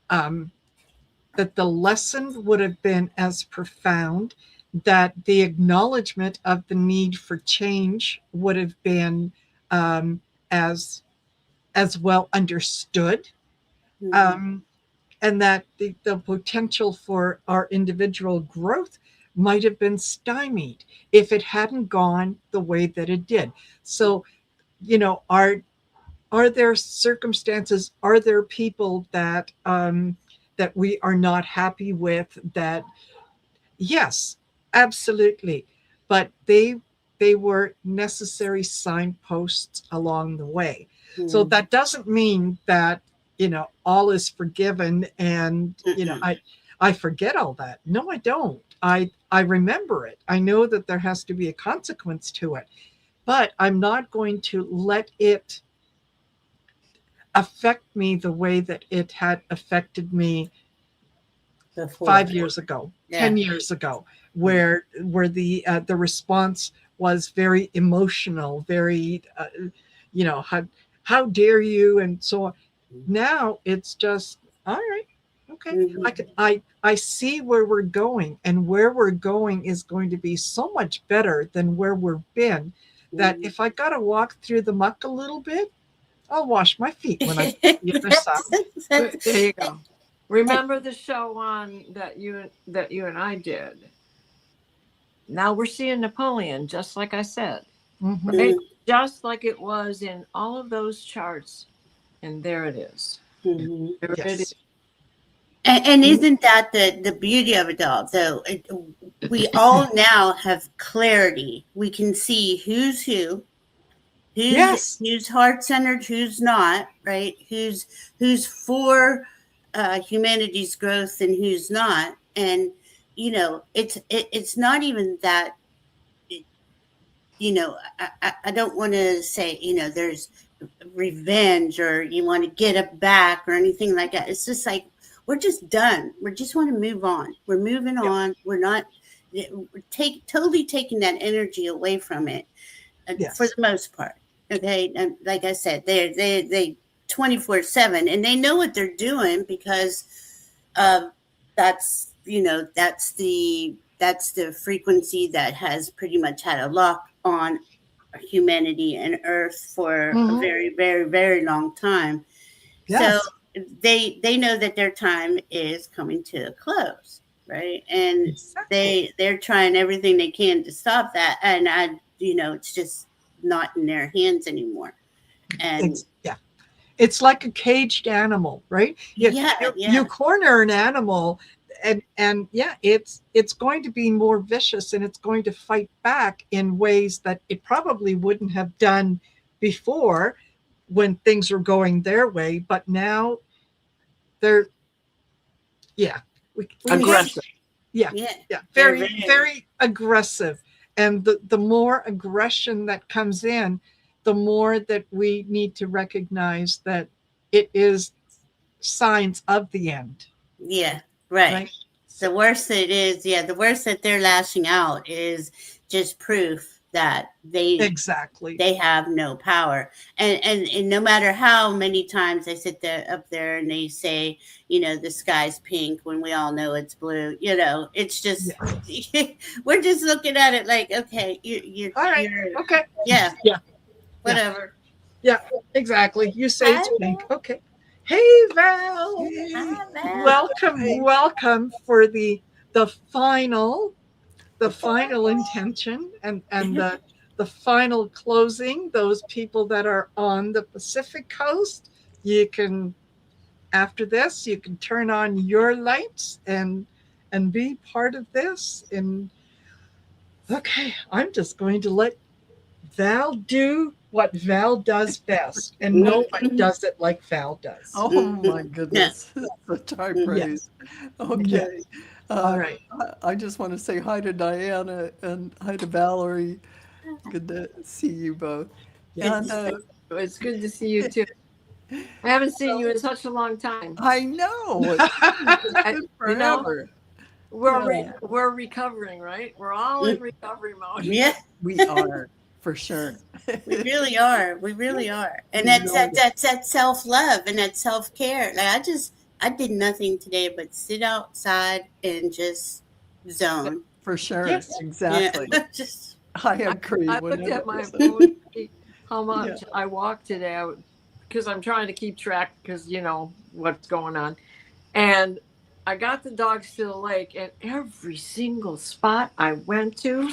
um, the lesson would have been as profound, that the acknowledgement of the need for change would have been um, as well understood, Mm-hmm. um, and that the potential for our individual growth might have been stymied if it hadn't gone the way that it did. So, are there circumstances? Are there people that we are not happy with? That, yes, absolutely, but they were necessary signposts along the way. So Mm-hmm. that doesn't mean that all is forgiven, and Mm-mm. I forget all that. No, I don't. I remember it. I know that there has to be a consequence to it, but I'm not going to let it affect me the way that it had affected me Before. 5 years ago, Yeah. 10 years ago, where the response was very emotional, very how dare you, and so on. Now it's just, all right, okay. Mm-hmm. I see where we're going, and where we're going is going to be so much better than where we've been. That Mm-hmm. if I got to walk through the muck a little bit, I'll wash my feet when I get to the other side. There you go. and- Remember the show on that you and I did. Now we're seeing Napoleon, just like I said, Mhm. right? Just like it was in all of those charts, and there it is. Mhm. There it is. Yes. And isn't that the beauty of it all? So we all now have clarity. We can see who's Yes. who's heart centered, who's not, right? Who's for humanity's growth and who's not. And it's not even that. I don't want to say there's revenge or you want to get it back or anything like that. It's just like we're just done. We just want to move on. We're moving Yep. on. We're not totally taking that energy away from it for Yes. the most part. Okay, and like I said, they 24/7, and they know what they're doing because that's that's the frequency that has pretty much had a lock on humanity and Earth for a Mhm. very, very, very long time. So Yes. they know that their time is coming to a close, right? And Exactly. they're trying everything they can to stop that, and it's just not in their hands anymore. And Yeah. it's like a caged animal, right? Yeah, You yeah, corner an animal, and yeah, it's going to be more vicious, and it's going to fight back in ways that it probably wouldn't have done before when things were going their way, but now they're, yeah, we can't, Aggressive. yeah, yeah. yeah, They're very very, very aggressive. And the more aggression that comes in, the more that we need to recognize that it is signs of the end, yeah, right. right? So The worse it is, yeah, the worse that they're lashing out is just proof that exactly. they have no power. And no matter how many times they sit there up there and they say, the sky's pink when we all know it's blue, it's just Yeah. we're just looking at it like, okay, All right. you're Okay. yeah, Yeah. Yeah. whatever. Yeah. Exactly. You say Hi, it's pink. Val. Okay. Hey, Val. Yay. Hi, Val. Welcome. Hi. Welcome for the final the final intention, and the final closing. Those people that are on the Pacific coast, you can, after this, you can turn on your lights and be part of this. And okay, I'm just going to let Val do what Val does best, and nobody does it like Val does. Oh my Yeah. goodness. Such high Mhm. praise. Yes. Okay. All right. I just want to say hi to Diana and hi to Valerie. Good to see you both. And Yes. It's good to see you too. I haven't seen you in such a long time. I know it's been You know, forever. we're recovering, right? We're all in recovery mode. Yeah, We are, for sure. we really are. We really are. And We that's really that self-love and that self-care. Like I did nothing today but sit outside and just zone. For sure. Yes. Yeah. Exactly. Just I agree I looked at my 100%. phone to see how much Yeah. I walked today because I'm trying to keep track because what's going on. And I got the dogs to the lake, and every single spot I went to,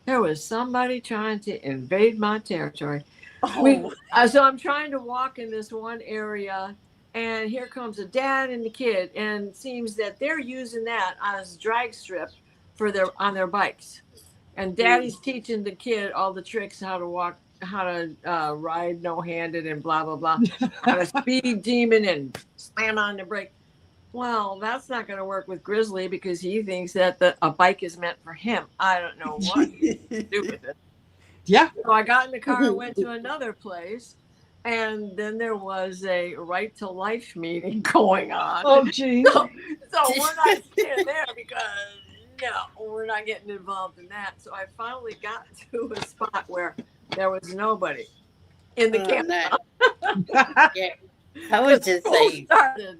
there was somebody trying to invade my territory. Oh, So I'm trying to walk in this one area, and here comes a dad and the kid, and it seems that they're using that as a drag strip on their bikes. And daddy's teaching the kid all the tricks, how to walk, how to ride no-handed and blah blah blah, how to speed demon and slam on the brake. Well, that's not going to work with Grizzly because he thinks that a bike is meant for him. I don't know what to do with it. Yeah. So I got in the car and went to another place, and then there was a right to life meeting going on. Oh, geez. So we're not staying there because no, we're not getting involved in that. So I finally got to a spot where there was nobody in the camp. yeah. I was just School like, started,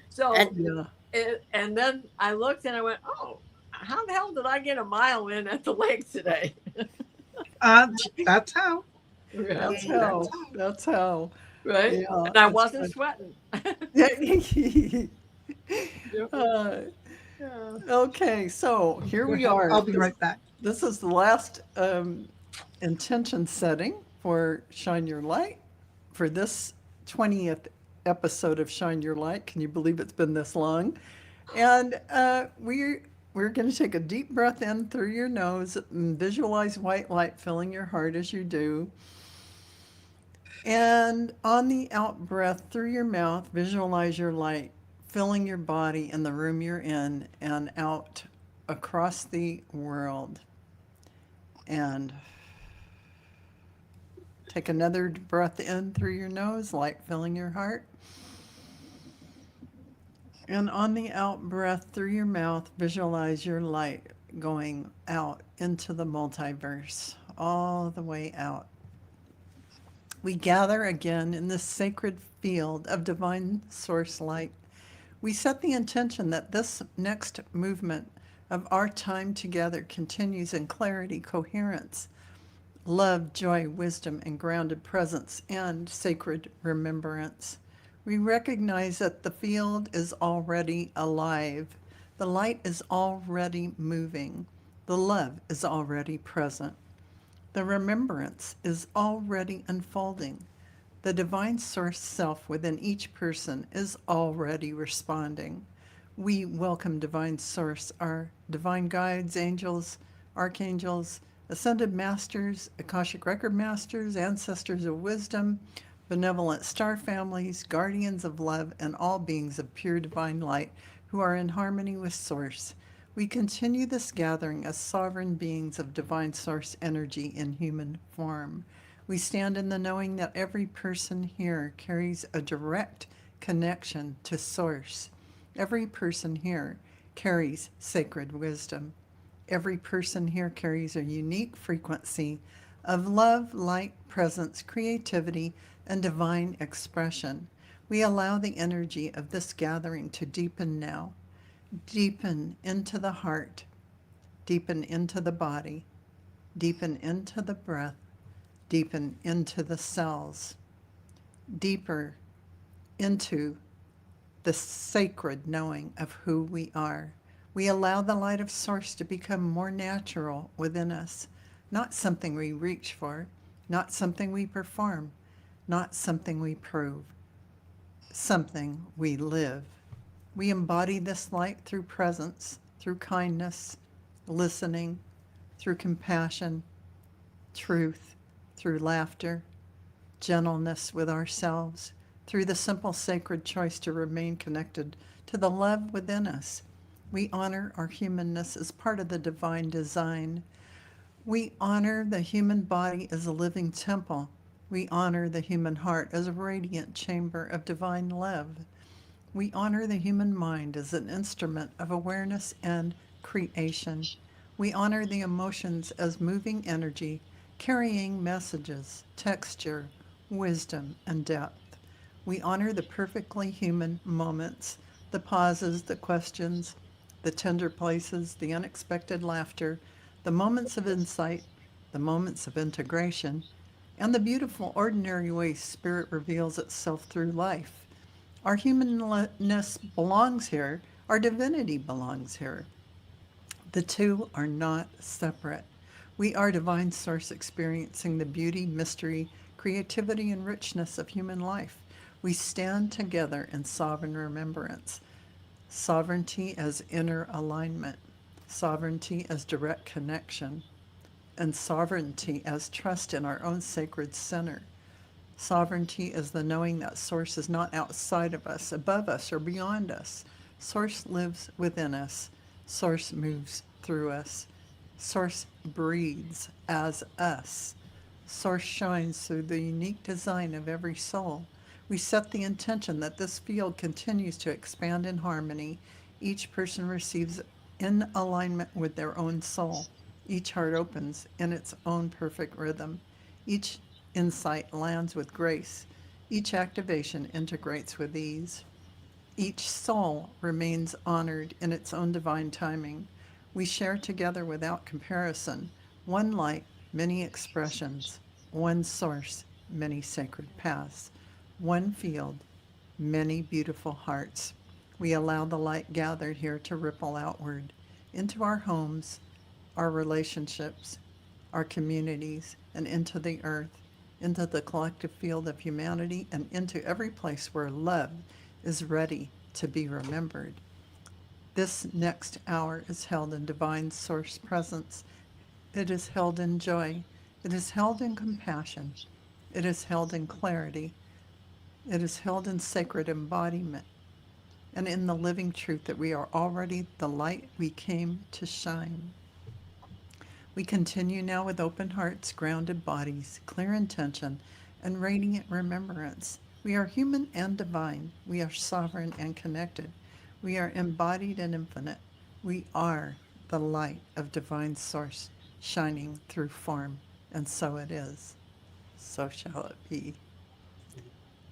So yeah. and then I looked and I went, oh, how the hell did I get a mile in at the lake today? That's how. That's how. That's how. Right? Yeah. And I wasn't sweating. Uh, okay, so here we are. I'll be right back. This is the last intention setting for Shine Your Light for this 20th episode of Shine Your Light. Can you believe it's been this long? And we're going to take a deep breath in through your nose and visualize white light filling your heart as you do. And on the out breath through your mouth, visualize your light filling your body and the room you're in and out across the world. And take another breath in through your nose, light filling your heart. And on the out breath through your mouth, visualize your light going out into the multiverse, all the way out. We gather again in this sacred field of divine source light. We set the intention that this next movement of our time together continues in clarity, coherence, love, joy, wisdom, and grounded presence, and sacred remembrance. We recognize that the field is already alive. The light is already moving. The love is already present. The remembrance is already unfolding. The divine source self within each person is already responding. We welcome divine source, our divine guides, angels, archangels, ascended masters, Akashic record masters, ancestors of wisdom, benevolent star families, guardians of love, and all beings of pure divine light who are in harmony with source. We continue this gathering as sovereign beings of divine source energy in human form. We stand in the knowing that every person here carries a direct connection to source. Every person here carries sacred wisdom. Every person here carries a unique frequency of love, light, presence, creativity, and divine expression. We allow the energy of this gathering to deepen now, deepen into the heart, deepen into the body, deepen into the breath, deepen into the cells, deeper into the sacred knowing of who we are. We allow the light of source to become more natural within us, not something we reach for, not something we perform, not something we prove, something we live. We embody this light through presence, through kindness, listening, through compassion, truth, through laughter, gentleness with ourselves, through the simple sacred choice to remain connected to the love within us. We honor our humanness as part of the divine design. We honor the human body as a living temple. We honor the human heart as a radiant chamber of divine love. We honor the human mind as an instrument of awareness and creation. We honor the emotions as moving energy, carrying messages, texture, wisdom, and depth. We honor the perfectly human moments, the pauses, the questions, the tender places, the unexpected laughter, the moments of insight, the moments of integration, and the beautiful ordinary ways Spirit reveals itself through life. Our humanness belongs here. Our divinity belongs here. The two are not separate. We are divine source experiencing the beauty, mystery, creativity, and richness of human life. We stand together in sovereign remembrance. Sovereignty as inner alignment, sovereignty as direct connection, and sovereignty as trust in our own sacred center. Sovereignty is the knowing that Source is not outside of us, above us, or beyond us. Source lives within us. Source moves through us. Source breathes as us. Source shines through the unique design of every soul. We set the intention that this field continues to expand in harmony. Each person receives in alignment with their own soul. Each heart opens in its own perfect rhythm. Each insight lands with grace. Each activation integrates with ease. Each soul remains honored in its own divine timing. We share together without comparison. One light, many expressions. One source, many sacred paths. One field, many beautiful hearts. We allow the light gathered here to ripple outward into our homes, our relationships, our communities, and into the earth, into the collective field of humanity, and into every place where love is ready to be remembered. This next hour is held in divine source presence. It is held in joy. It is held in compassion. It is held in clarity. It is held in sacred embodiment and in the living truth that we are already the light we came to shine. We continue now with open hearts, grounded bodies, clear intention, and radiant remembrance. We are human and divine. We are sovereign and connected. We are embodied and infinite. We are the light of divine source shining through form. And so it is. So shall it be.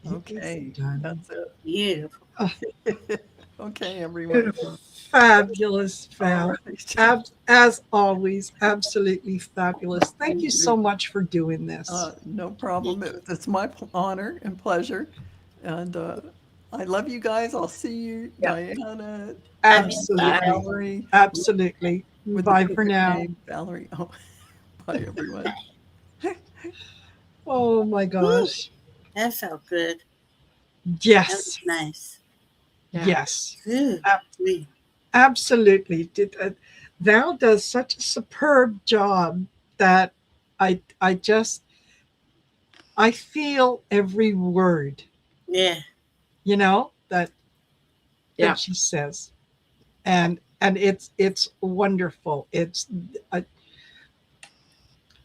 Okay, done. that's it. Beautiful. Okay, everyone. Beautiful. Fabulous, Val. All right. As always, absolutely fabulous. Thank you so much for doing this. No problem. It's my honor and pleasure. And I love you guys. I'll see you, Diana, Absolutely. Valerie. Absolutely. with Bye the for now. name, Valerie. Oh, bye, everyone. Oh my gosh. That felt good. That Yes, was nice. Yeah. yes, Good. ab- Me. absolutely. Val does such a superb job that I just I feel every word, Yeah. that Yeah. she says, and it's wonderful. It's uh,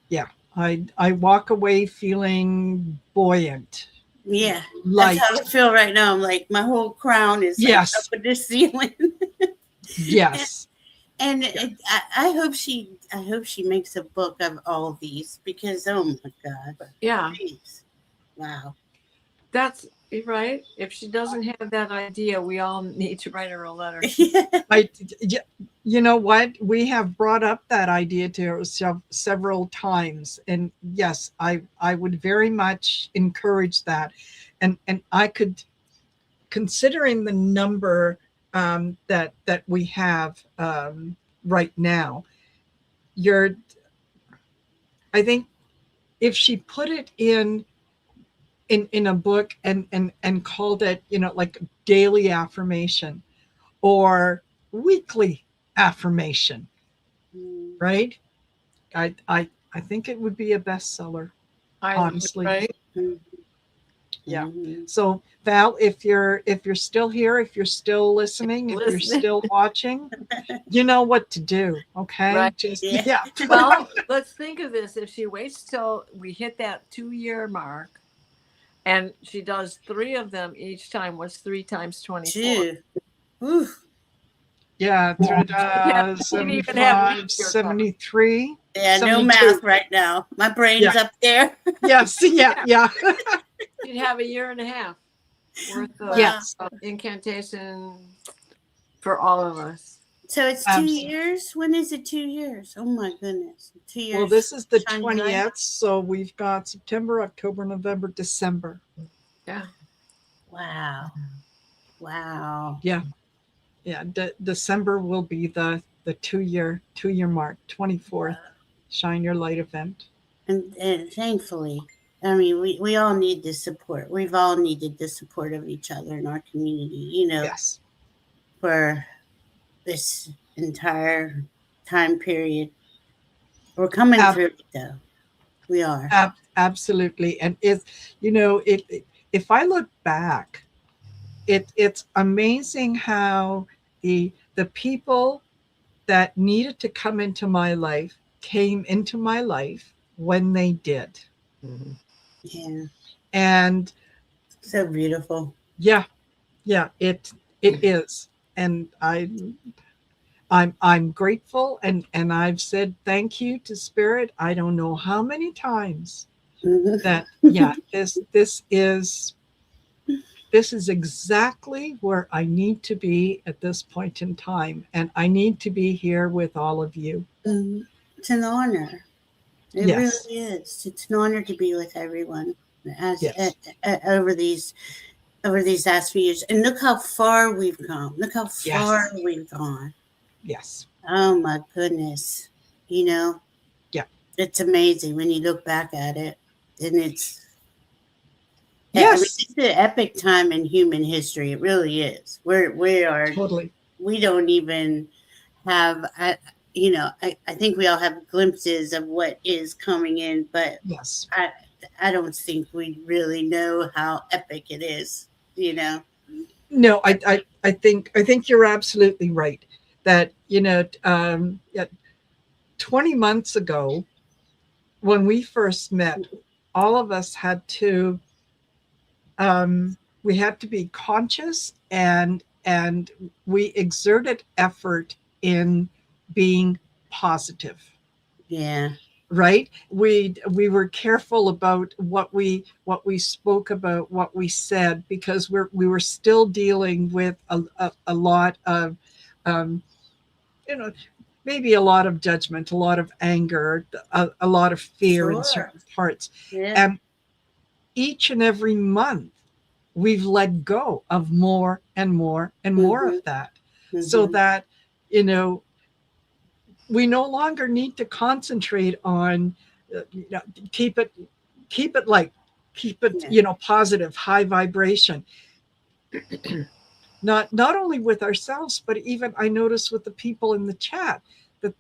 yeah. I walk away feeling buoyant, Yeah. That's light. how I feel right now. I'm like, my whole crown is like up Yes, in the ceiling. yes. And Yeah. I hope she makes a book of all these because oh my god, Yeah. jeez, wow, That's right. If she doesn't have that idea, we all need to write her a letter. yeah, I, you know what? We have brought up that idea to her several times, and yes, I would very much encourage that, and I could, considering the number that we have right now, you're. I think if she put it in a book and called it, like daily affirmation or weekly affirmation, mm, right? I think it would be a bestseller, I honestly. right. mm, Yeah. mm. So Val, if you're still here, if you're still listening, if you're Listening. still watching, you know what to do. Okay. Right. Just Yeah. yeah. Well, let's think of this. If she waits till we hit that 2-year mark and she does 3 of them each time, what's 3 times 24? Two, oof, Yeah. She'd even have 75, an easier cover. 73, yeah, no 72. math right now. My brain's Yeah. up there. Yes. Yeah. Yeah. She'd have a year and a half worth of, Wow. Yes. of incantation for all of us. So it's 2 Absolutely. years. When is it 2 years? Oh my goodness, 2 years. Well, this is the Shine Your Light? 20th, so we've got September, October, November, December. Yeah. Wow, wow. Yeah. Yeah. December will be the 2-year mark, 24th Shine Your Light event. And thankfully, I mean, we all need the support. We've all needed the support of each other in our community, Yes. for this entire time period. We're coming Ab- through it, though. We are. Absolutely. And if I look back, it's amazing how the people that needed to come into my life came into my life when they did. Mhm. Yeah. And So beautiful. yeah, it is. And I'm grateful, and I've said thank you to Spirit I don't know how many times, Mhm. that this is exactly where I need to be at this point in time, and I need to be here with all of you. Mhm. It's an honor. It Yes. really is. It's an honor to be with everyone as Yes. over these last few years. And look how far we've come. Look how Yes. far we've gone. Yes. Oh my goodness. Yeah. It's amazing when you look back at it. And it's Yes. it's an epic time in human history. It really is. We are Totally. we don't even have I think we all have glimpses of what is coming in, but Yes. I don't think we really know how epic it is. No, I think you're absolutely right. That 20 months ago, when we first met, all of us had to we had to be conscious, and we exerted effort in being positive. Yeah. Right. We were careful about what we spoke about, what we said, because we were still dealing with a lot of um, maybe a lot of judgment, a lot of anger, a lot of fear in Sure. certain parts. Yeah. And each and every month, we've let go of more and more and more of that, so Mhm. that we no longer need to concentrate on keep it light, keep it, Yeah. positive, high vibration. Not only with ourselves, but even I notice with the people in the chat that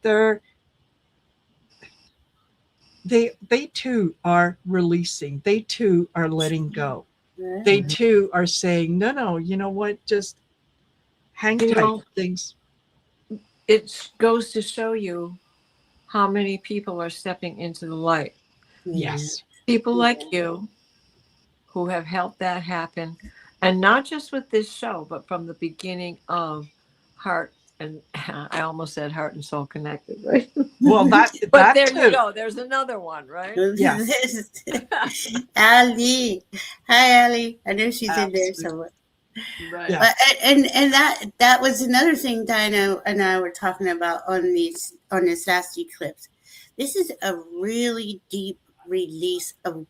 they too are releasing. They too are letting go. They Right. too are saying, no, you know what? Just hang You tight. know, Things. it goes to show you how many people are stepping into the light. Yeah. Yes. People Yeah. like you who have helped that happen. And not just with this show, but from the beginning of Heart and I almost said Heart and Soul Connected, right? Well, that But that there you too. go. There's another one, right? Yes. Ali. Hi, Ali. I know she's in there Absolutely. somewhere. Right. Yeah. And that was another thing Dinah and I were talking about on this last eclipse. This is a really deep release of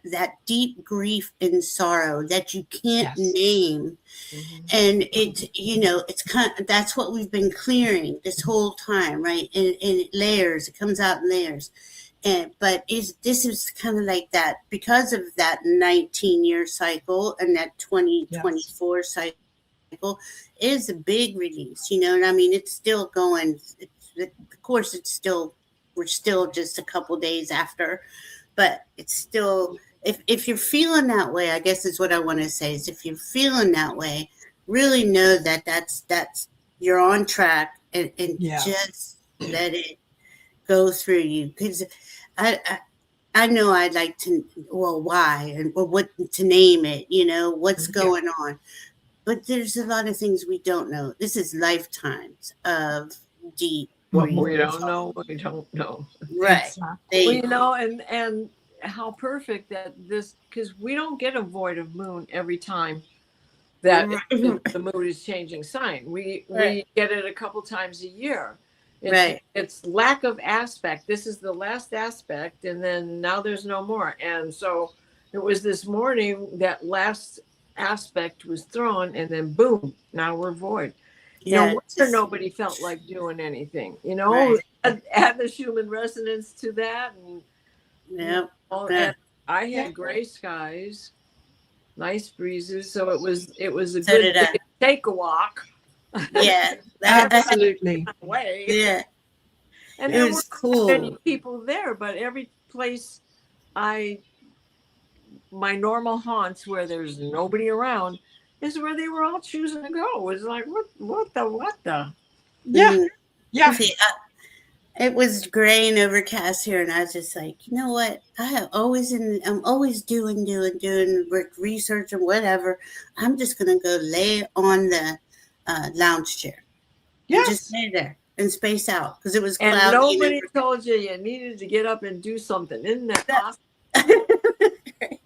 that deep grief and sorrow that you can't Yes. name, Mhm. and it's kind of, that's what we've been clearing this whole time, right? In layers, it comes out in layers. But this is kind of like that because of that 19-year cycle and that Yes. 2024 cycle is a big release, and I mean it's still going. Of course, we're still just a couple days after, but it's still, if you're feeling that way, I guess is what I want to say is if you're feeling that way, really know that that's you're on track, and Yes. just let it go through you, because I, I I know I'd like to, well, why and or what to name it, what's Yeah. going on. But there's a lot of things we don't know. This is lifetimes of deep What grief we and don't sorrow. know, we don't know. Right. Exactly. Well, They, and how perfect that this, because we don't get a void of moon every time that the moon is changing sign. We right. we get it a couple times a year. It's Right. it's lack of aspect. This is the last aspect, and then now there's no more. And so it was this morning that last aspect was thrown, and then boom, now we're void. No Yeah. wonder Just nobody felt like doing anything. right. Add the human resonance to that, and Yeah. and Yeah. I Yeah. had gray skies, nice breezes, so it was a So good did day I. to take a walk. Yeah. Absolutely. Way. Yeah. And It there was weren't that many cool. people there, but every place I my normal haunts where there's nobody around is where they were all choosing to go. It's like what the. Yeah. Mhm. Yeah. See, it was gray and overcast here, and I was just like, you know what? I'm always doing research and whatever. I'm just gonna go lay on the lounge chair and just Yes. lay there and space out because it was And cloudy and nobody told you you needed to get up and do something. Isn't that awesome? overcast.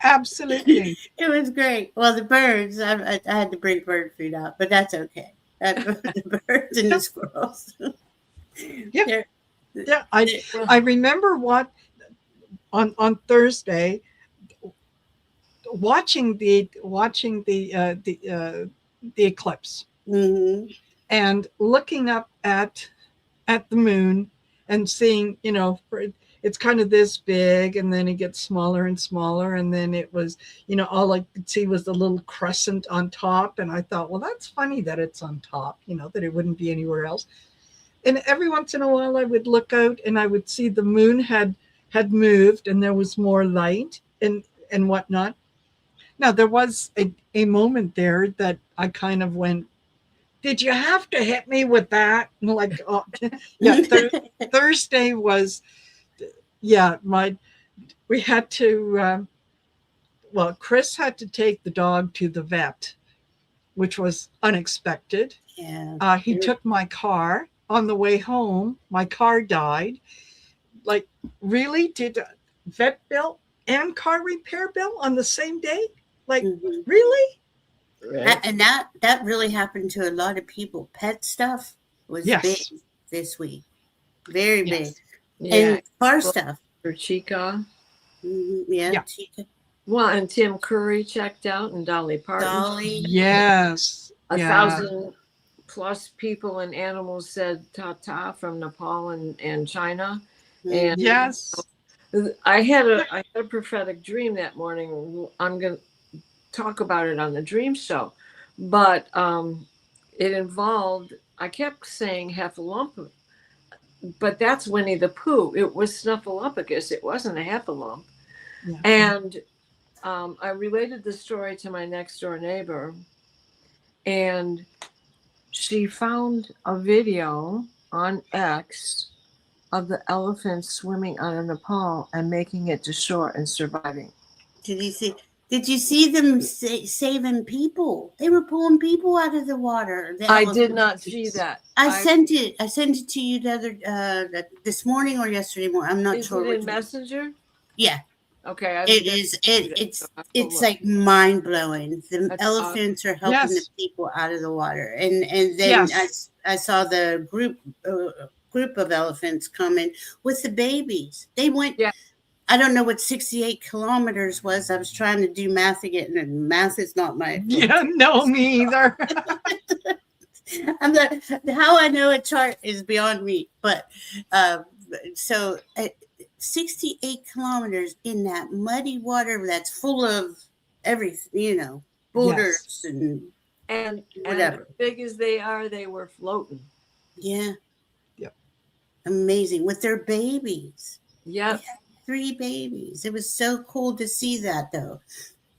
Absolutely. It was great. Well, the birds, I had to bring bird food out, but that's okay. The birds and the Yeah. squirrels. Yeah. They're, Yeah. I remember what on Thursday watching the eclipse mm-hmm. and looking up at the moon and seeing, it's kind of this big and then it gets smaller and smaller. And then it was, all I could see was the little crescent on top. And I thought, well, that's funny that it's on top, that it wouldn't be anywhere else. And every once in a while I would look out and I would see the moon had moved and there was more light and whatnot. Now there was a moment there that I kind of went, did you have to hit me with that? And like, oh, yeah. Thursday was, yeah. We had to. Well, Chris had to take the dog to the vet, which was unexpected. Yeah. He took my car on the way home. My car died. Like, really? Did a vet bill and car repair bill on the same day? Like, Mhm. really? Right. And that really happened to a lot of people. Pet stuff was big Yes. this week, very big, Yes. Yeah. and car stuff. For Chica. Yeah, Yeah. Chica, Well, and Tim Curry checked out, and Dolly Parton. Dolly. Yes. A Yeah. 1,000+ people and animals said ta-ta from Nepal and China. And Yes. I had a prophetic dream that morning. I'm going to talk about it on the dream show, but it involved. I kept saying heffalump, but that's Winnie the Pooh. It was Snuffleupagus. It wasn't a heffalump. Yeah. And I related the story to my next door neighbor, and she found a video on X of the elephants swimming out of Nepal and making it to shore and surviving. Did you see? Did you see them saving people? They were pulling people out of the water. I did not see that. I sent it. I sent it to you the other this morning or yesterday morning. I'm not sure. Is it in Messenger? Yeah. Okay. It is. It's like mind blowing. The elephants are helping the people out of the water, and then I saw the group of elephants coming with the babies. They went. Yeah. I don't know what 68 kilometers was. I was trying to do math again, and math is not my. Yeah, no, me either. I'm not, how I know a chart is beyond me, but so 68 kilometers in that muddy water that's full of everything, boulders and whatever. As big as they are, they were floating. Yeah. Yep. Amazing with their babies. Yep. 3 babies. It was so cool to see that, though.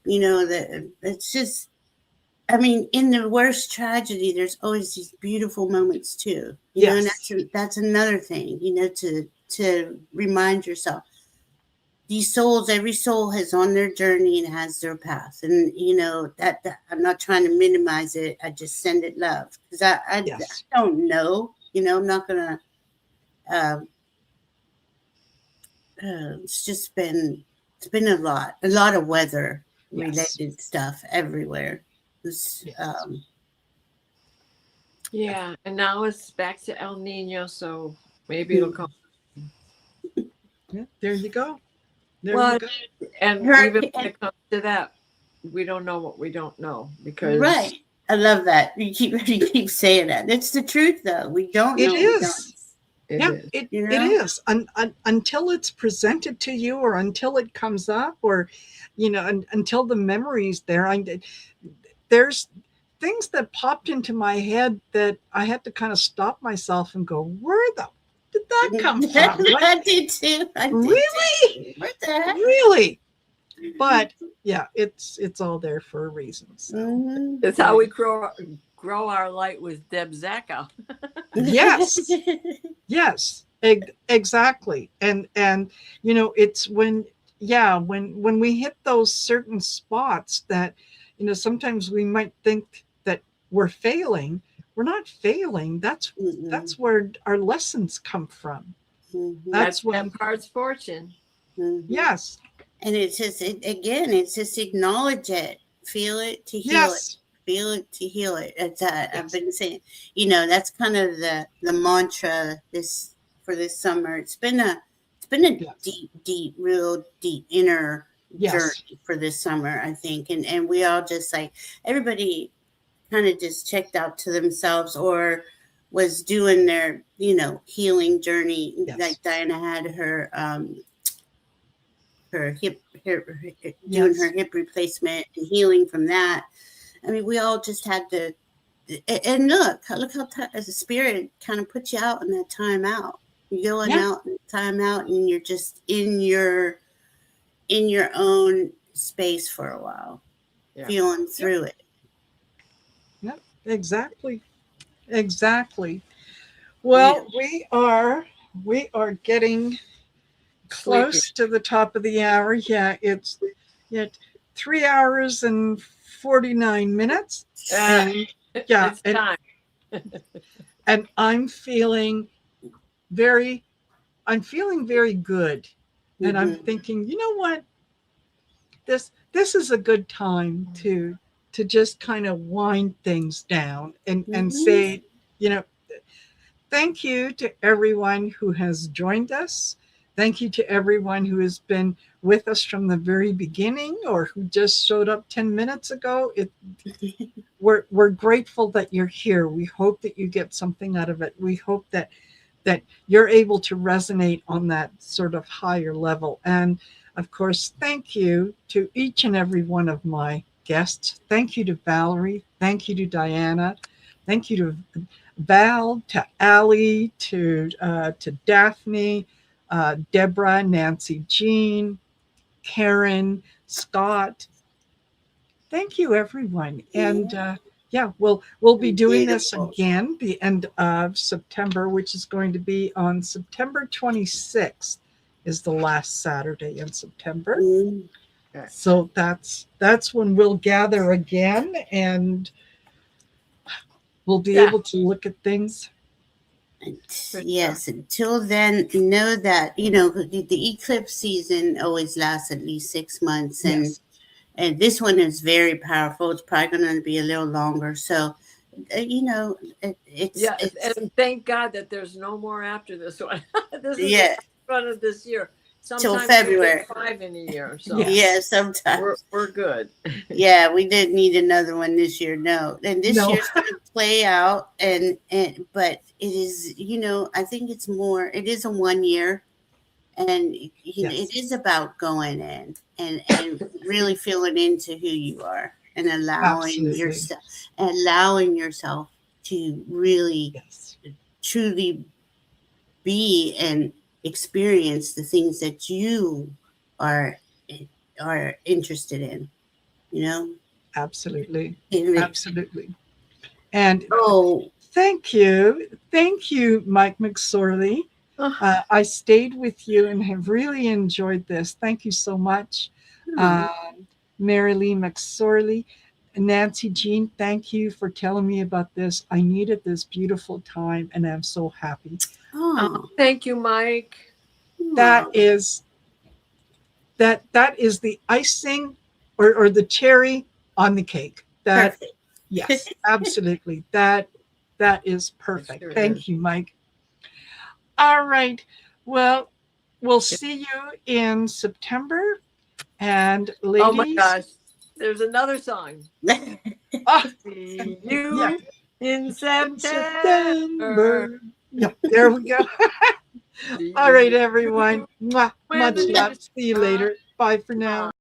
That it's just. I mean, in the worst tragedy, there's always these beautiful moments too. And that's another thing. To remind yourself, these souls, every soul has on their journey and has their path, and that I'm not trying to minimize it. I just send it love because I don't know. I'm not gonna. It's been a lot of weather related stuff everywhere. And now it's back to El Nino, so maybe it'll come. Yeah, there you go. You go. And even when it comes to that, we don't know what we don't know because I love that you keep saying that. It's the truth, though. We don't know. It is. It is until it's presented to you, or until it comes up, or until the memory's there. There's things that popped into my head that I had to kind of stop myself and go, where did that come from? I did too. Really? What the heck? Really? But yeah, it's all there for a reason. So. That's how we grow our light with Deb Zacka. Yes. Yes, exactly. And it's when we hit those certain spots that sometimes we might think that we're failing. We're not failing. That's where our lessons come from. That's when Card's Fortune. Yes. And it's just acknowledge it, feel it to heal it, feel it to heal it. I've been saying, that's kind of the mantra for this summer. It's been a deep, real deep inner journey for this summer, I think. And we all just everybody kind of just checked out to themselves or was doing their, healing journey. Yes. Like Diana had her hip doing her hip replacement and healing from that. I mean, we all just had to, and look how as a spirit kind of puts you out in that time out. You're going out in time out, and you're just in your own space for a while, feeling through it. Yep, exactly. Well, we are getting close to the top of the hour. Yeah, it's 3 hours and 49 minutes. And it's time. And I'm feeling very good. And I'm thinking, you know what? This is a good time to just kind of wind things down and say, thank you to everyone who has joined us. Thank you to everyone who has been with us from the very beginning or who just showed up 10 minutes ago. We're grateful that you're here. We hope that you get something out of it. We hope that that you're able to resonate on that sort of higher level. And of course, thank you to each and every one of my guests. Thank you to Valerie. Thank you to Diana. Thank you to Val, to Allie, to Daphne, Deborah, Nancy Jean, Karen, Scott. Thank you, everyone. And yeah, we'll be doing this Beautiful. again the end of September, which is going to be on September 26th, is the last Saturday in September. Mm. So that's when we'll gather again, and we'll be able to look at things. Yes, until then, know that, you know, the eclipse season always lasts at least 6 months. Yes. And this one is very powerful. It's probably going to be a little longer. So, you know, it's and thank God that there's no more after this one. This is yeah, the front of this year. till Sometimes we February. get 5 in a year, so Yes. Yeah, sometimes. we're good. Yeah, we didn't need another one this year. No, and this No. year's going to play out, and but it is, you know, I think it's more. It is a 1 year, and you know, Yes. it is about going in and really feeling into who you are and Absolutely. allowing yourself to really Yes. truly be and experience the things that you are interested in. You know. Absolutely. And Absolutely. And oh, thank you. Thank you, Mike McSorley. I stayed with you and have really enjoyed this. Thank you so much. Mary Lee McSorley. Nancy Jean, thank you for telling me about this. I needed this beautiful time, and I'm so happy. Thank you, Mike. That is the icing or the cherry on the cake. That perfect. yes, absolutely. That is perfect. Sure Thank is. you, Mike. All right. Well, we'll see you in September. And ladies, Oh my gosh, there's another song. ah, See yeah, you in in September. September. Yeah, there we go. See All right, you everyone. Mwah, when much the love. new See you later. Bye for now.